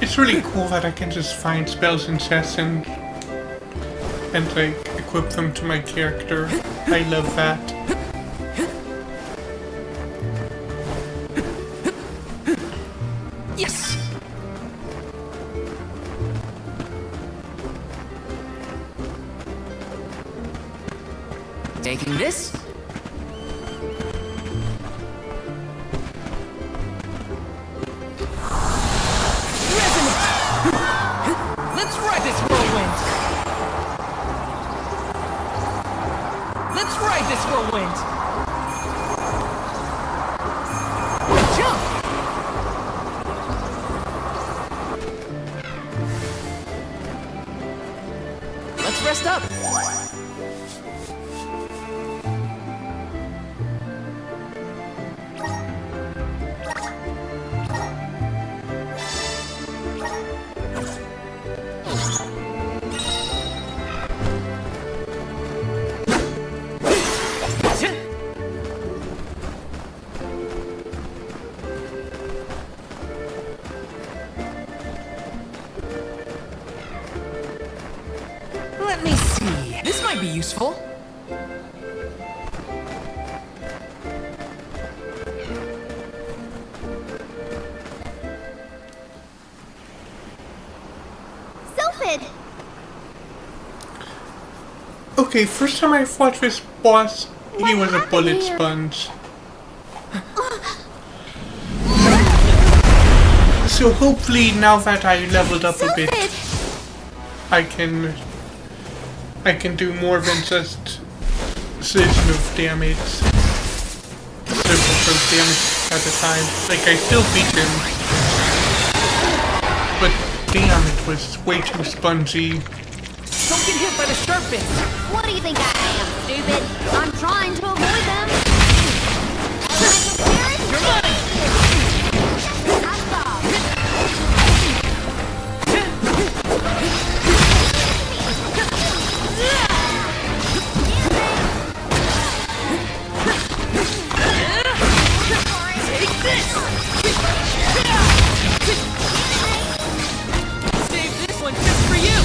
It's really cool that I can just find spells and chests and like equip them to my character. I love that. Yes! Taking this? Let's ride this whirlwind! Let's ride this whirlwind! Jump! Let's rest up! Let me see. This might be useful. Sylphid! Okay, first time I fought this boss, he was a bullet sponge. So hopefully now that I leveled up a bit, I can do more than just precision of damage, several damage at a time. Like I still beat him, but damn, it was way too spongy. Don't get hit by the sharp bits! What do you think I am, stupid? I'm trying to avoid them. You're mine! Take this! Save this one just for you!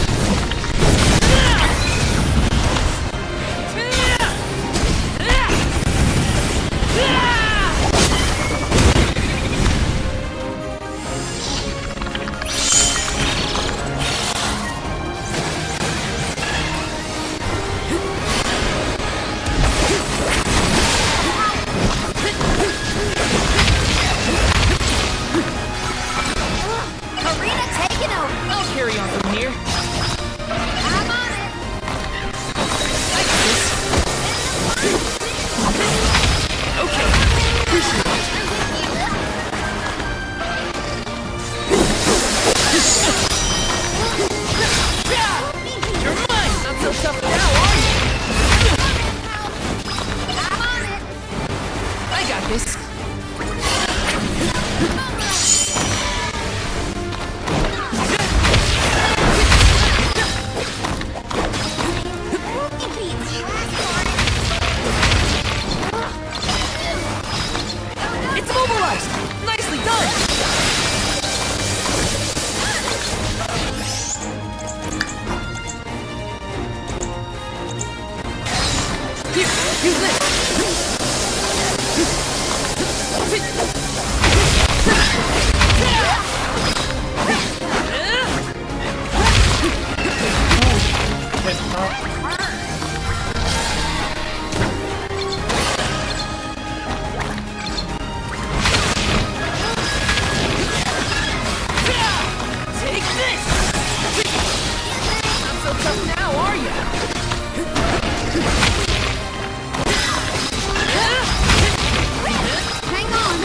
Hang on!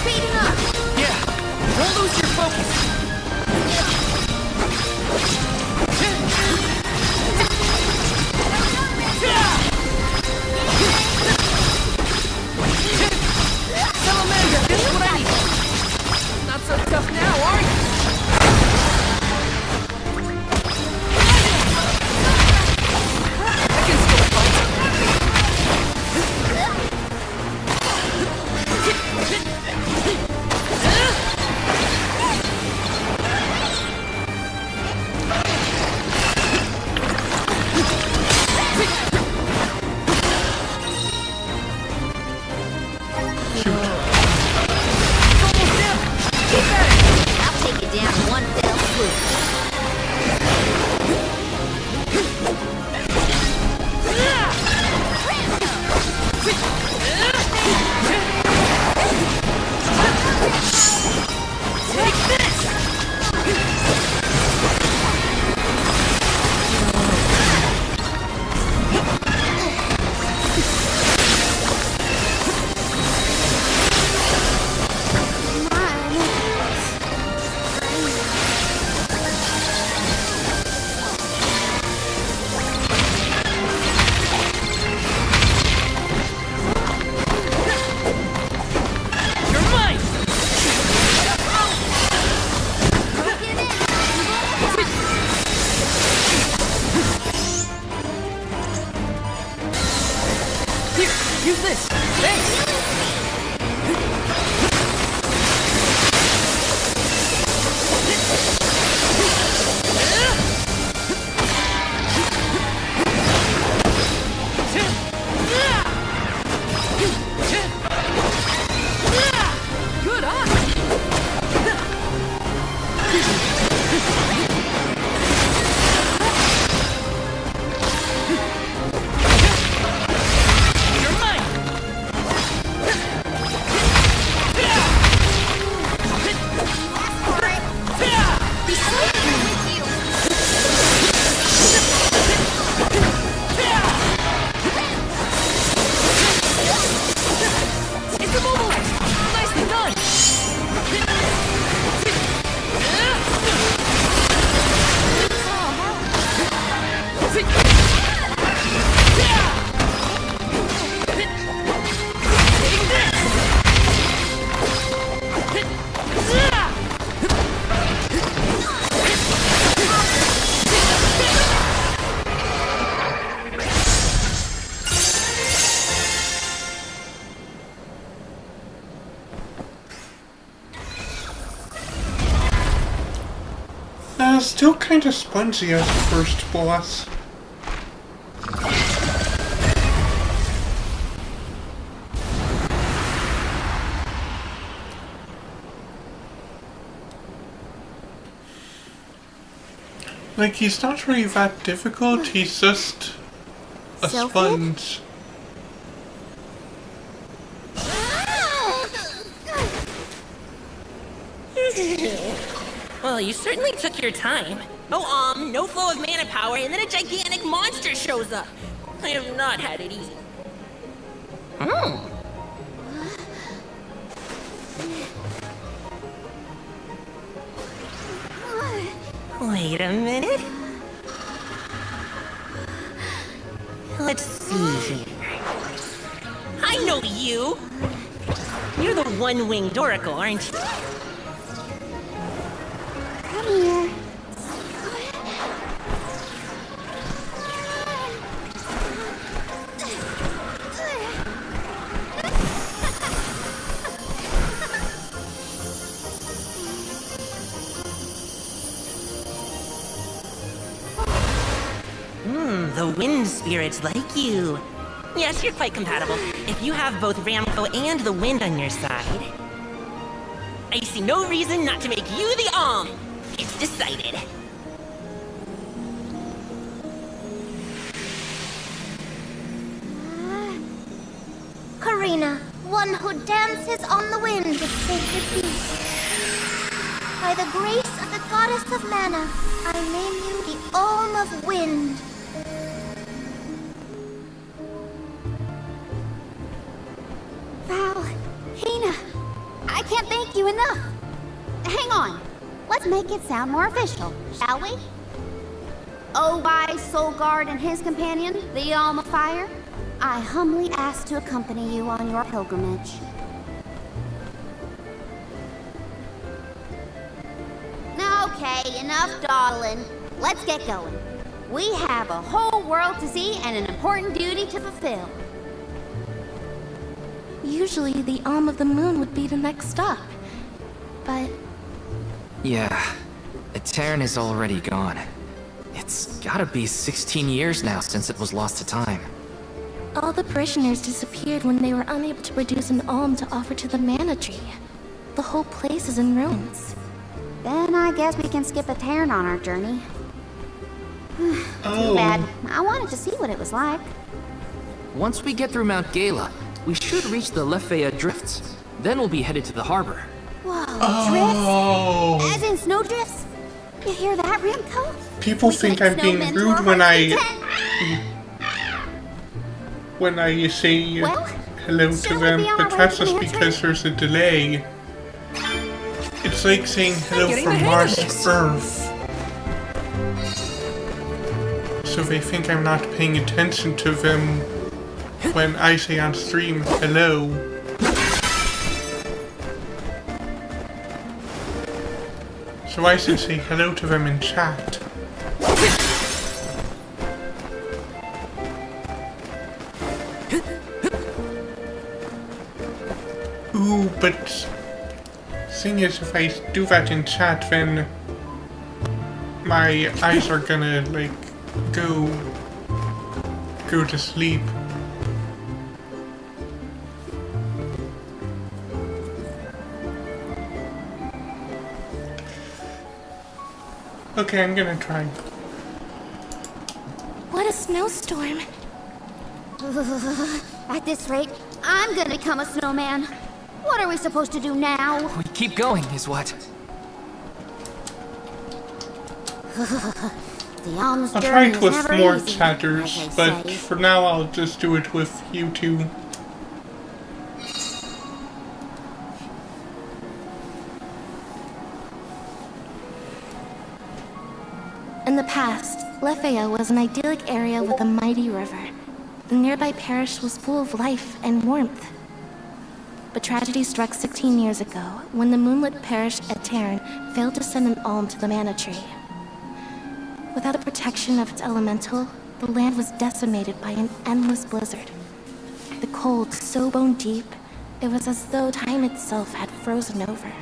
Speeding up! Yeah, don't lose your focus. Salamander, this is what I need. Not so tough now, are you? I can still fight. I'll take it down in one fell swoop. Take this! You're mine! Here, use this. Thanks. Good eye. You're mine. Be safe with you. It's immobilized. Nicely done. Still kind of spongy as the first boss. Like, he's not really that difficult, he's just a sponge. Well, you certainly took your time. No flow of mana power, and then a gigantic monster shows up. I have not had it easy. Wait a minute. Let's see here. I know you! You're the one-winged oracle, aren't you? Come here. The wind spirits like you. Yes, you're quite compatible. If you have both Ramco and the wind on your side, I see no reason not to make you the Alm. It's decided. Karina, one who dances on the wind with sacred beasts. By the grace of the goddess of mana, I name you the Alm of Wind. enough! Hang on. Let's make it sound more official, shall we? Oh, by Solgard and his companion, the Alm of Fire, I humbly ask to accompany you on your pilgrimage. Okay, enough dawdling. Let's get going. We have a whole world to see and an important duty to fulfill. Usually the Alm of the Moon would be the next stop. But Yeah, Aetern is already gone. It's gotta be 16 years now since it was lost to time. all the parishioners disappeared when they were unable to produce an alm to offer to the Mana Tree. The whole place is in ruins. Then I guess we can skip Aetern on our journey. Too bad. I wanted to see what it was like. Once we get through Mount Gala, we should reach the Lefeya Drifts. Then we'll be headed to the harbor. Whoa, Oh. drifts? As in snowdrifts? You hear that, Remco? People think I'm being rude when I say hello to them, but that's just because there's a delay. It's like saying hello from Mars to Earth. So they think I'm not paying attention to them when I say on stream hello. So I should say hello to them in chat. Ooh, but thing is, if I do that in chat, then my eyes are gonna like go to sleep. Okay, I'm gonna try. What a snowstorm. At this rate, I'm gonna become a snowman. What are we supposed to do now? We keep going, is what? The alms I'll try journey it is with never more easy, chatters, as they but say. for now I'll just do it with you two. In the past, Lefeya was an idyllic area with a mighty river. The nearby parish was full of life and warmth. But tragedy struck 16 years ago when the moonlit parish Aetern failed to send an alm to the Mana Tree. Without the protection of its elemental, the land was decimated by an endless blizzard. The cold so bone deep, it was as though time itself had frozen over.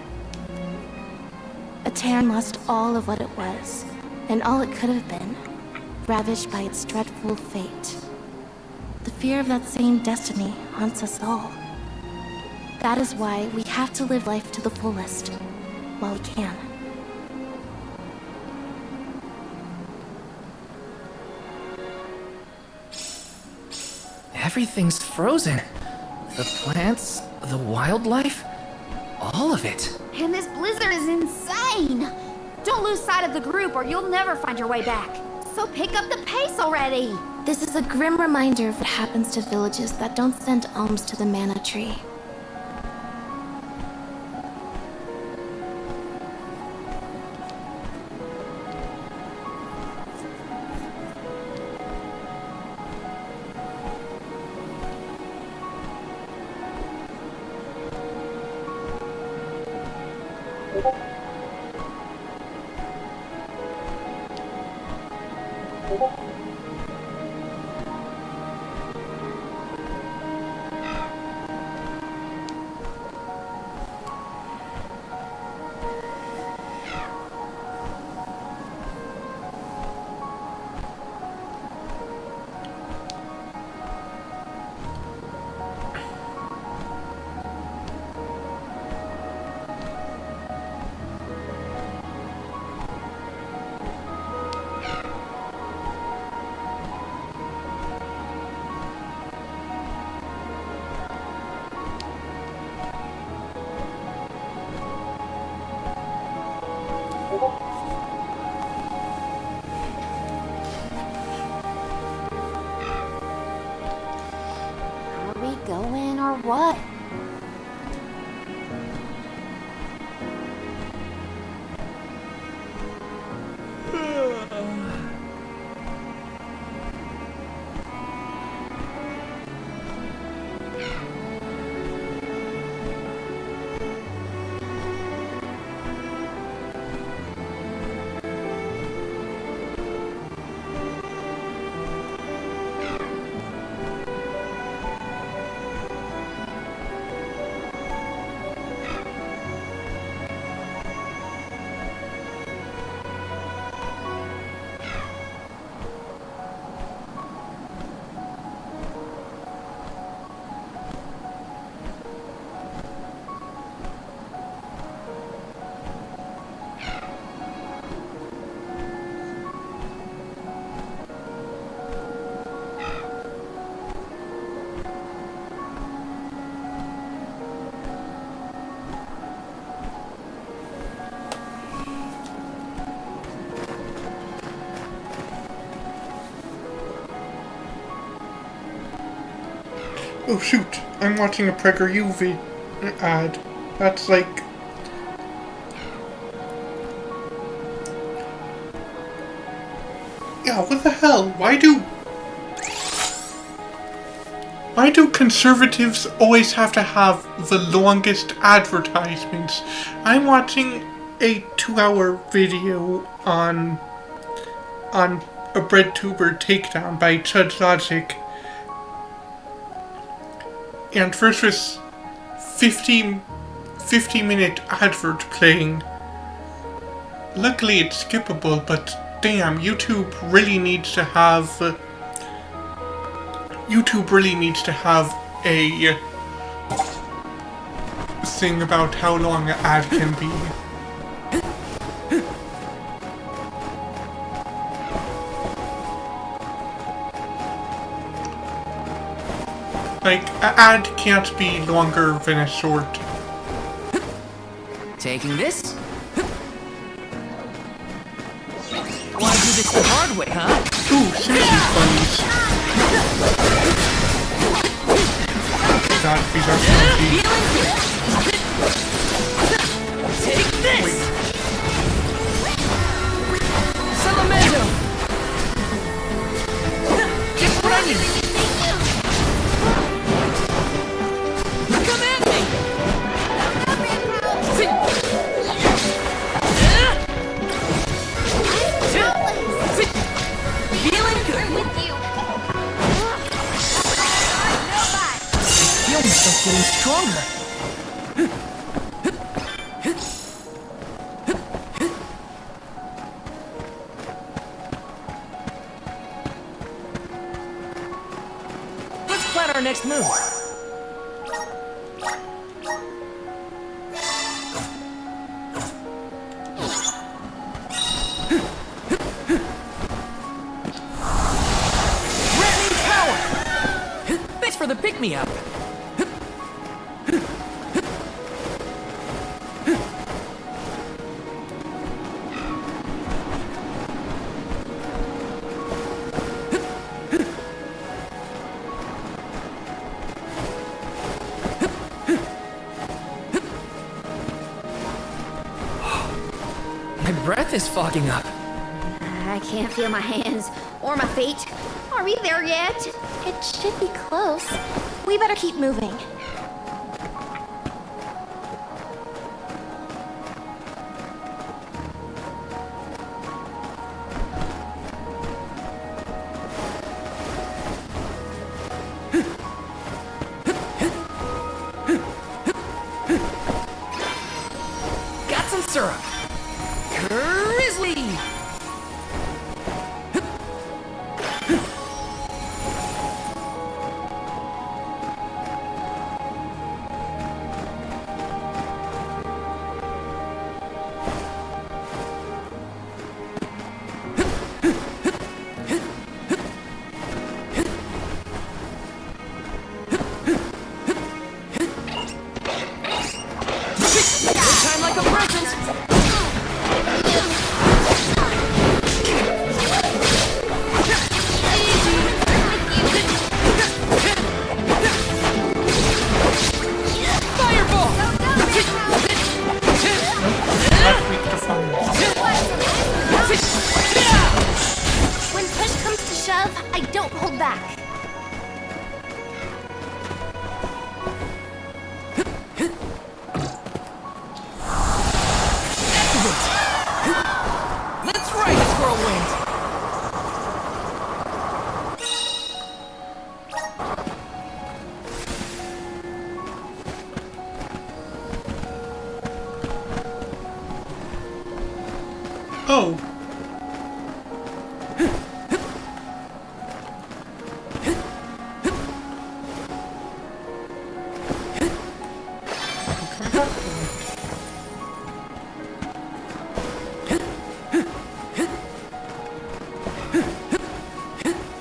Aetern lost all of what it was, and all it could have been, ravaged by its dreadful fate. The fear of that same destiny haunts us all. That is why we have to live life to the fullest, while we can. Everything's frozen. The plants, the wildlife, all of it. And this blizzard is insane! Don't lose sight of the group or you'll never find your way back. So pick up the pace already! This is a grim reminder of what happens to villages that don't send alms to the Mana Tree. Are we going or what? Oh shoot, I'm watching a PragerU ad. That's like... Yeah, what the hell? Why do conservatives always have to have the longest advertisements? I'm watching a 2-hour video on a BreadTuber takedown by Chud Logic. And first was 50-minute advert playing. Luckily it's skippable, but damn, YouTube really needs to have a thing about how long an ad can be. Like, an ad can't be longer than a short. Taking this? Wanna do this the hard way, huh? Ooh, seriously, buddies. God, these are funky. Take this! Salamendo! Just what I need! Come at me! Feeling good with you. I feel myself getting stronger. Let's plan our next move. For the pick-me-up. My breath is fogging up. I can't feel my hands or my feet. Are we there yet? It should be close. We better keep moving. Got some syrup. Grizzly! Time like a present! Fireball! When push comes to shove, I don't hold back. Let's ride this whirlwind! Oh.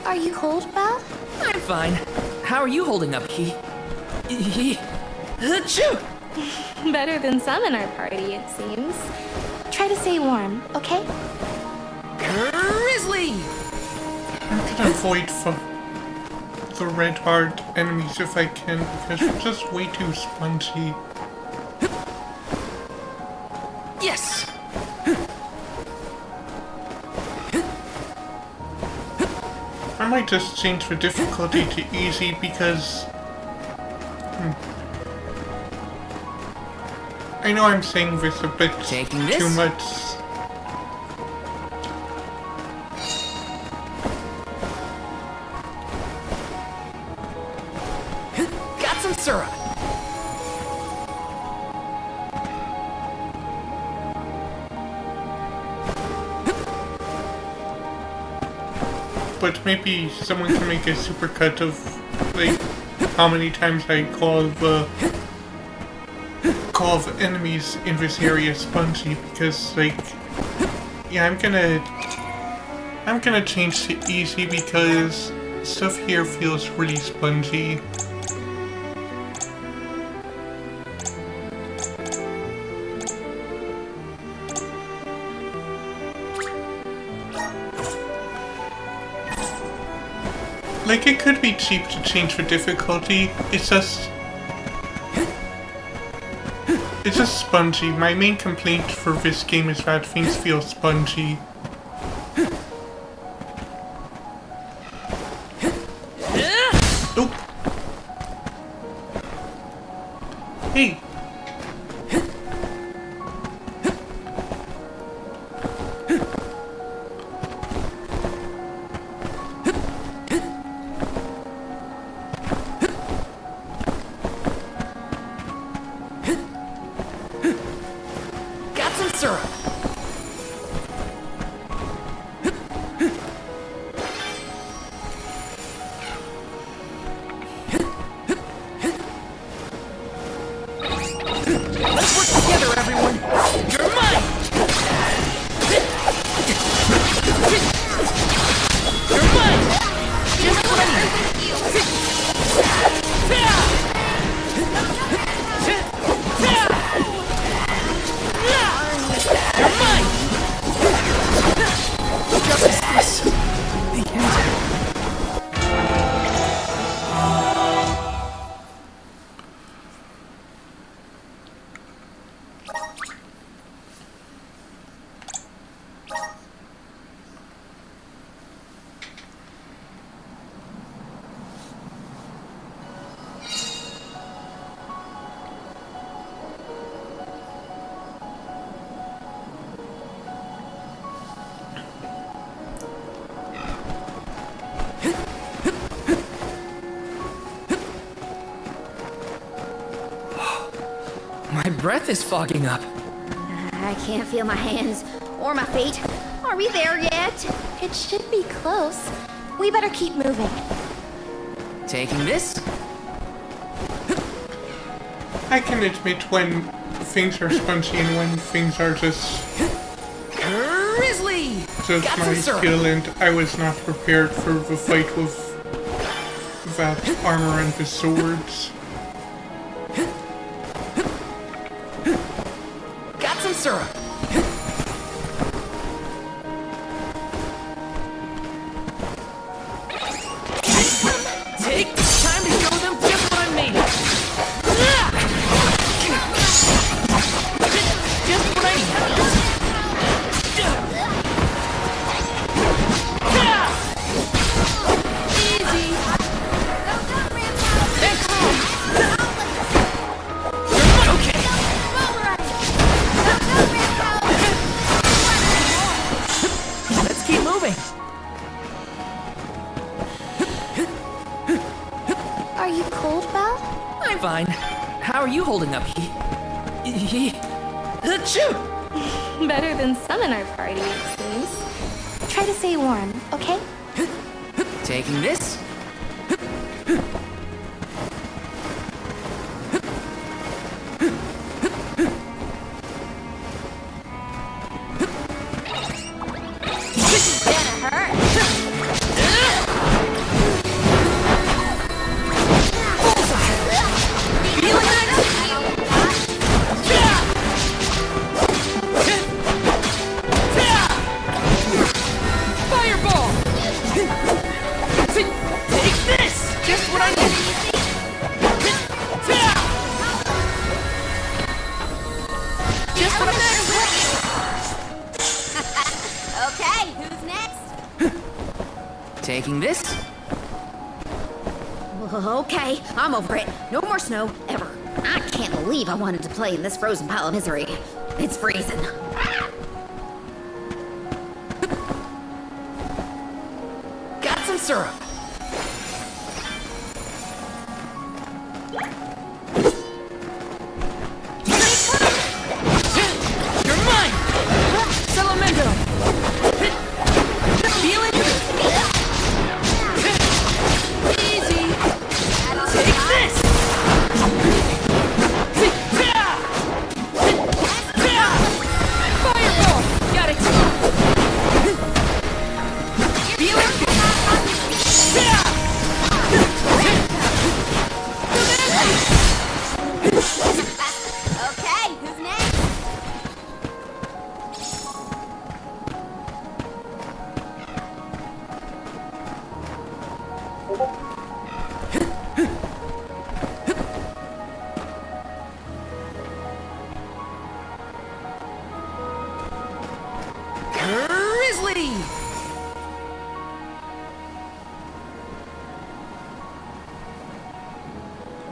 Are you cold, Val? I'm fine. How are you holding up, Key? Achoo! Better than some in our party, it seems. Try to stay warm, okay? Grizzly! How can I avoid the red heart enemies if I can, because they're just way too spongy. Yes! I might just change the difficulty to easy because... I know I'm saying this a bit too much. Got some syrup. But maybe someone can make a supercut of, like, how many times I call the enemies in this area spongy, because, like, yeah, I'm gonna change to easy because stuff here feels really spongy. Like, it could be cheap to change the difficulty, it's just spongy. My main complaint for this game is that things feel spongy. Nope. Hey. Breath is fogging up. I can't feel my hands or my feet. Are we there yet? It should be close. We better keep moving. Taking this? I can admit when things are spongy and when things are just Grizzly! Just my skill, and I was not prepared for the fight with that armor and the swords. Syrup. Take time to show them just what I'm made of. Just what I need. Easy. Okay. Let's keep moving. Are you cold, Belle? I'm fine. How are you holding up? Achoo! Better than some in our party, it seems. Try to stay warm, okay? Taking this? Just Taking this? Okay, I'm over it. No more snow, ever. I can't believe I wanted to play in this frozen pile of misery. It's freezing. Got some syrup. You're mine! Salamendo! Feel it? Easy! Take this! Fireball! Got it! Feel it? Okay, who's next? Grizzly!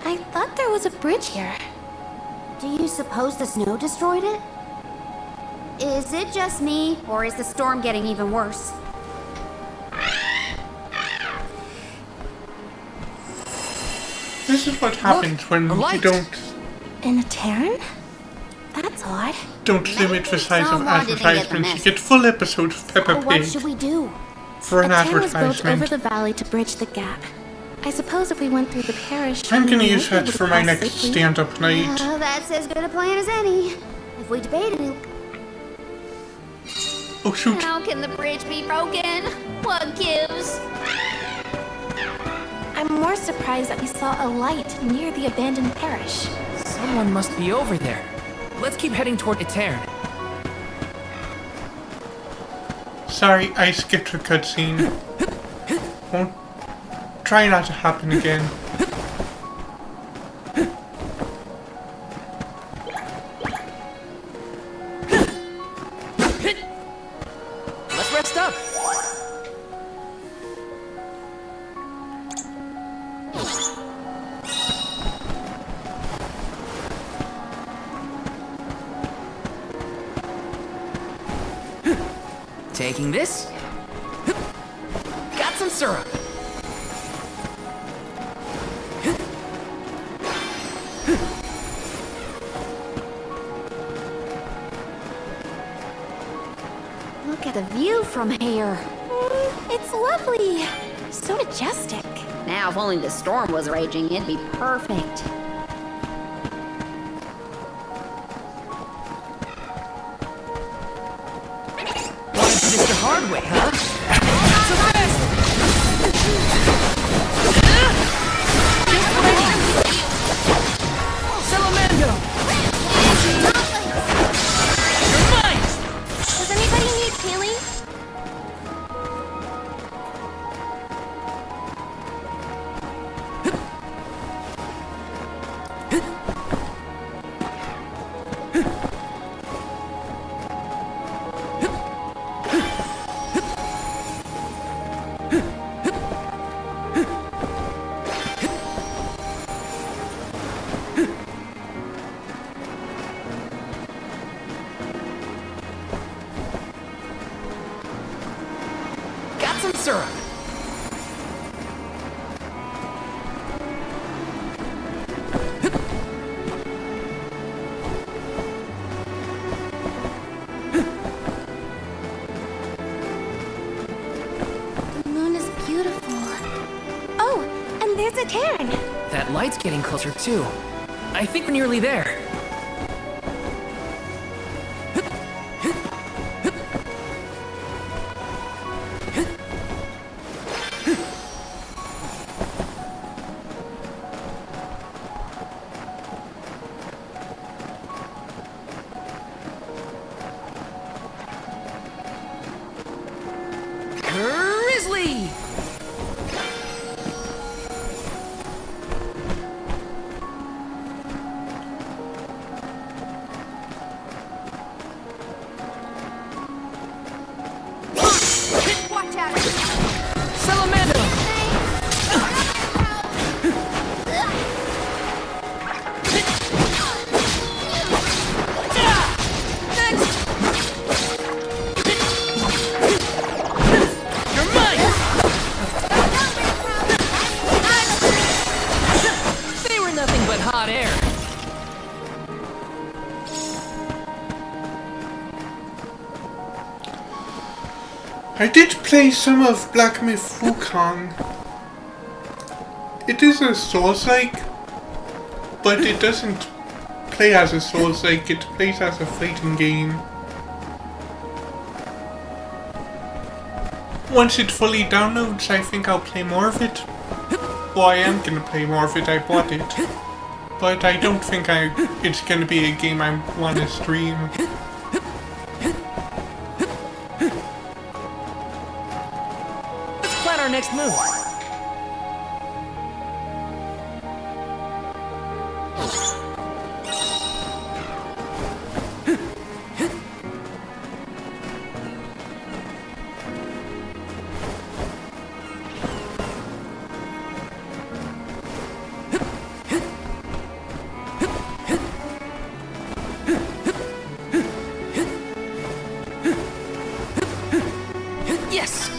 I thought there was a bridge here. Do you suppose the snow destroyed it? Is it just me, or is the storm getting even worse? This is what happens when you don't In a Terran? That's odd. limit the size of someone didn't get the advertisements. You message. get full episodes of Peppa Oh, what Pig should we do? for an a Terran was built over advertisement. the valley to bridge the gap. I suppose if we went through the parish... I'm we gonna might use be able that to for my cross next safely. stand-up night. That's as good a plan as any. If we debated it. Oh shoot. How can the bridge be broken? What gives? I'm more surprised that we saw a light near the abandoned parish. Someone must be over there. Let's keep heading toward Etern. Sorry, I skipped a cutscene. Won't try not to happen again. Let's rest up. Taking this. Got some syrup. Look at the view from here. It's lovely. So majestic. Now, if only the storm was raging, it'd be perfect. Wanted to this the hard way, huh? So fast! Just what I need. Salamando! You're mine! Does anybody need healing? Got some syrup. The moon is beautiful. Oh, and there's a Terran. That light's getting closer too. I think we're nearly there. Grizzly! Watch out! Salamandra! I did play some of Black Myth Wukong. It is a Souls-like, but it doesn't play as a Souls-like, it plays as a fighting game. Once it fully downloads, I think I'll play more of it. Well, I am gonna play more of it, I bought it. But I don't think it's gonna be a game I want to stream. Let's plan our next move. Yes!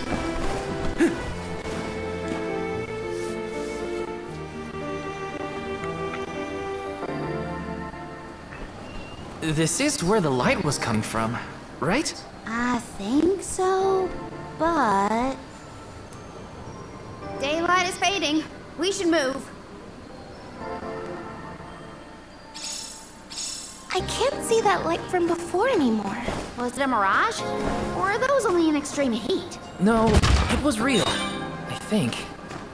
This is where the light was coming from, right? I think so, but... Daylight is fading. We should move. I can't see that light from before anymore. Was it a mirage? Or are those only in extreme heat? No, it was real. I think.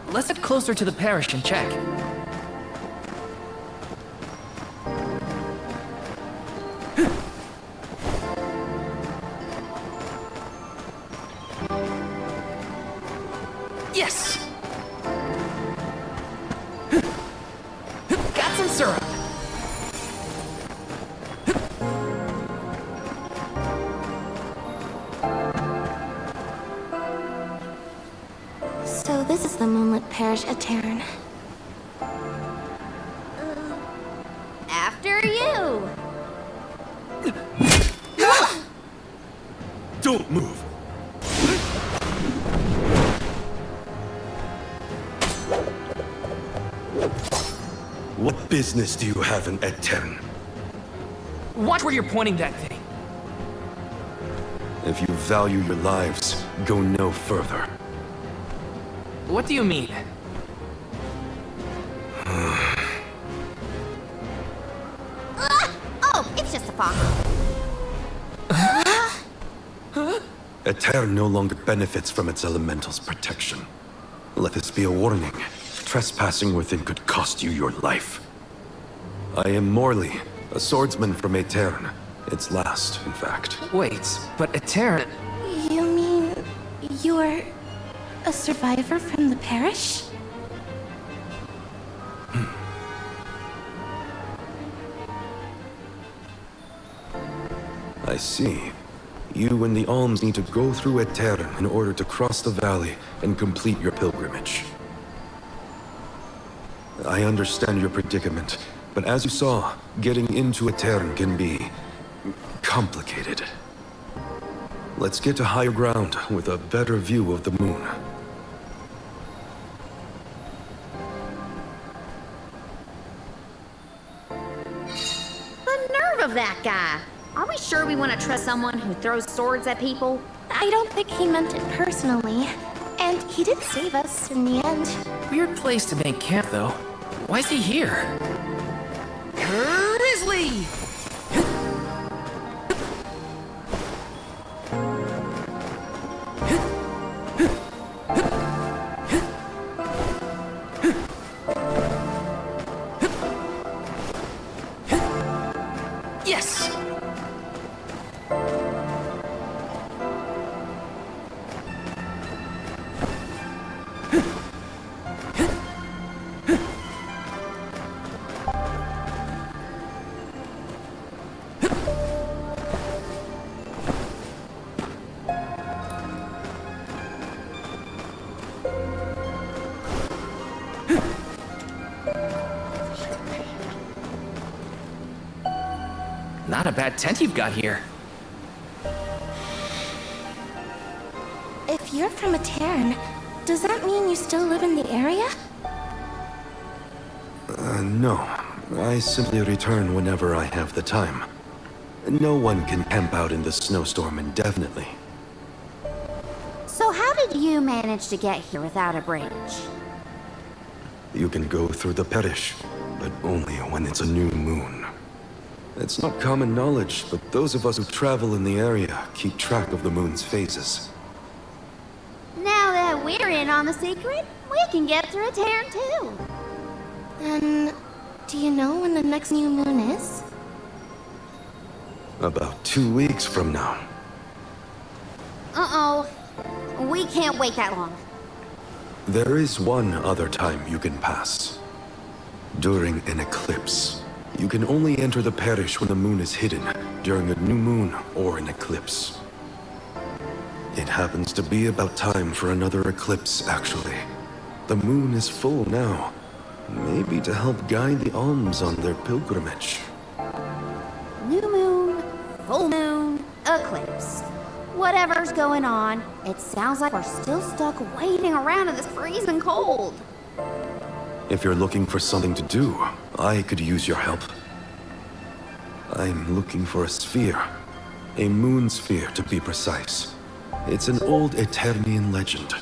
Let's get closer to the parish and check. Yes! Got some syrup! So this is the moonlit parish at Terran. After you! Don't move! What business do you have in Etern? Watch where you're pointing that thing. If you value your lives, go no further. What do you mean? Oh, it's just a fog. Etern no longer benefits from its elemental's protection. Let this be a warning. Trespassing within could cost you your life. I am Morley, a swordsman from Etern. Its last, in fact. Wait, but Etern... You mean you're a survivor from the parish? I see. You and the Alms need to go through Etern in order to cross the valley and complete your pilgrimage. I understand your predicament, but as you saw, getting into Etern can be complicated. Let's get to higher ground with a better view of the moon. The nerve of that guy! Are we sure we want to trust someone who throws swords at people? I don't think he meant it personally. And he did save us in the end. Weird place to make camp, though. Why is he here? Grizzly! Yes! Not a bad tent you've got here. If you're from Etern, does that mean you still live in the area? No. I simply return whenever I have the time. No one can camp out in the snowstorm indefinitely. how did you manage to get here without a bridge? You can go through the Perish, but only when it's a new moon. It's not common knowledge, but those of us who travel in the area keep track of the moon's phases. Now that we're in on the secret, we can get through Terran too. Then, do you know when the next new moon is? About 2 weeks from now. Uh-oh. We can't wait that long. There is one other time you can pass. During an eclipse. You can only enter the Perish when the moon is hidden, during a new moon or an eclipse. It happens to be about time for another eclipse, actually. The moon is full now. Maybe to help guide the Alms on their pilgrimage. New moon, full moon, eclipse. Whatever's going on, it sounds like we're still stuck waiting around in this freezing cold. If you're looking for something to do, I could use your help. I'm looking for a sphere. A moon sphere, to be precise. It's an old Eternian legend.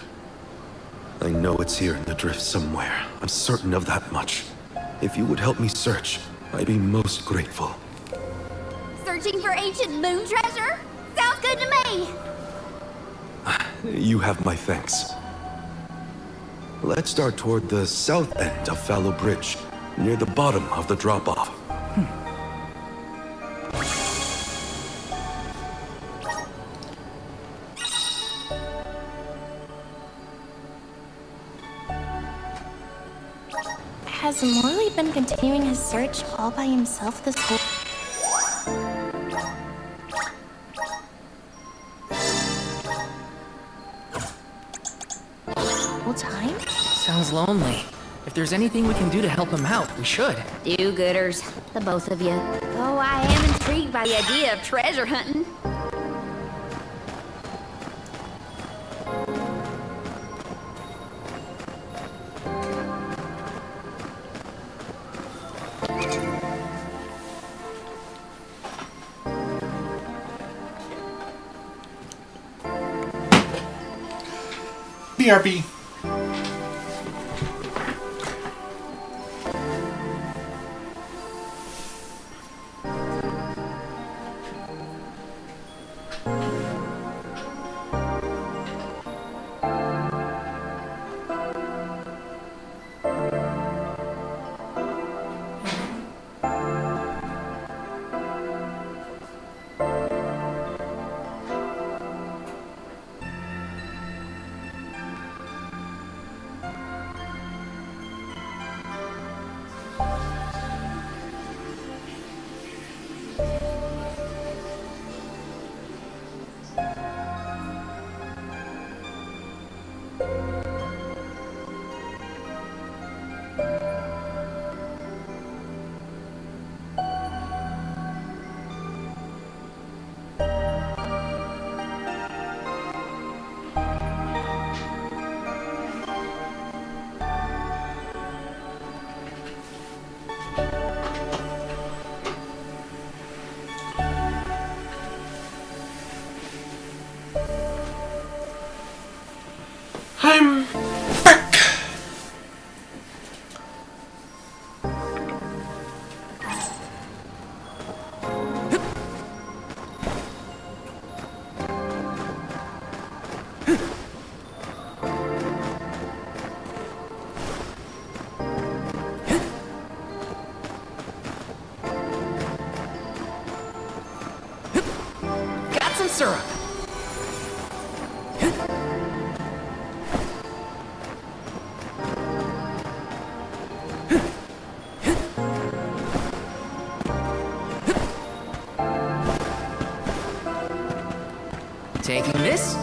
I know it's here in the drift somewhere. I'm certain of that much. If you would help me search, I'd be most grateful. Searching for ancient moon treasure? Sounds good to me! You have my thanks. Let's start toward the south end of Fallow Bridge, near the bottom of the drop-off. Has Morley been continuing his search all by himself this whole... time? Sounds lonely. If there's anything we can do to help him out, we should. Do-gooders, the both of you. Though I am intrigued by the idea of treasure hunting. BRB. I'm back. Got some syrup. Taking this.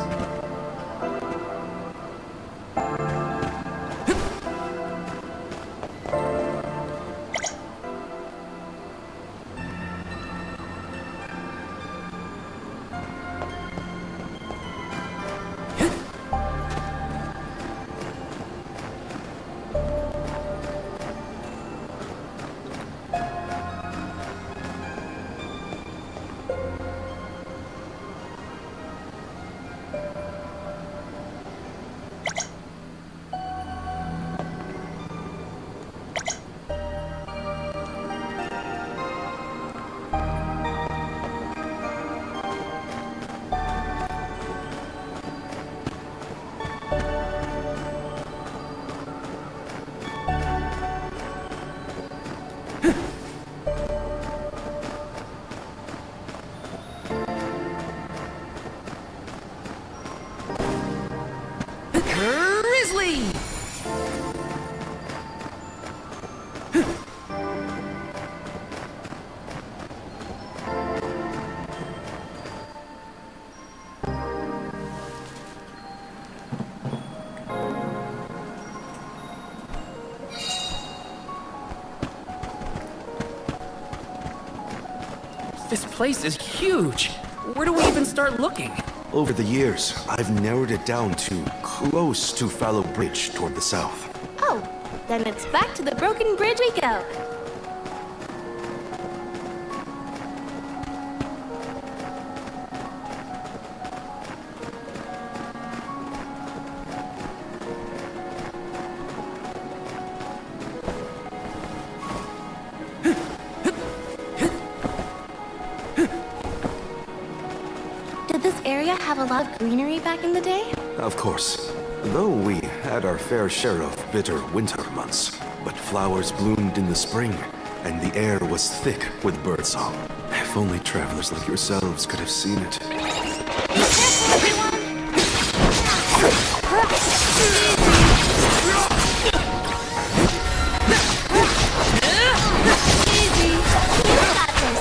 Grizzly! This place is huge. Where do we even start looking? Over the years, I've narrowed it down to close to Fallow Bridge toward the south. Oh, then it's back to the broken bridge we go. Did this area have a lot of greenery back in the day? Of course. Though we had our fair share of bitter winter months. But flowers bloomed in the spring, and the air was thick with birdsong. If only travelers like yourselves could have seen it.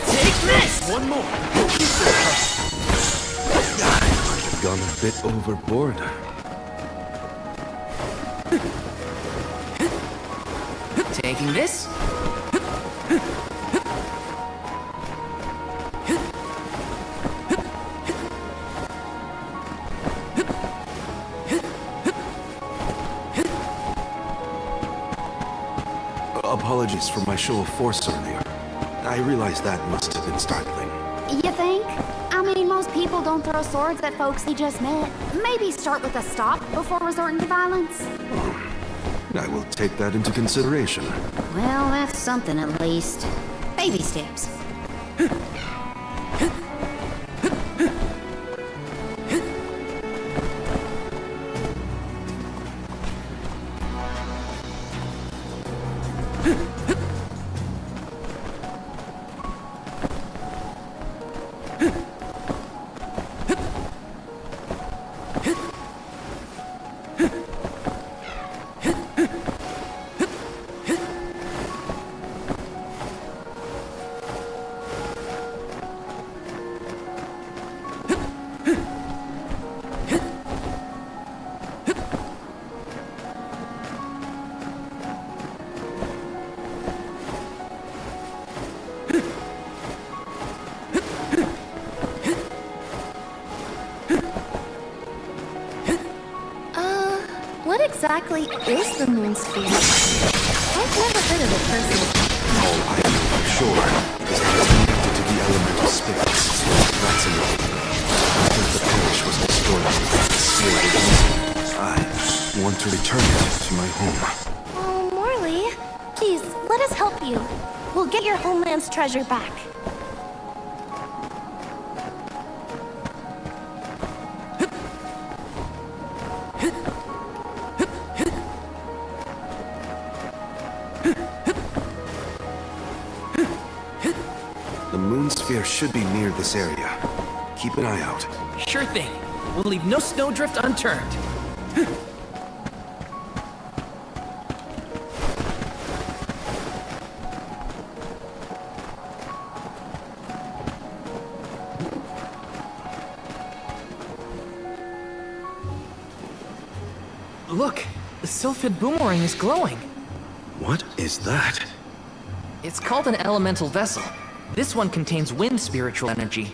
Take this! One more. I've gone a bit overboard. Taking this? Apologies for my show of force earlier. I realize that must have been startling. You think? I mean, most people don't throw swords at folks they just met. Maybe start with a stop before resorting to violence. I will take that into consideration. Well, that's something at least. Baby steps. What exactly is the moon sphere? I've never heard of it personally. I'm sure. It's connected to the elemental spirits. That's enough. After the parish was destroyed, the sphere was I want to return it to my home. Oh, Morley, please, let us help you. We'll get your homeland's treasure back. The moon sphere should be near this area. Keep an eye out. Sure thing. We'll leave no snowdrift unturned. Look, the Sylphid boomerang is glowing. What is that? It's called an elemental vessel. This one contains wind spiritual energy.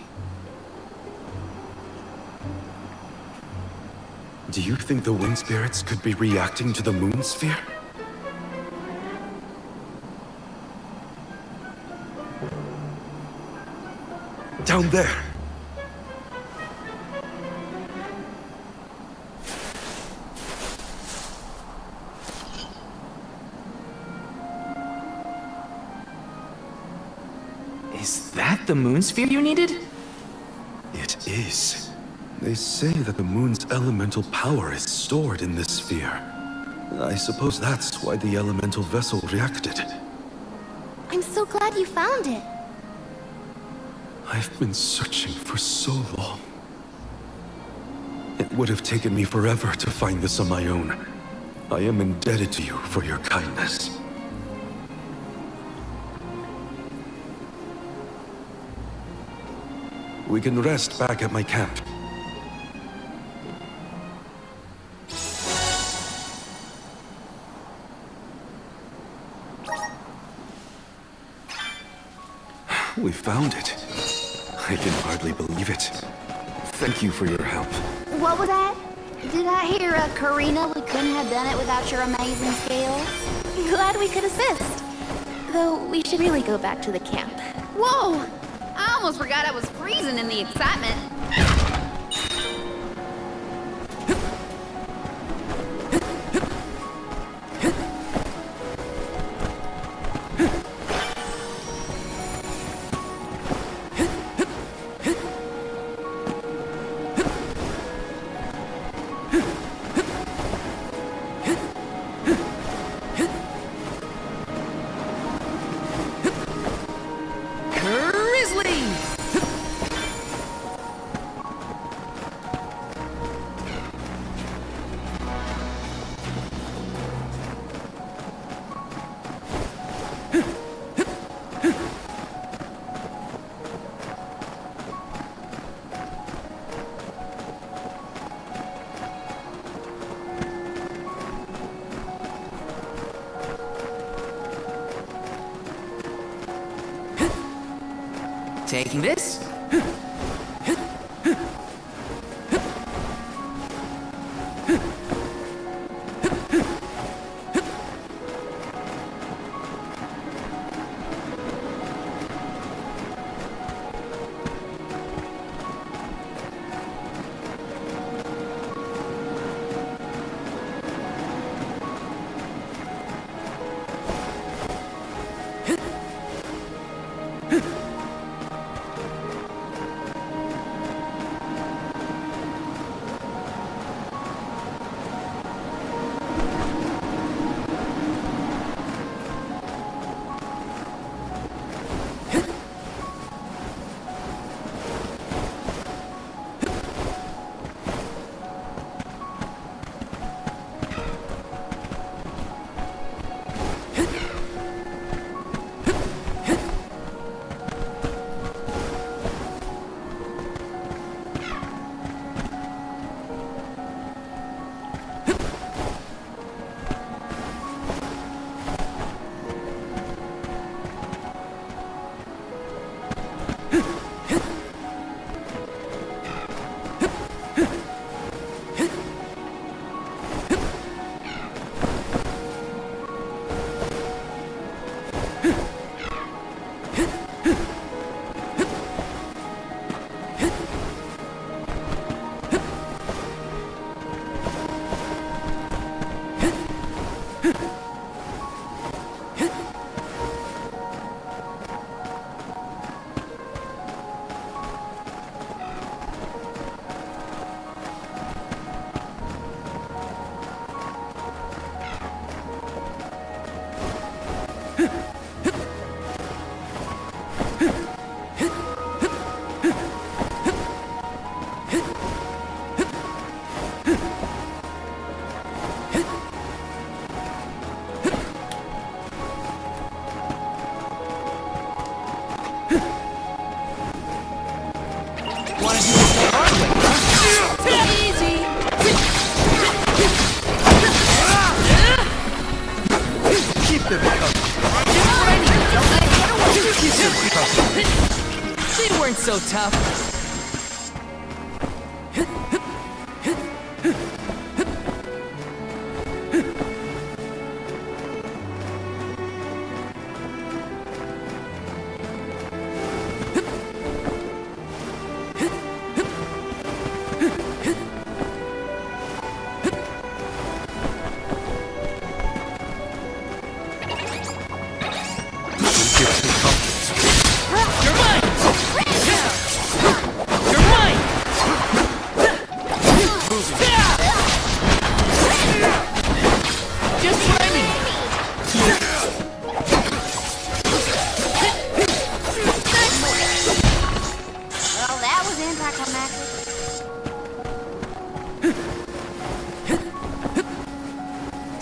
Do you think the wind spirits could be reacting to the moon sphere? Down there! Is that the moon sphere you needed? It is. They say that the moon's elemental power is stored in this sphere. I suppose that's why the elemental vessel reacted. I'm so glad you found it. I've been searching for so long. It would have taken me forever to find this on my own. I am indebted to you for your kindness. We can rest back at my camp. We found it. I can hardly believe it. Thank you for your help. What was that? Did I hear, Karina, we couldn't have done it without your amazing skills? Glad we could assist. Though we should really go back to the camp. Whoa! I almost forgot I was freezing in the excitement. Taking this? They weren't so tough.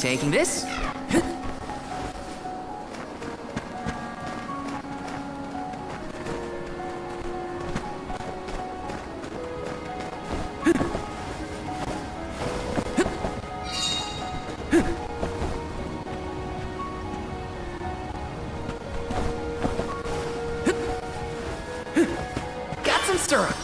Taking this. Got some syrup.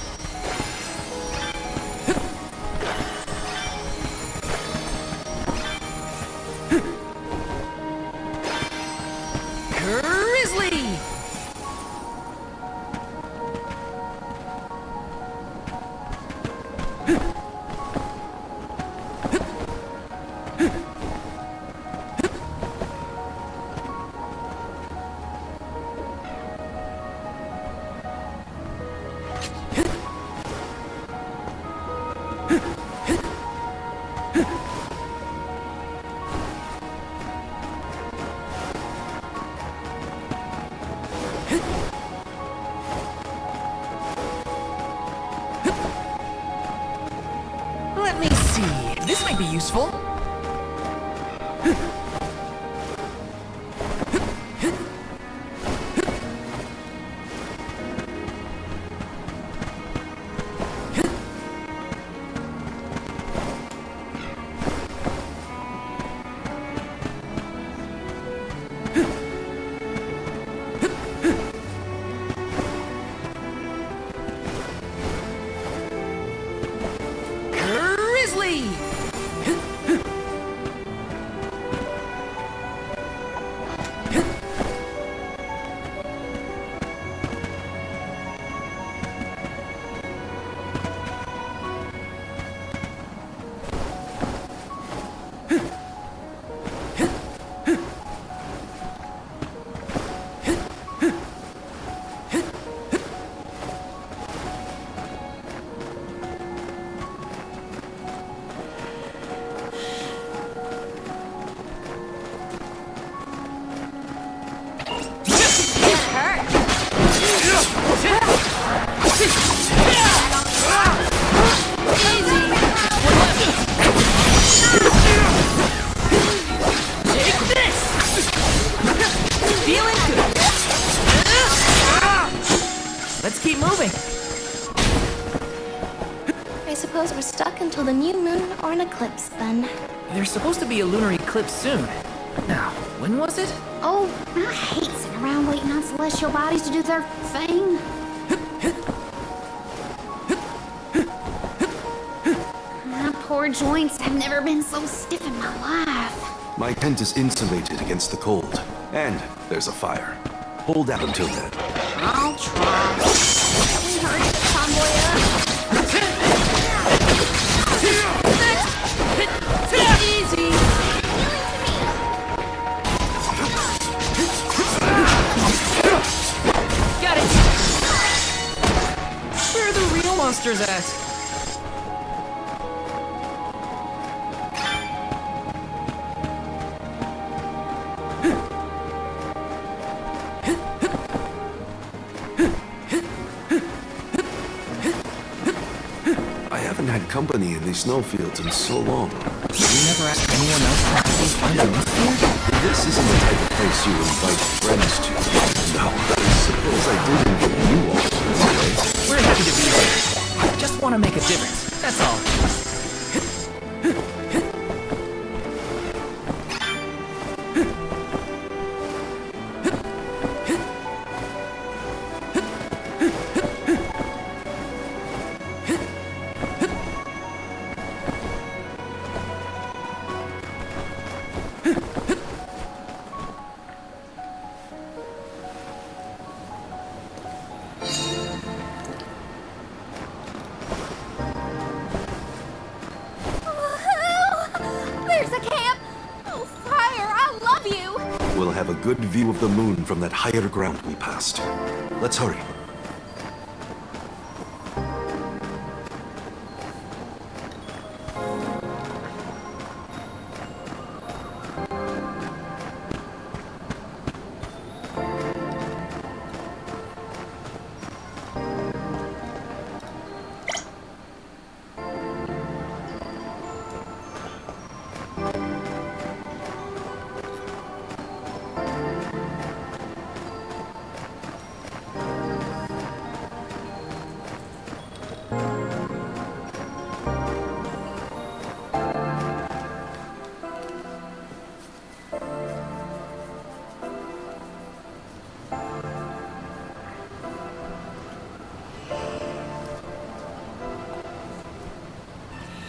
Grizzly! Let me see. This might be useful. Grizzly! Let's keep moving. I suppose we're stuck until the new moon or an eclipse then. There's supposed to be a lunar eclipse soon. Now, when was it? Oh, I hate sitting around waiting on celestial bodies to do their thing. My poor joints have never been so stiff in my life. My tent is insulated against the cold, and there's a fire. Hold out until then. I'll try. We heard the convoy up. Easy! Got it! Where are the real monsters at? I haven't had company in these snowfields in so long. You never asked anyone else to help you find a monster? This isn't the type of place you invite friends to. No, I suppose I did invite you all. Anyway. We're happy to be here. I just want to make a difference, that's all. There's a camp! Oh, Fire, I love you! We'll have a good view of the moon from that higher ground we passed. Let's hurry.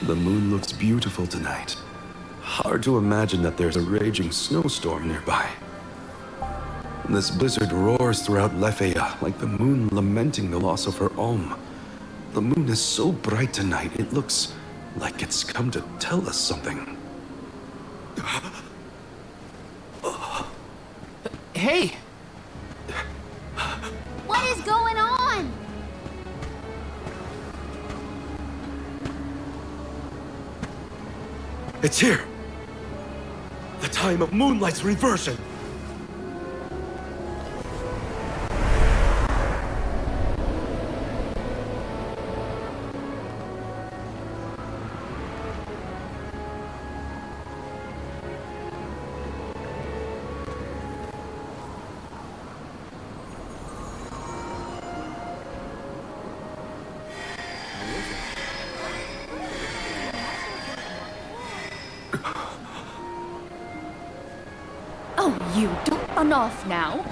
The moon looks beautiful tonight. Hard to imagine that there's a raging snowstorm nearby. This blizzard roars throughout Lefeya like the moon lamenting the loss of her Om. The moon is so bright tonight, it looks like it's come to tell us something. Hey! What is going on? It's here! The time of Moonlight's reversion! Oh, you don't run off now.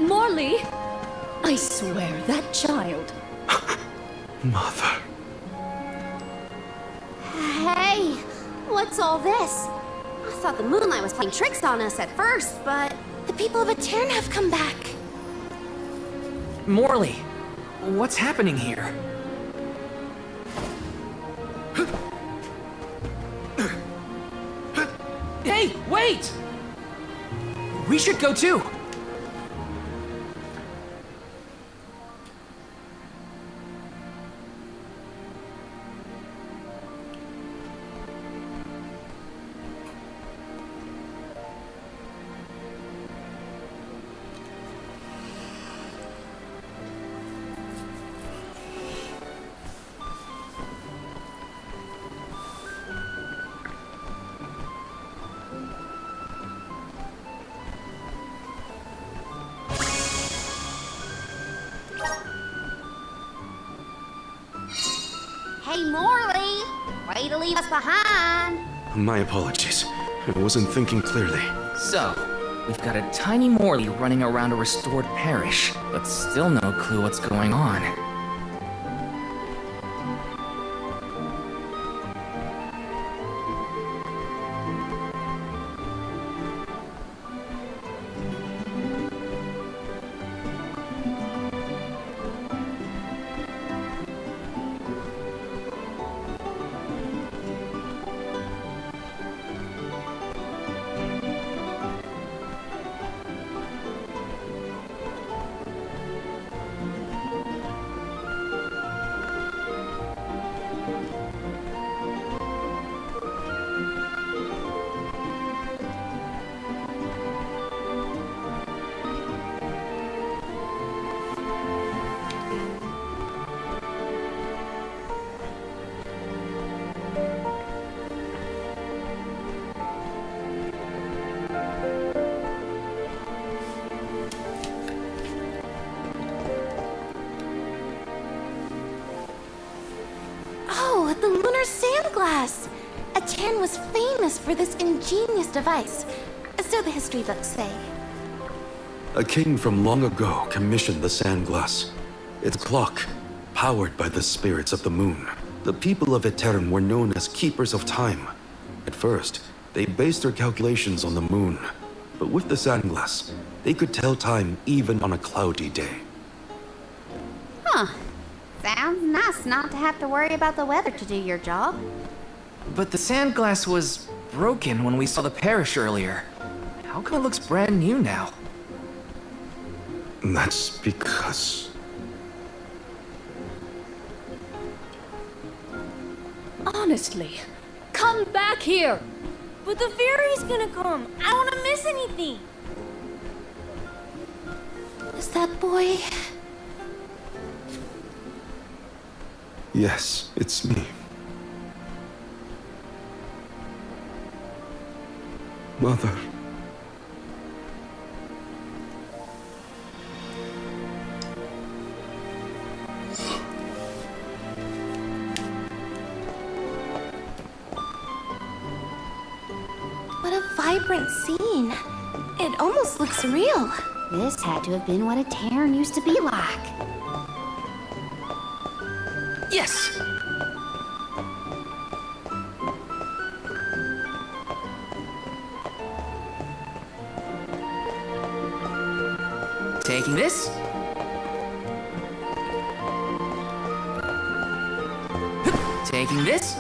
Morley, I swear that child. Mother. Hey, what's all this? I thought the moonlight was playing tricks on us at first, but The people of Etern have come back. Morley, what's happening here? Hey, wait! We should go too! hey, Morley, way to leave us behind. My apologies. I wasn't thinking clearly. So, we've got a tiny Morley running around a restored parish, but still no clue what's going on. Oh, the lunar sand glass! Etern was famous for this ingenious device, so the history books say. A king from long ago commissioned the sand glass. Its clock, powered by the spirits of the moon. The people of Etern were known as keepers of time. At first, they based their calculations on the moon. But with the sand glass, they could tell time even on a cloudy day. Huh. Sounds nice not to have to worry about the weather to do your job. But the sand glass was broken when we saw the parish earlier. How come it looks brand new now? That's because... Honestly, come back here! But the fairy's gonna come. I don't want to miss anything. Is that boy? Yes, it's me. Mother. What a vibrant scene. It almost looks real. This had to have been what a Terran used to be like. Yes! Taking this. Taking this.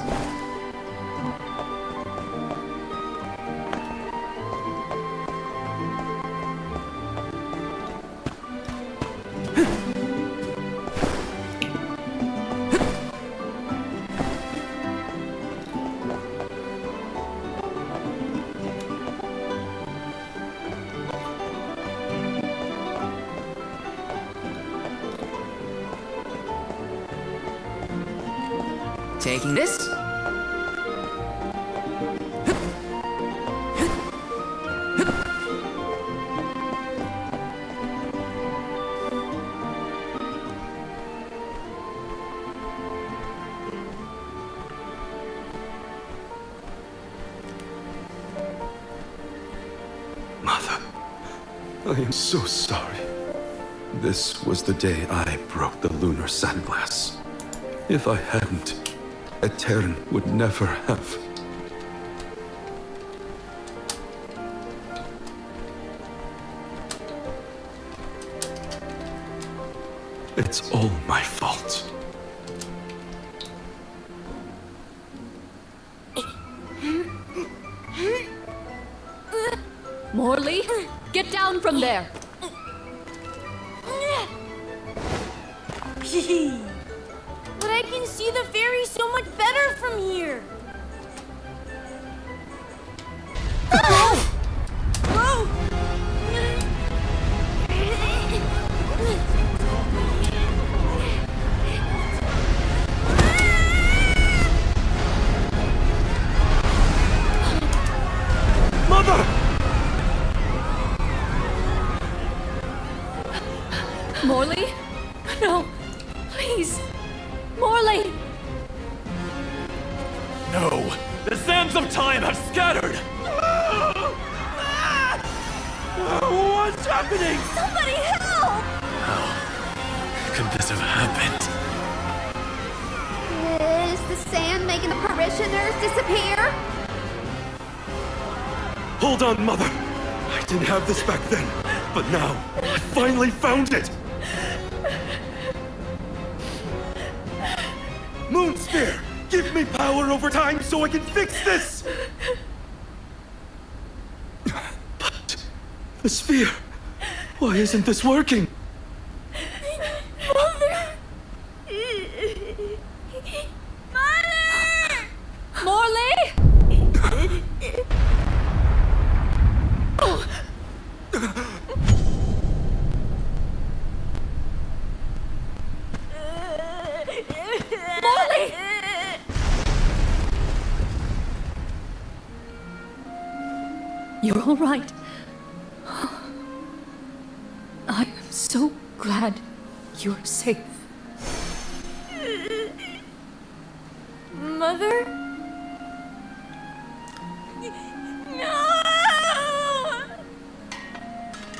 Taking this. Mother, I am so sorry. This was the day I broke the lunar sandglass. If I hadn't, a Terran would never have. It's all my fault. Morley, get down from there. But I can see the fairy so much better from here. Mother! Morley? No, please. Morley! No! The sands of time have scattered! What's happening? Somebody help! How could this have happened? Is the sand making the parishioners disappear? Hold on, Mother! I didn't have this back then, but now, I finally found it! Moonsphere! Give me power over time so I can fix this! But... the sphere... why isn't this working? Mother! Morley! Morley! You're all right. I am so glad you're safe. Mother? No!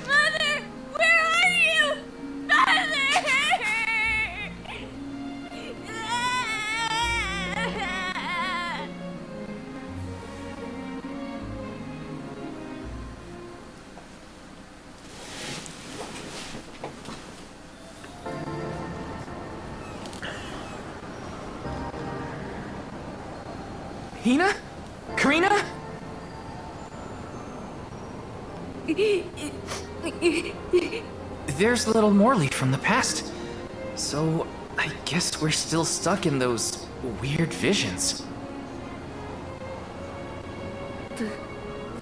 Mother! Where are you? Mother! Hina? Karina? There's little Morley from the past. So, I guess we're still stuck in those weird visions. The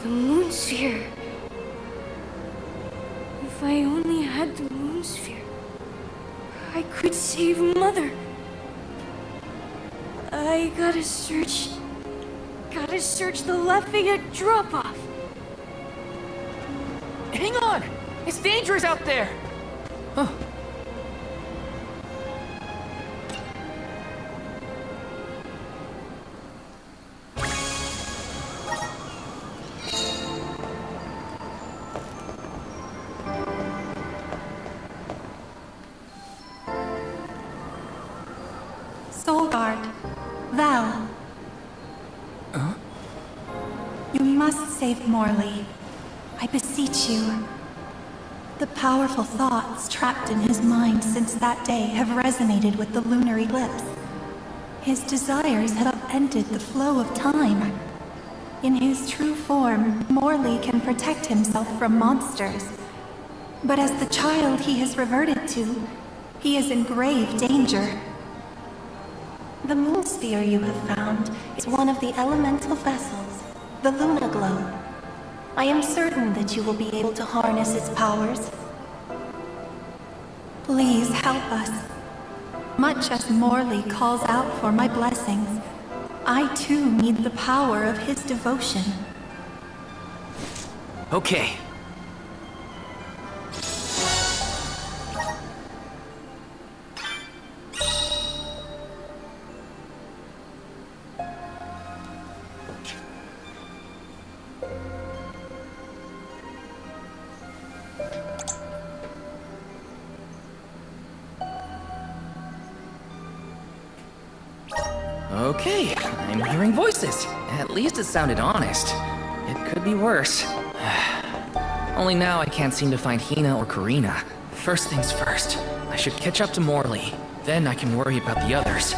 moon sphere. If I only had the moon sphere, I could save Mother. I gotta search the Lafayette drop-off. Hang on! It's dangerous out there! Huh. Soulguard. Val. Huh? You must save Morley. I beseech you. The powerful thoughts trapped in his mind since that day have resonated with the lunar eclipse. His desires have upended the flow of time. In his true form, Morley can protect himself from monsters. But as the child he has reverted to, he is in grave danger. The moon sphere you have found is one of the elemental vessels, the Luna Globe. I am certain that you will be able to harness its powers. Please help us. Much as Morley calls out for my blessings, I too need the power of his devotion. Okay. Okay, I'm hearing voices. At least it sounded honest. It could be worse. Only now I can't seem to find Hina or Karina. First things first, I should catch up to Morley. Then I can worry about the others.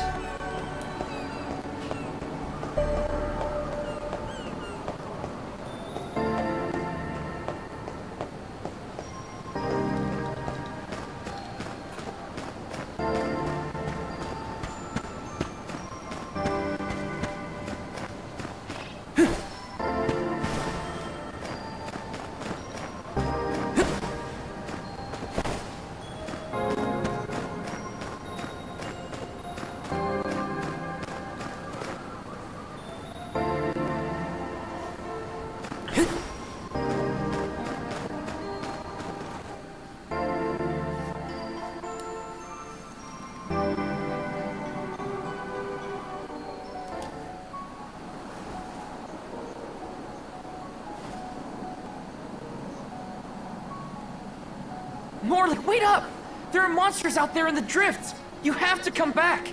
Morley, wait up! There are monsters out there in the drifts! You have to come back!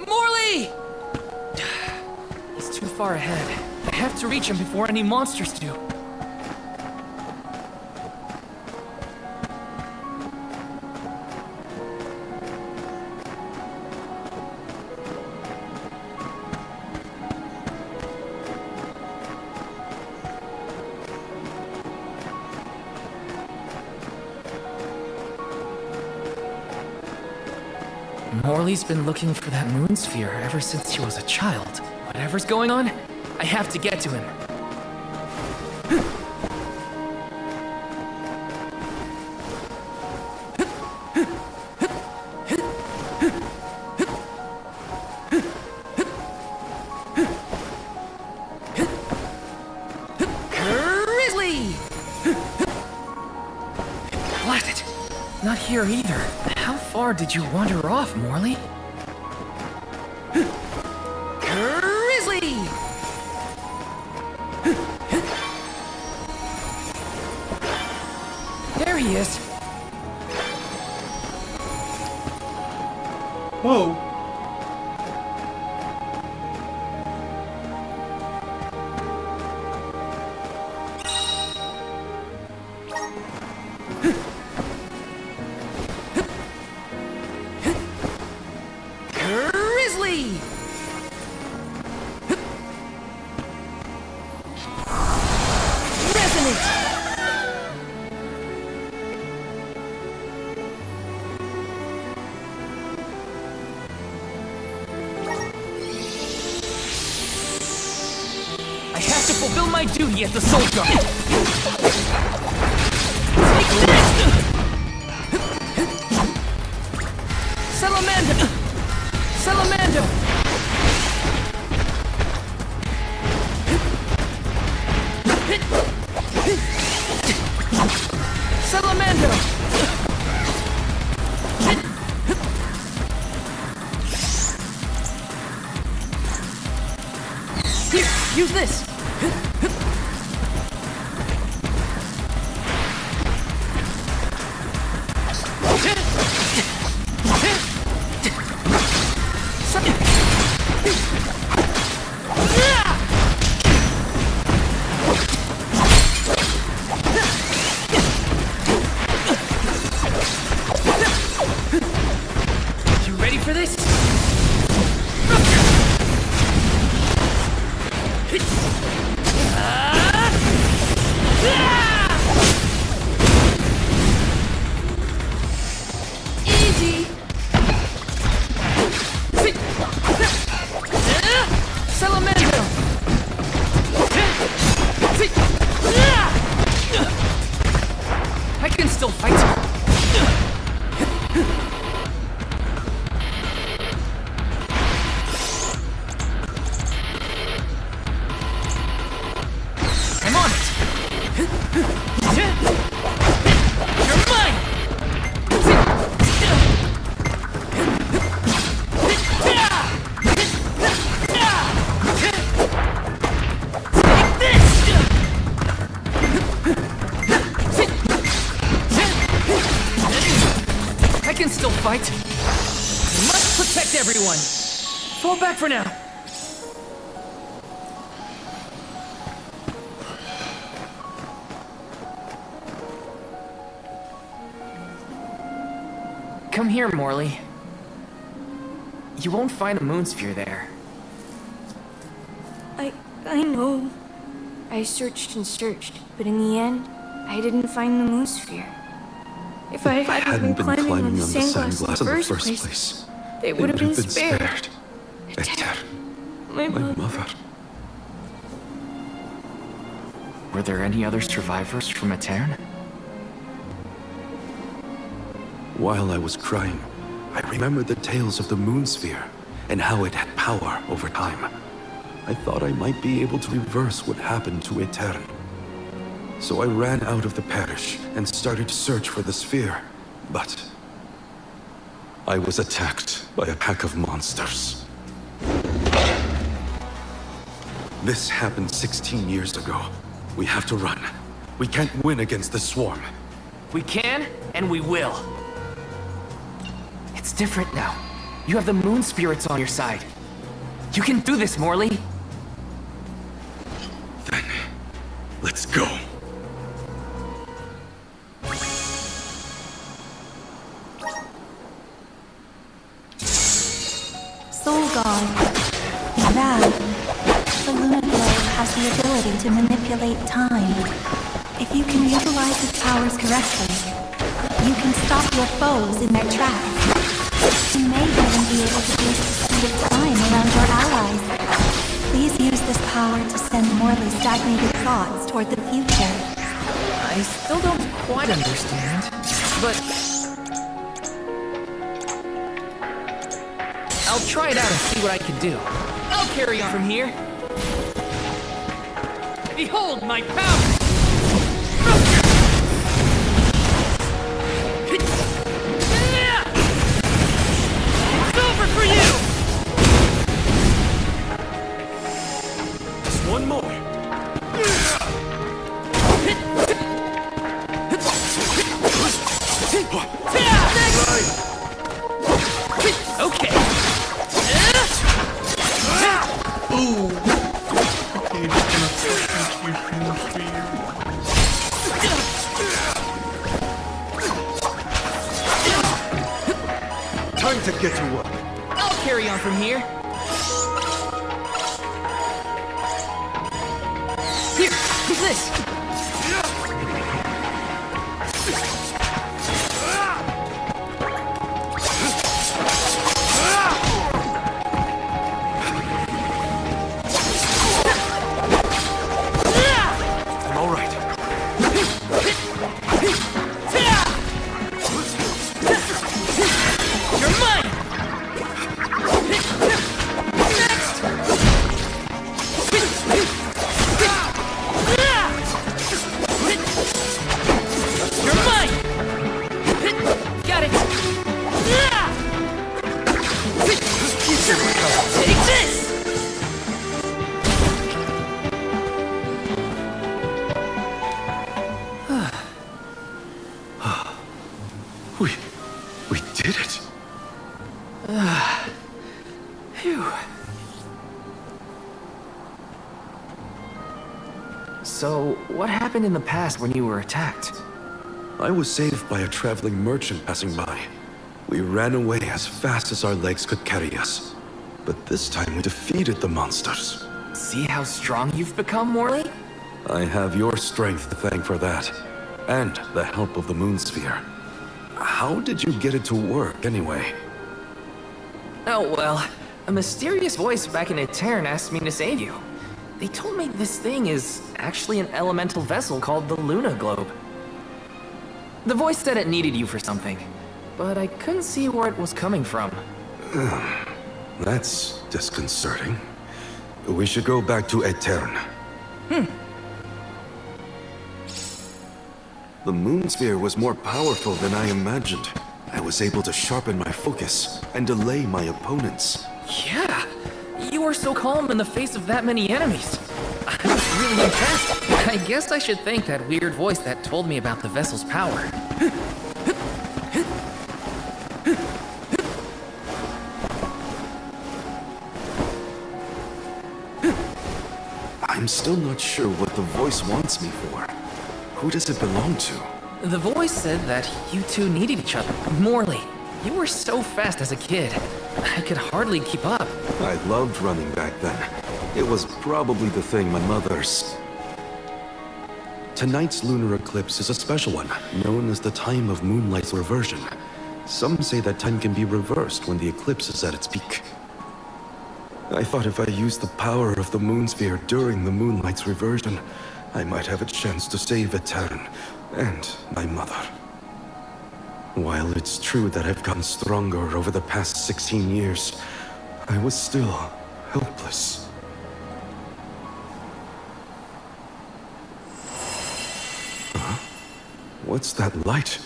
Morley! He's too far ahead. I have to reach him before any monsters do. Morley's been looking for that moon sphere ever since he was a child. Whatever's going on, I have to get to him. Grizzly! Blast it! Not here either. How far did you wander off, Morley? Grizzly! There he is. Whoa. Grizzly! Resonant! I have to fulfill my duty as the Soul Guard. Take this! Salamander! Salamander! Salamander! Here, use this! for this? Easy. Salamandro. I can still fight. I'm on it. You're mine. I can still fight. We must protect everyone. Fall back for now. Come here, Morley. You won't find a moon sphere there. I know. I searched and searched, but in the end, I didn't find the moon sphere. If I hadn't been climbing on the sandglass in the first place, they would have been spared. Aetern, My mother. Were there any other survivors from Aetern? While I was crying, I remembered the tales of the moon sphere and how it had power over time. I thought I might be able to reverse what happened to Aetern. So I ran out of the parish and started to search for the sphere, but I was attacked by a pack of monsters. This happened 16 years ago. We have to run. We can't win against the swarm. We can, and we will. It's different now. You have the moon spirits on your side. You can do this, Morley. Then, let's go. Soul God. That. The Luna Globe has the ability to manipulate time. If you can utilize its powers correctly, you can stop your foes in their tracks. You may even be able to boost the speed of time around your allies. Please use this power to send Morley's stagnated thoughts toward the future. I still don't quite understand, but I'll try it out and see what I can do. I'll carry on from here. Behold my power! It's over for you! Just one more. Okay. Ooh. Okay, just gonna switch into your sphere. Time to get to work. I'll carry on from here. Here, take this. I'm all right. You're mine! You're mine! Got it! Take this! We did it. Phew. So, what happened in the past when you were attacked? I was saved by a traveling merchant passing by. We ran away as fast as our legs could carry us. But this time we defeated the monsters. See how strong you've become, Morley? I have your strength to thank for that. And the help of the Moonsphere. How did you get it to work, anyway? Oh, well, a mysterious voice back in Aetern asked me to save you. They told me this thing is actually an elemental vessel called the Luna Globe. The voice said it needed you for something, but I couldn't see where it was coming from. That's disconcerting. We should go back to Aetern. The Moonsphere was more powerful than I imagined. I was able to sharpen my focus and delay my opponents. Yeah, you were so calm in the face of that many enemies. I was really impressed. I guess I should thank that weird voice that told me about the vessel's power. I'm still not sure what the voice wants me for. Who does it belong to? The voice said that you two needed each other. Morley, you were so fast as a kid. I could hardly keep up. I loved running back then. It was probably the thing my mother's... Tonight's lunar eclipse is a special one, known as the time of moonlight's reversion. Some say that time can be reversed when the eclipse is at its peak. I thought if I used the power of the Moonsphere during the moonlight's reversion, I might have a chance to save Aetern and my mother. While it's true that I've gotten stronger over the past 16 years, I was still helpless. Huh? What's that light?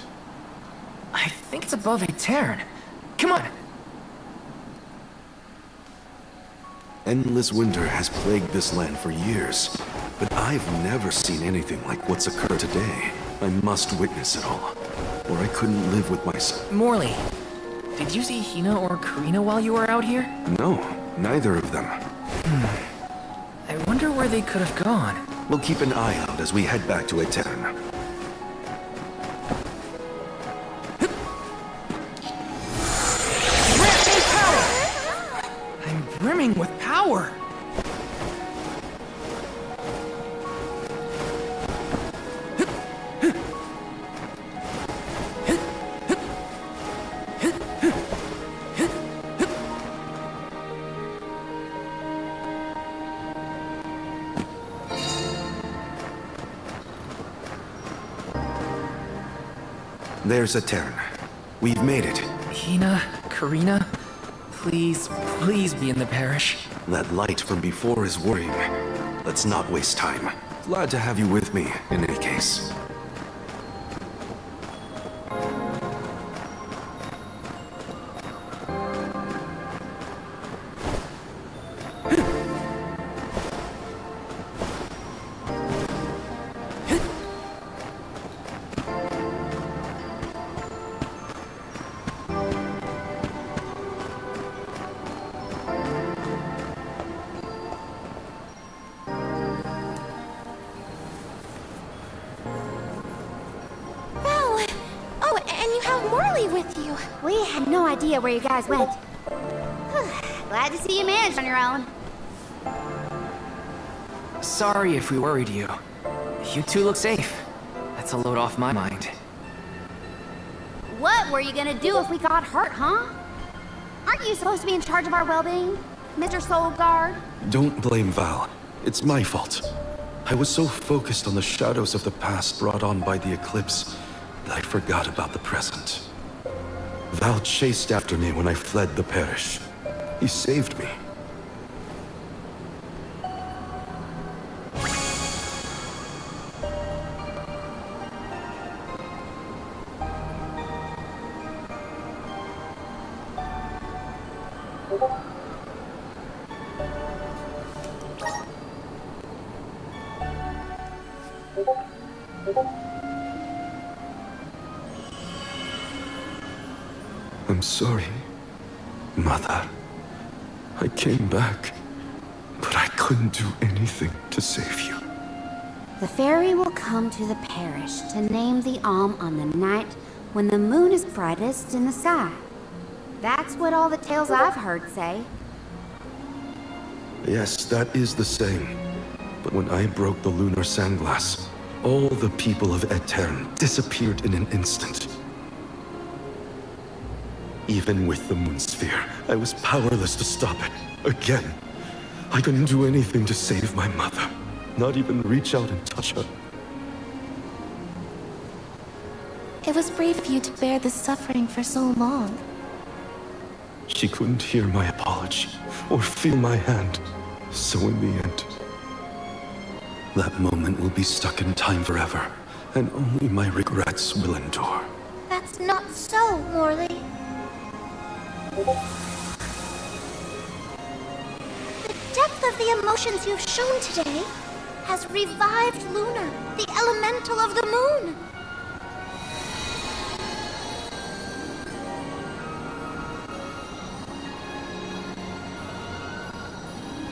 I think it's above Aetern. Come on! Endless winter has plagued this land for years, but I've never seen anything like what's occurred today. I must witness it all, or I couldn't live with myself. Morley, did you see Hina or Karina while you were out here? No, neither of them. I wonder where they could have gone. We'll keep an eye out as we head back to Aetern. I'm brimming with power! There's Aetern. We've made it. Hina, Karina, please, please be in the parish. That light from before is worrying. Let's not waste time. Glad to have you with me, in any case. With you. We had no idea where you guys went. Glad to see you managed on your own. Sorry if we worried you. You two look safe. That's a load off my mind. What were you gonna do if we got hurt, huh? Aren't you supposed to be in charge of our well-being, Mr. Soulguard? Don't blame Val. It's my fault. I was so focused on the shadows of the past brought on by the eclipse that I forgot about the present. Val chased after me when I fled the parish. He saved me. I'm sorry, Mother. I came back, but I couldn't do anything to save you. The fairy will come to the parish to name the Alm on the night when the moon is brightest in the sky. That's what all the tales I've heard say. Yes, that is the saying. But when I broke the lunar sandglass, all the people of Aetern disappeared in an instant. Even with the moon sphere, I was powerless to stop it. Again, I couldn't do anything to save my mother. Not even reach out and touch her. It was brave of you to bear this suffering for so long. She couldn't hear my apology or feel my hand. So in the end, that moment will be stuck in time forever, and only my regrets will endure. That's not so, Morley. The depth of the emotions you've shown today has revived Luna, the elemental of the moon.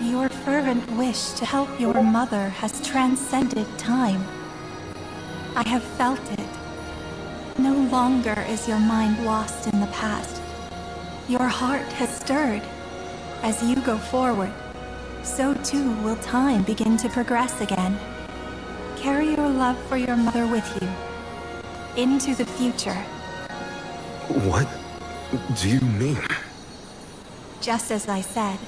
Your fervent wish to help your mother has transcended time. I have felt it. No longer is your mind lost in the past. Your heart has stirred. As you go forward, so too will time begin to progress again. Carry your love for your mother with you into the future. What do you mean? Just as I said,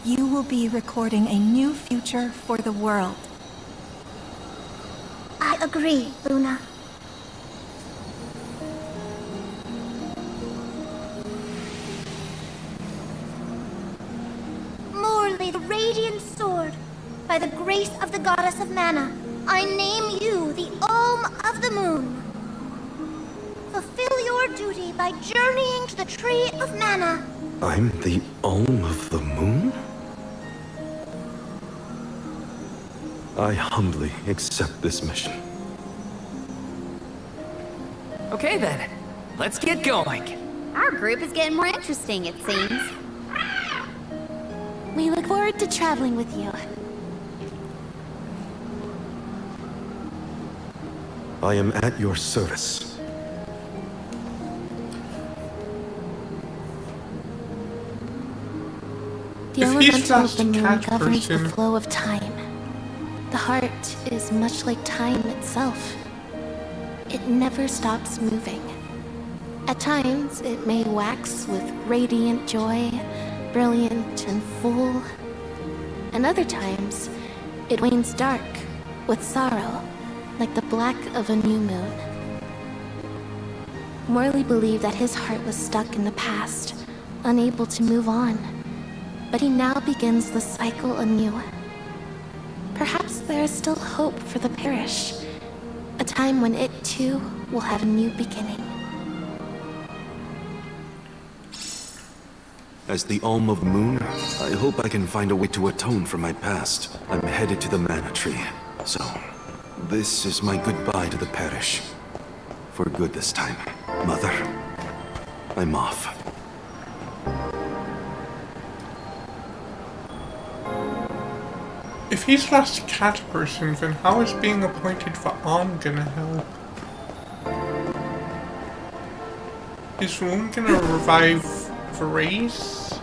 you will be recording a new future for the world. I agree, Luna. Morley, the Radiant Sword. By the grace of the Goddess of Mana, I name you the Olm of the Moon. Fulfill your duty by journeying to the Tree of Mana. I'm the Olm of the Moon? I humbly accept this mission. Okay then, let's get going. Our group is getting more interesting, it seems. We look forward to traveling with you. I am at your service. The elemental of the moon governs the flow of time. The heart is much like time itself. It never stops moving. At times, it may wax with radiant joy, brilliant and full. And other times, it wanes dark with sorrow, like the black of a new moon. Morley believed that his heart was stuck in the past, unable to move on. But he now begins the cycle anew. Perhaps there is still hope for the parish, a time when it too will have a new beginning. As the Olm of the Moon, I hope I can find a way to atone for my past. I'm headed to the Mana Tree, so this is my goodbye to the parish. For good this time. Mother, I'm off. If he's lost a cat person, then how is being appointed for Om gonna help? Is Rune gonna revive Vrace?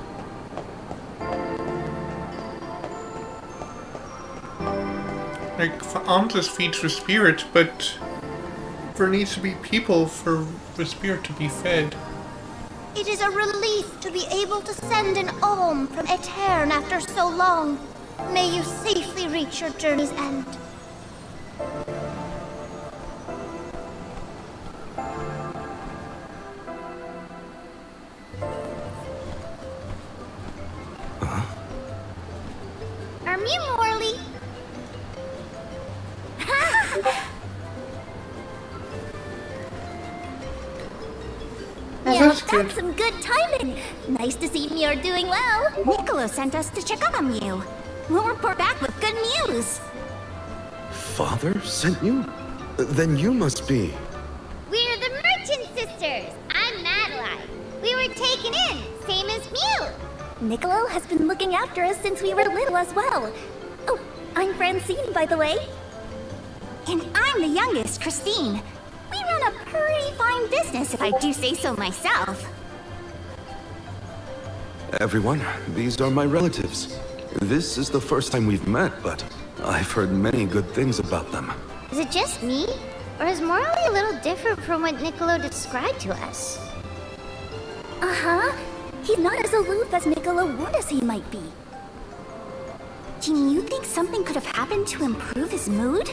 Like, Om's feeds the spirit, but there needs to be people for the spirit to be fed. It is a relief to be able to send an Olm from Aetern after so long. May you safely reach your journey's end. Are me Morley? Well, that's good. That's some good timing. Nice to see you're doing well. Niccolo sent us to check up on you. We'll report back with good news. Father sent you? Then you must be... We're the Merchant Sisters. I'm Madeline. We were taken in, same as Mew. Niccolo has been looking after us since we were little as well. Oh, I'm Francine, by the way. And I'm the youngest, Christine. We run a pretty fine business, if I do say so myself. Everyone, these are my relatives. This is the first time we've met, but I've heard many good things about them. Is it just me? Or is Morley a little different from what Niccolo described to us? Uh-huh. He's not as aloof as Niccolo warned us he might be. Do you think something could have happened to improve his mood?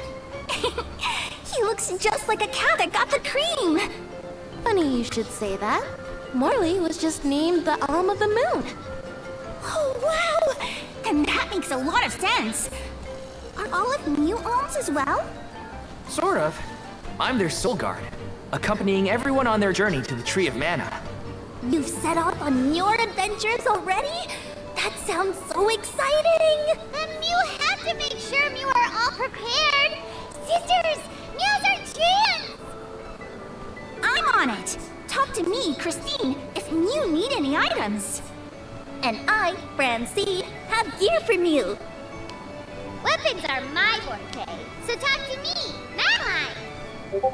He looks just like a cat that got the cream! Funny you should say that. Morley was just named the Alm of the Moon. Oh, wow! Then that makes a lot of sense. Are all of Mew alms as well? Sort of. I'm their soul guard, accompanying everyone on their journey to the Tree of Mana. You've set off on your adventures already? That sounds so exciting! Then Mew have to make sure Mew are all prepared! Sisters! Mew's our chance! I'm on it! Talk to me, Christine, if Mew need any items. And I, Francine, have gear for Mew. Weapons are my forte, so talk to me, Madeline!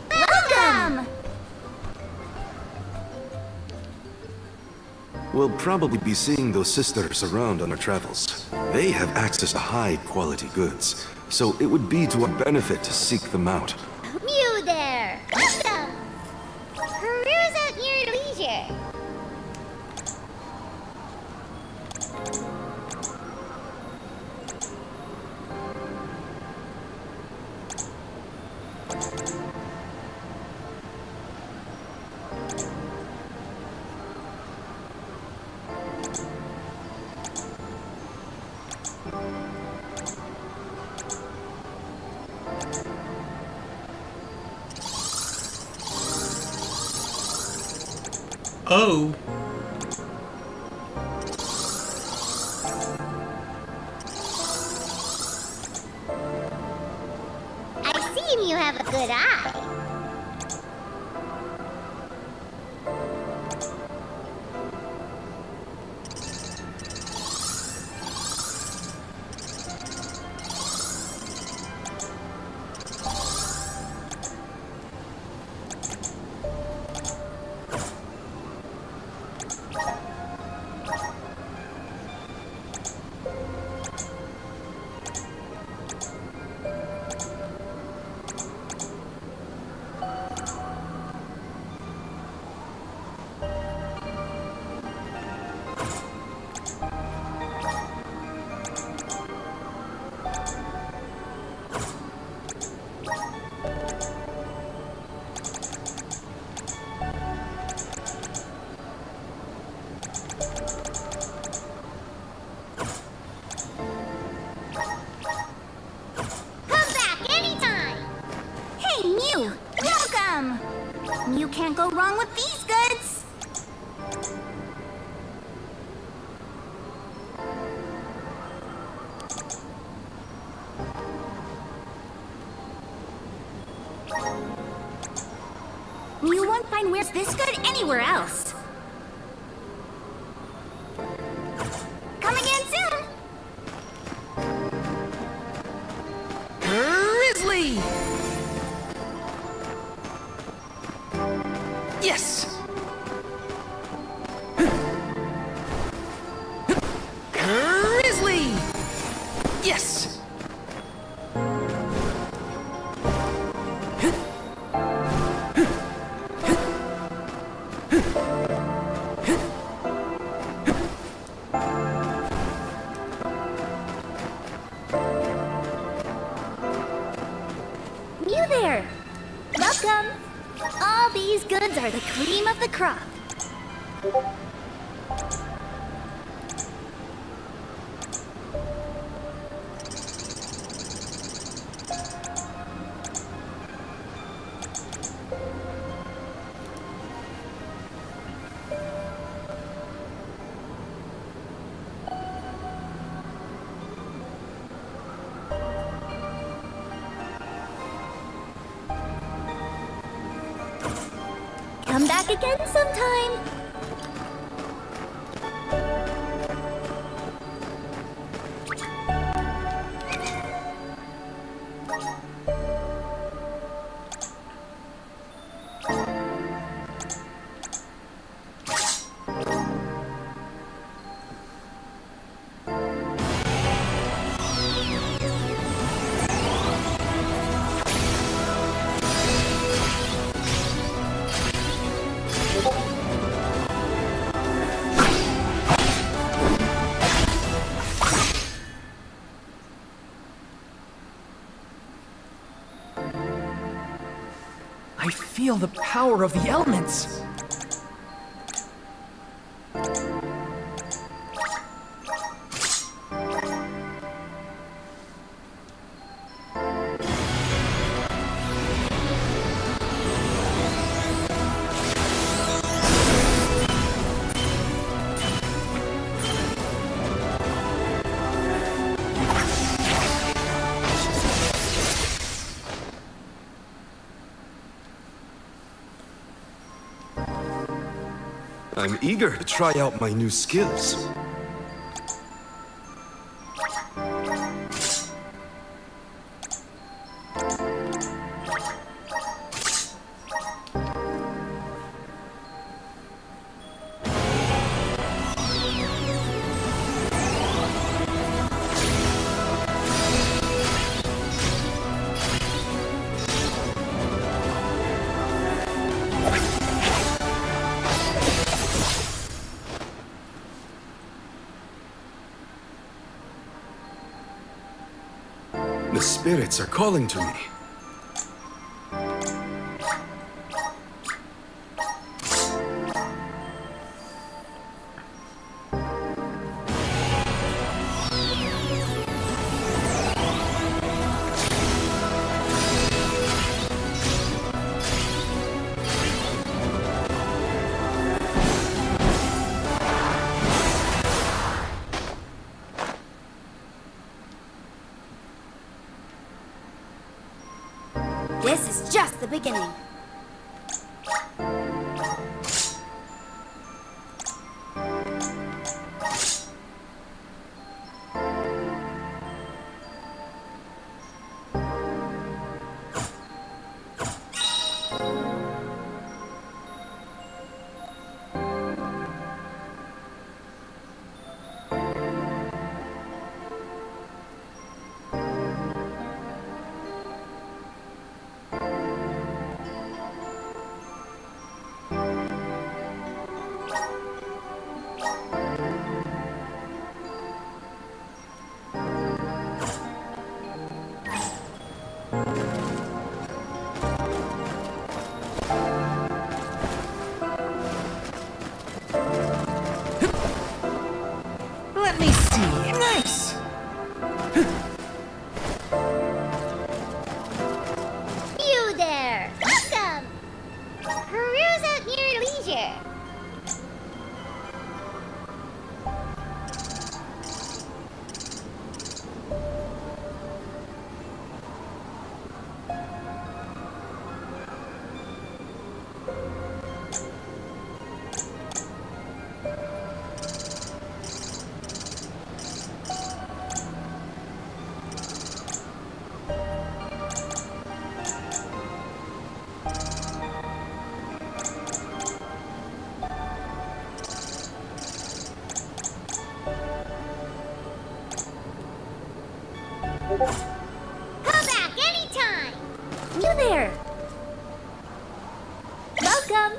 Welcome! We'll probably be seeing those sisters around on our travels. They have access to high-quality goods, so it would be to our benefit to seek them out. Mew there! Welcome! Peruse at your leisure. Oh. I see you have a good eye. You can't go wrong with these goods! You won't find where's this good anywhere else. Come again soon! Grizzly! Yes! Grizzly! Yes! You there! Welcome! All these goods are the cream of the crop. Come back again sometime. feel the power of the elements. I'm eager to try out my new skills. The spirits are calling to me. This is just the beginning. Let me see. Nice! You there! Welcome! Peruse at your leisure. Come back anytime! You there! Welcome!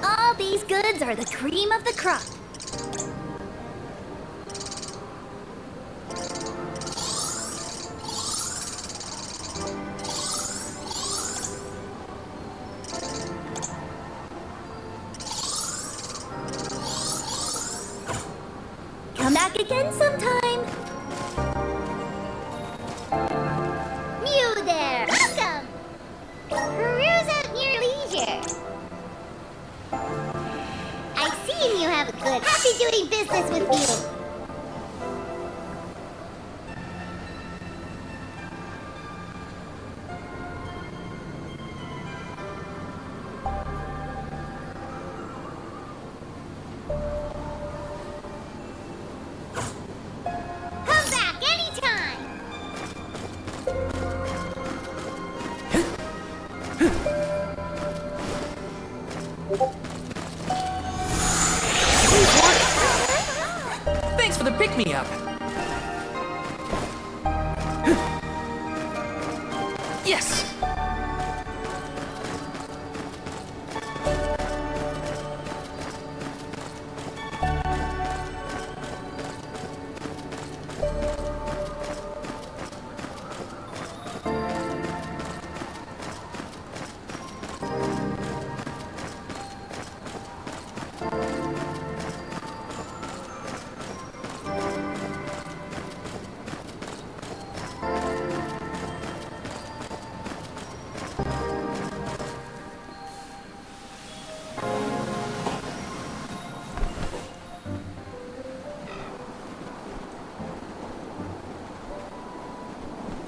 All these goods are the cream of the crop. Come back again sometime. You there! Welcome! Peruse at your leisure. I see you have a good happy doing business with you. Come back anytime. Thanks for the pick-me-up. Yes!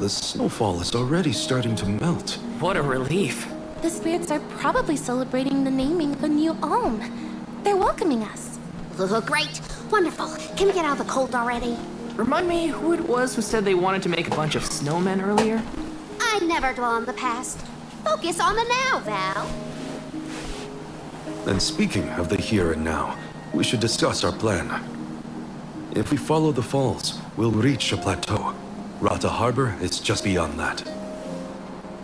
The snowfall is already starting to melt. What a relief. The spirits are probably celebrating the naming of a new Alm. They're welcoming us. Great. Wonderful. Can we get out of the cold already? Remind me who it was who said they wanted to make a bunch of snowmen earlier? I never dwell on the past. Focus on the now, Val. And speaking of the here and now, we should discuss our plan. If we follow the falls, we'll reach a plateau. Rata Harbor is just beyond that.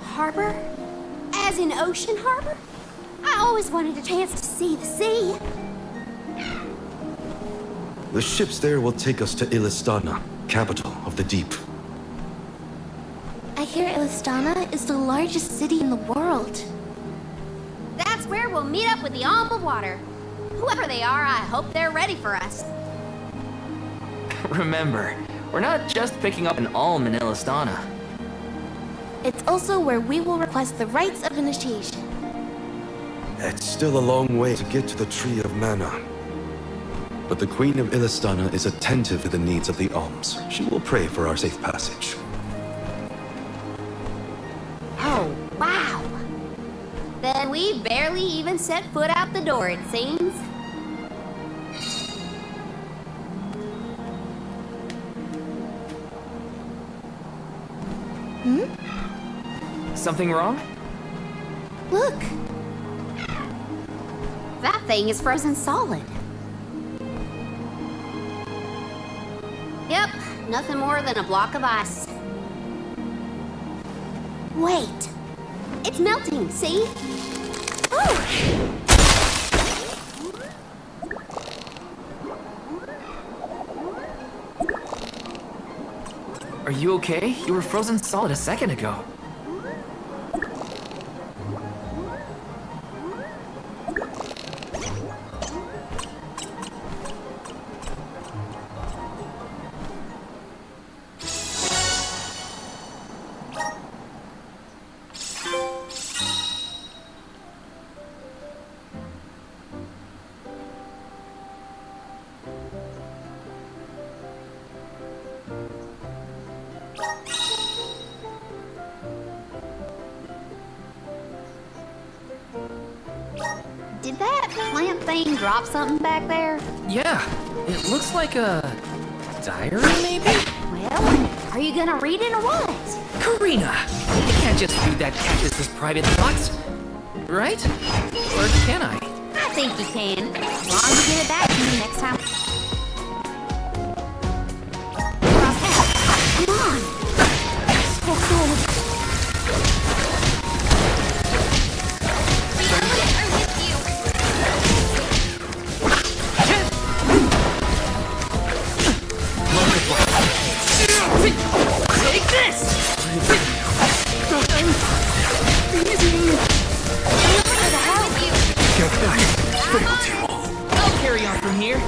Harbor? As in Ocean Harbor? I always wanted a chance to see the sea. The ships there will take us to Illistana, capital of the deep. I hear Illistana is the largest city in the world. That's where we'll meet up with the Alm of Water. Whoever they are, I hope they're ready for us. Remember, we're not just picking up an Alm in Illistana. It's also where we will request the rites of initiation. It's still a long way to get to the Tree of Mana. But the Queen of Illistana is attentive to the needs of the Alms. She will pray for our safe passage. Oh, wow. Then we barely even set foot out the door, it seems. Something wrong? Look. That thing is frozen solid. Yep, nothing more than a block of ice. Wait. It's melting, see? Oh! Are you okay? You were frozen solid a second ago. Did that plant thing drop something back there? Yeah, it looks like a diary, maybe? Well, are you gonna read it or what? Karina! You can't just read that cactus's private thoughts, right? Or can I? I think you can. As long as you get it back to me next time. Come on! So cool. Take this! I'll carry on from here.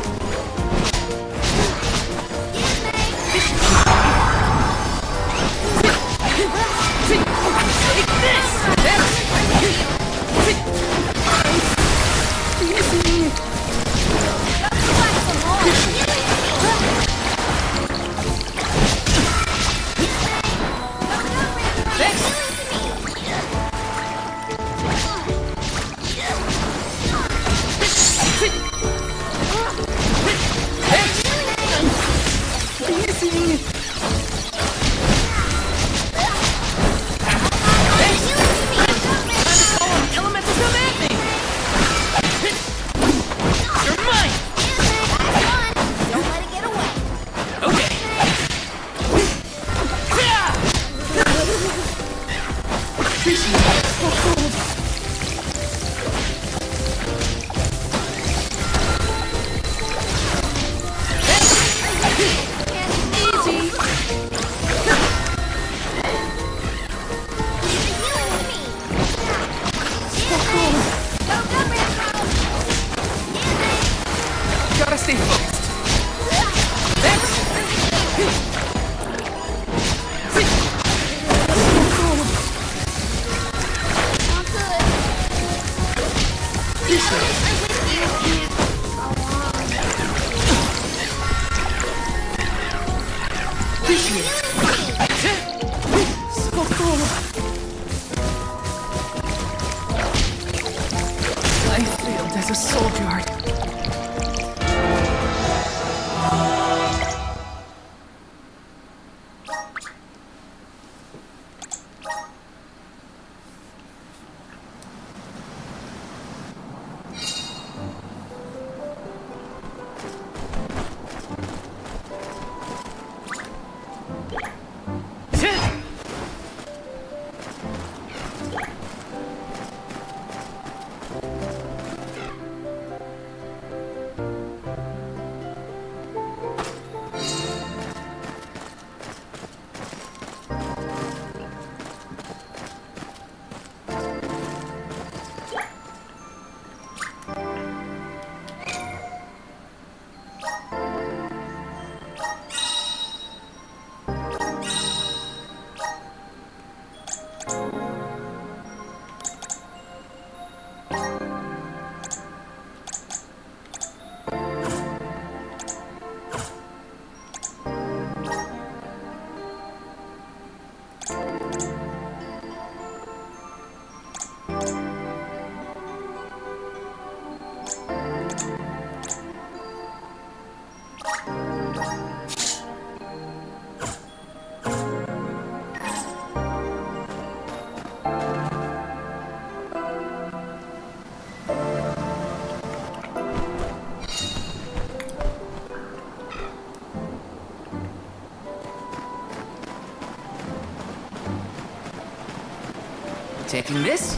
Taking this?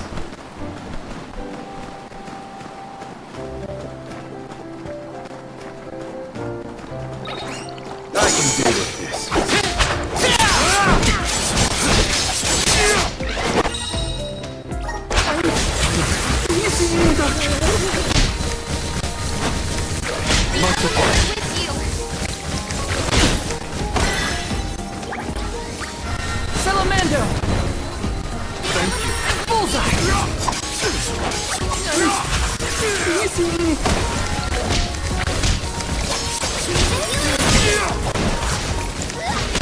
I can deal with this. Salamander! Thank you. Bullseye!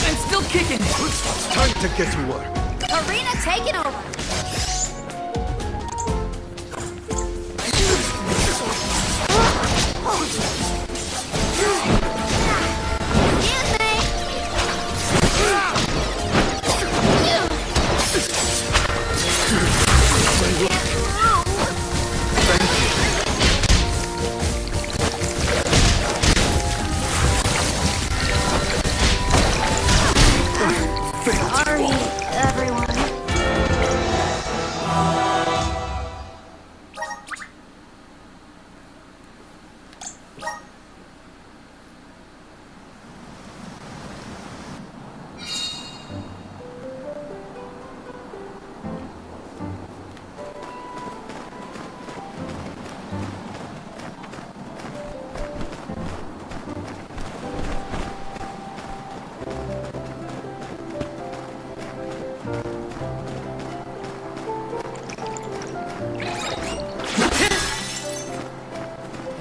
I'm still kicking. Time to get to work. Arena taking over. Sorry, everyone.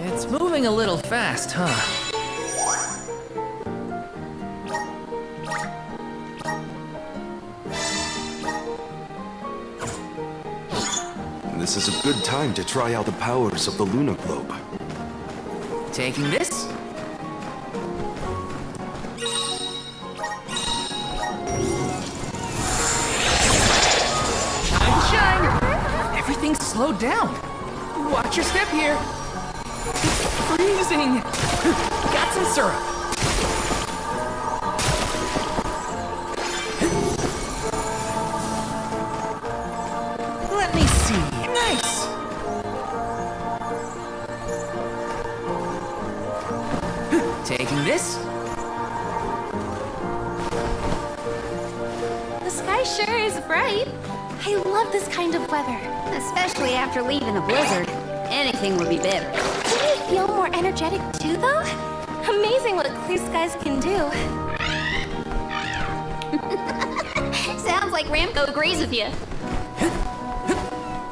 It's moving a little fast, huh? This is a good time to try out the powers of the Luna Globe. Taking this? Shine! Everything's slowed down. Watch your step here. Freezing! Got some syrup. Let me see. Nice! Taking this? The sky sure is bright. I love this kind of weather. Especially after leaving a blizzard. Anything would be better. Do you feel more energetic too, though? Amazing what clear skies can do. Sounds like Ramco agrees with you.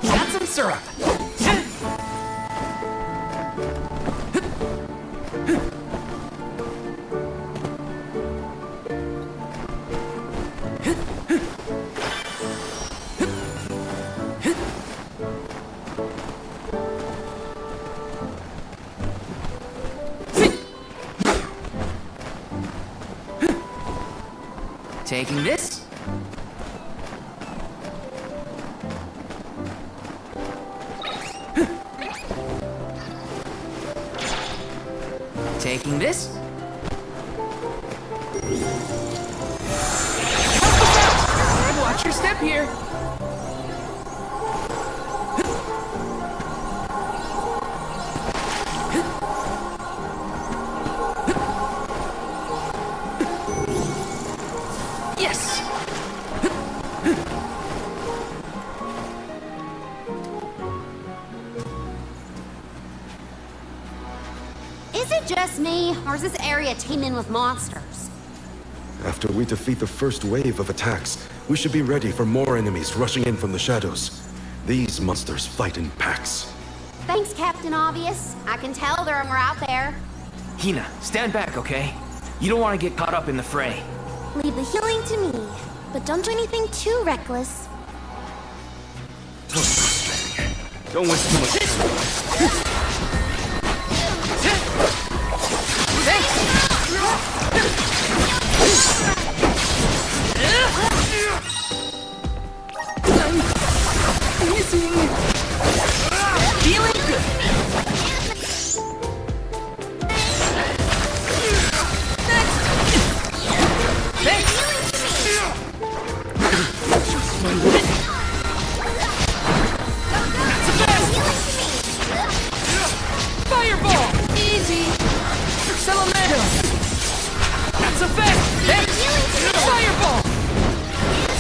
Got some syrup. Taking this. Taking this. Watch your step here. Yes. Is it just me, or is this area teeming with monsters? After we defeat the first wave of attacks, we should be ready for more enemies rushing in from the shadows. These monsters fight in packs. Thanks, Captain Obvious. I can tell they're more out there. Hina, stand back, okay? You don't want to get caught up in the fray. Leave the healing to me, but don't do anything too reckless. Don't waste too much time. Feeling good. Fireball! Easy! Salamandra! That's a fact! Fireball!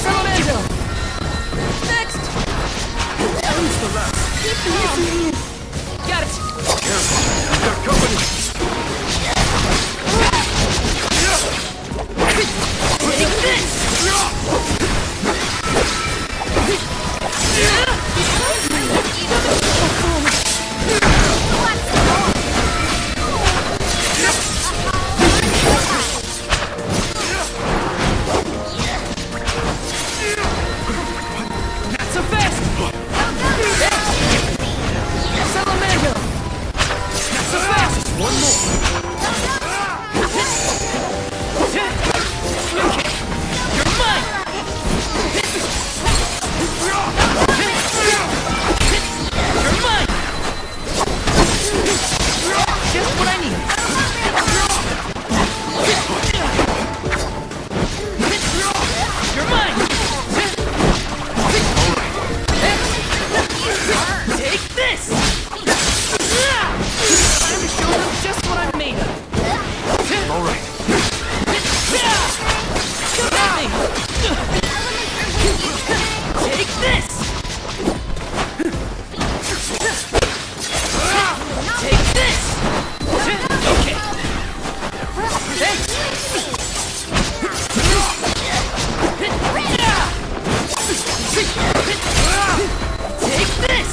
Salamandra! Next! Got it! Careful! Got company! Take this! Not so fast! Salamander! Not so fast! One more! You're mine! You're mine! Just what I need! You're mine! Take this! Time to show them just what I'm made of! Alright. Come at me! Take this! Take this! Okay. Take this!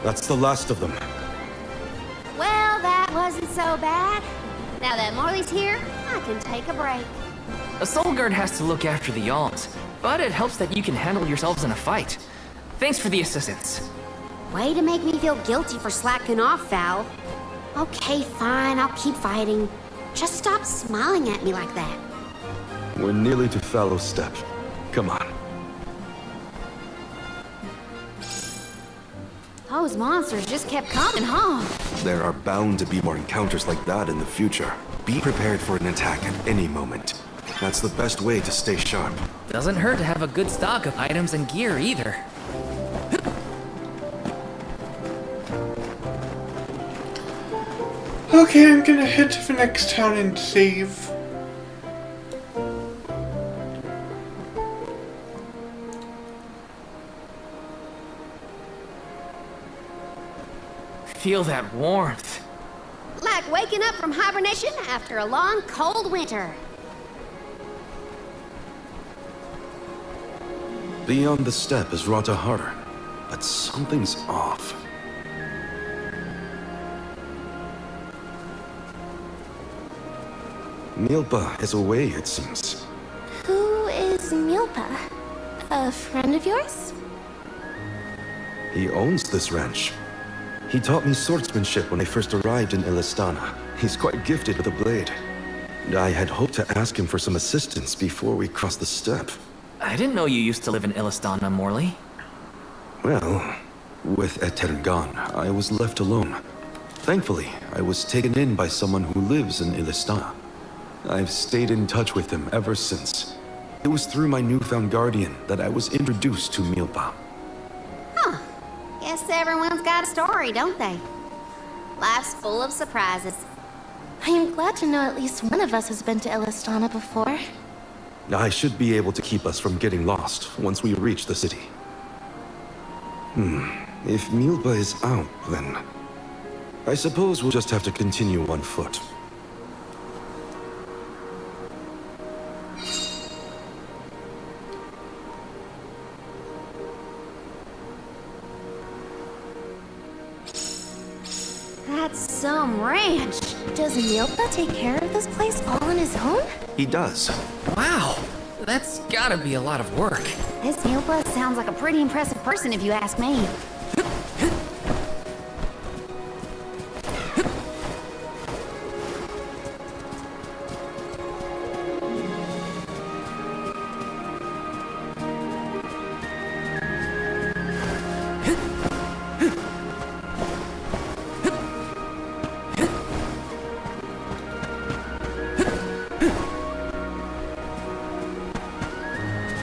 That's the last of them. Well, that wasn't so bad. Now that Morley's here, I can take a break. A soul guard has to look after the alms, but it helps that you can handle yourselves in a fight. Thanks for the assistance. Way to make me feel guilty for slacking off, Val. Okay, fine, I'll keep fighting. Just stop smiling at me like that. We're nearly to Fallow's Step. Come on. Those monsters just kept coming, huh? There are bound to be more encounters like that in the future. Be prepared for an attack at any moment. That's the best way to stay sharp. Doesn't hurt to have a good stock of items and gear either. Okay, I'm gonna head to the next town and save. feel that warmth. Like waking up from hibernation after a long, cold winter. Beyond the steppe is Rotahara, but something's off. Milpa is away, it seems. Who is Milpa? A friend of yours? He owns this ranch. He taught me swordsmanship when I first arrived in Illistana. He's quite gifted with a blade. And I had hoped to ask him for some assistance before we crossed the steppe. I didn't know you used to live in Illistana, Morley. Well, with Aetern gone, I was left alone. Thankfully, I was taken in by someone who lives in Illistana. I've stayed in touch with him ever since. It was through my newfound guardian that I was introduced to Milpa. Huh. Guess everyone's got a story, don't they? Life's full of surprises. I am glad to know at least one of us has been to Illistana before. I should be able to keep us from getting lost once we reach the city. If Milpa is out, then I suppose we'll just have to continue on foot. That's some ranch. Does Milpa take care of this place all on his own? He does. Wow, that's gotta be a lot of work. This Milpa sounds like a pretty impressive person if you ask me.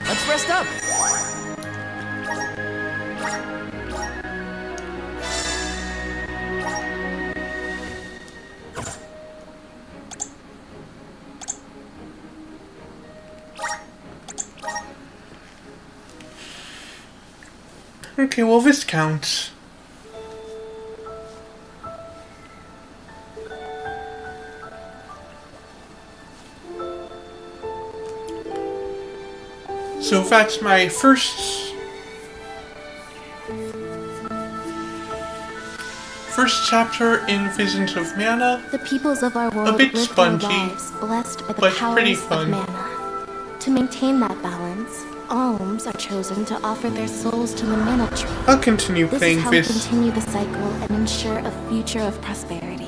Let's rest up. Okay, well this counts. So that's my first chapter in Visions of Mana. The peoples of our world bit live spongy, their lives blessed by the but pretty powers fun. of mana. To maintain that balance, alms are chosen to offer their souls to the mana tree. I'll continue This playing is how this. we continue the cycle and ensure a future of prosperity.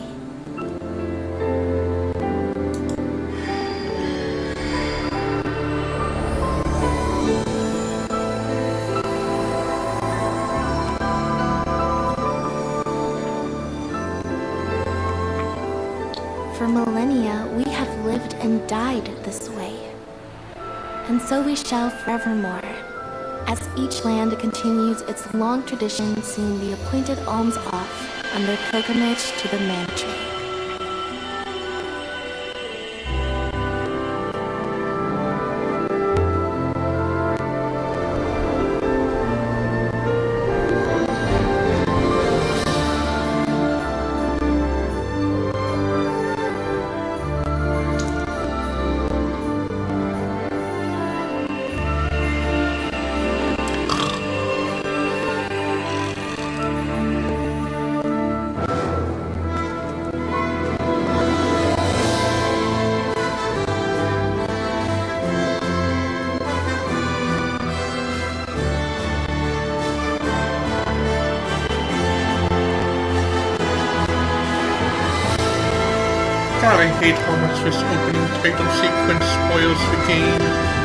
For millennia, we have lived and died this way. And so we shall forevermore, as each land continues its long tradition seeing the appointed alms off on their pilgrimage to the mana tree. God, I hate how much this opening title sequence spoils the game.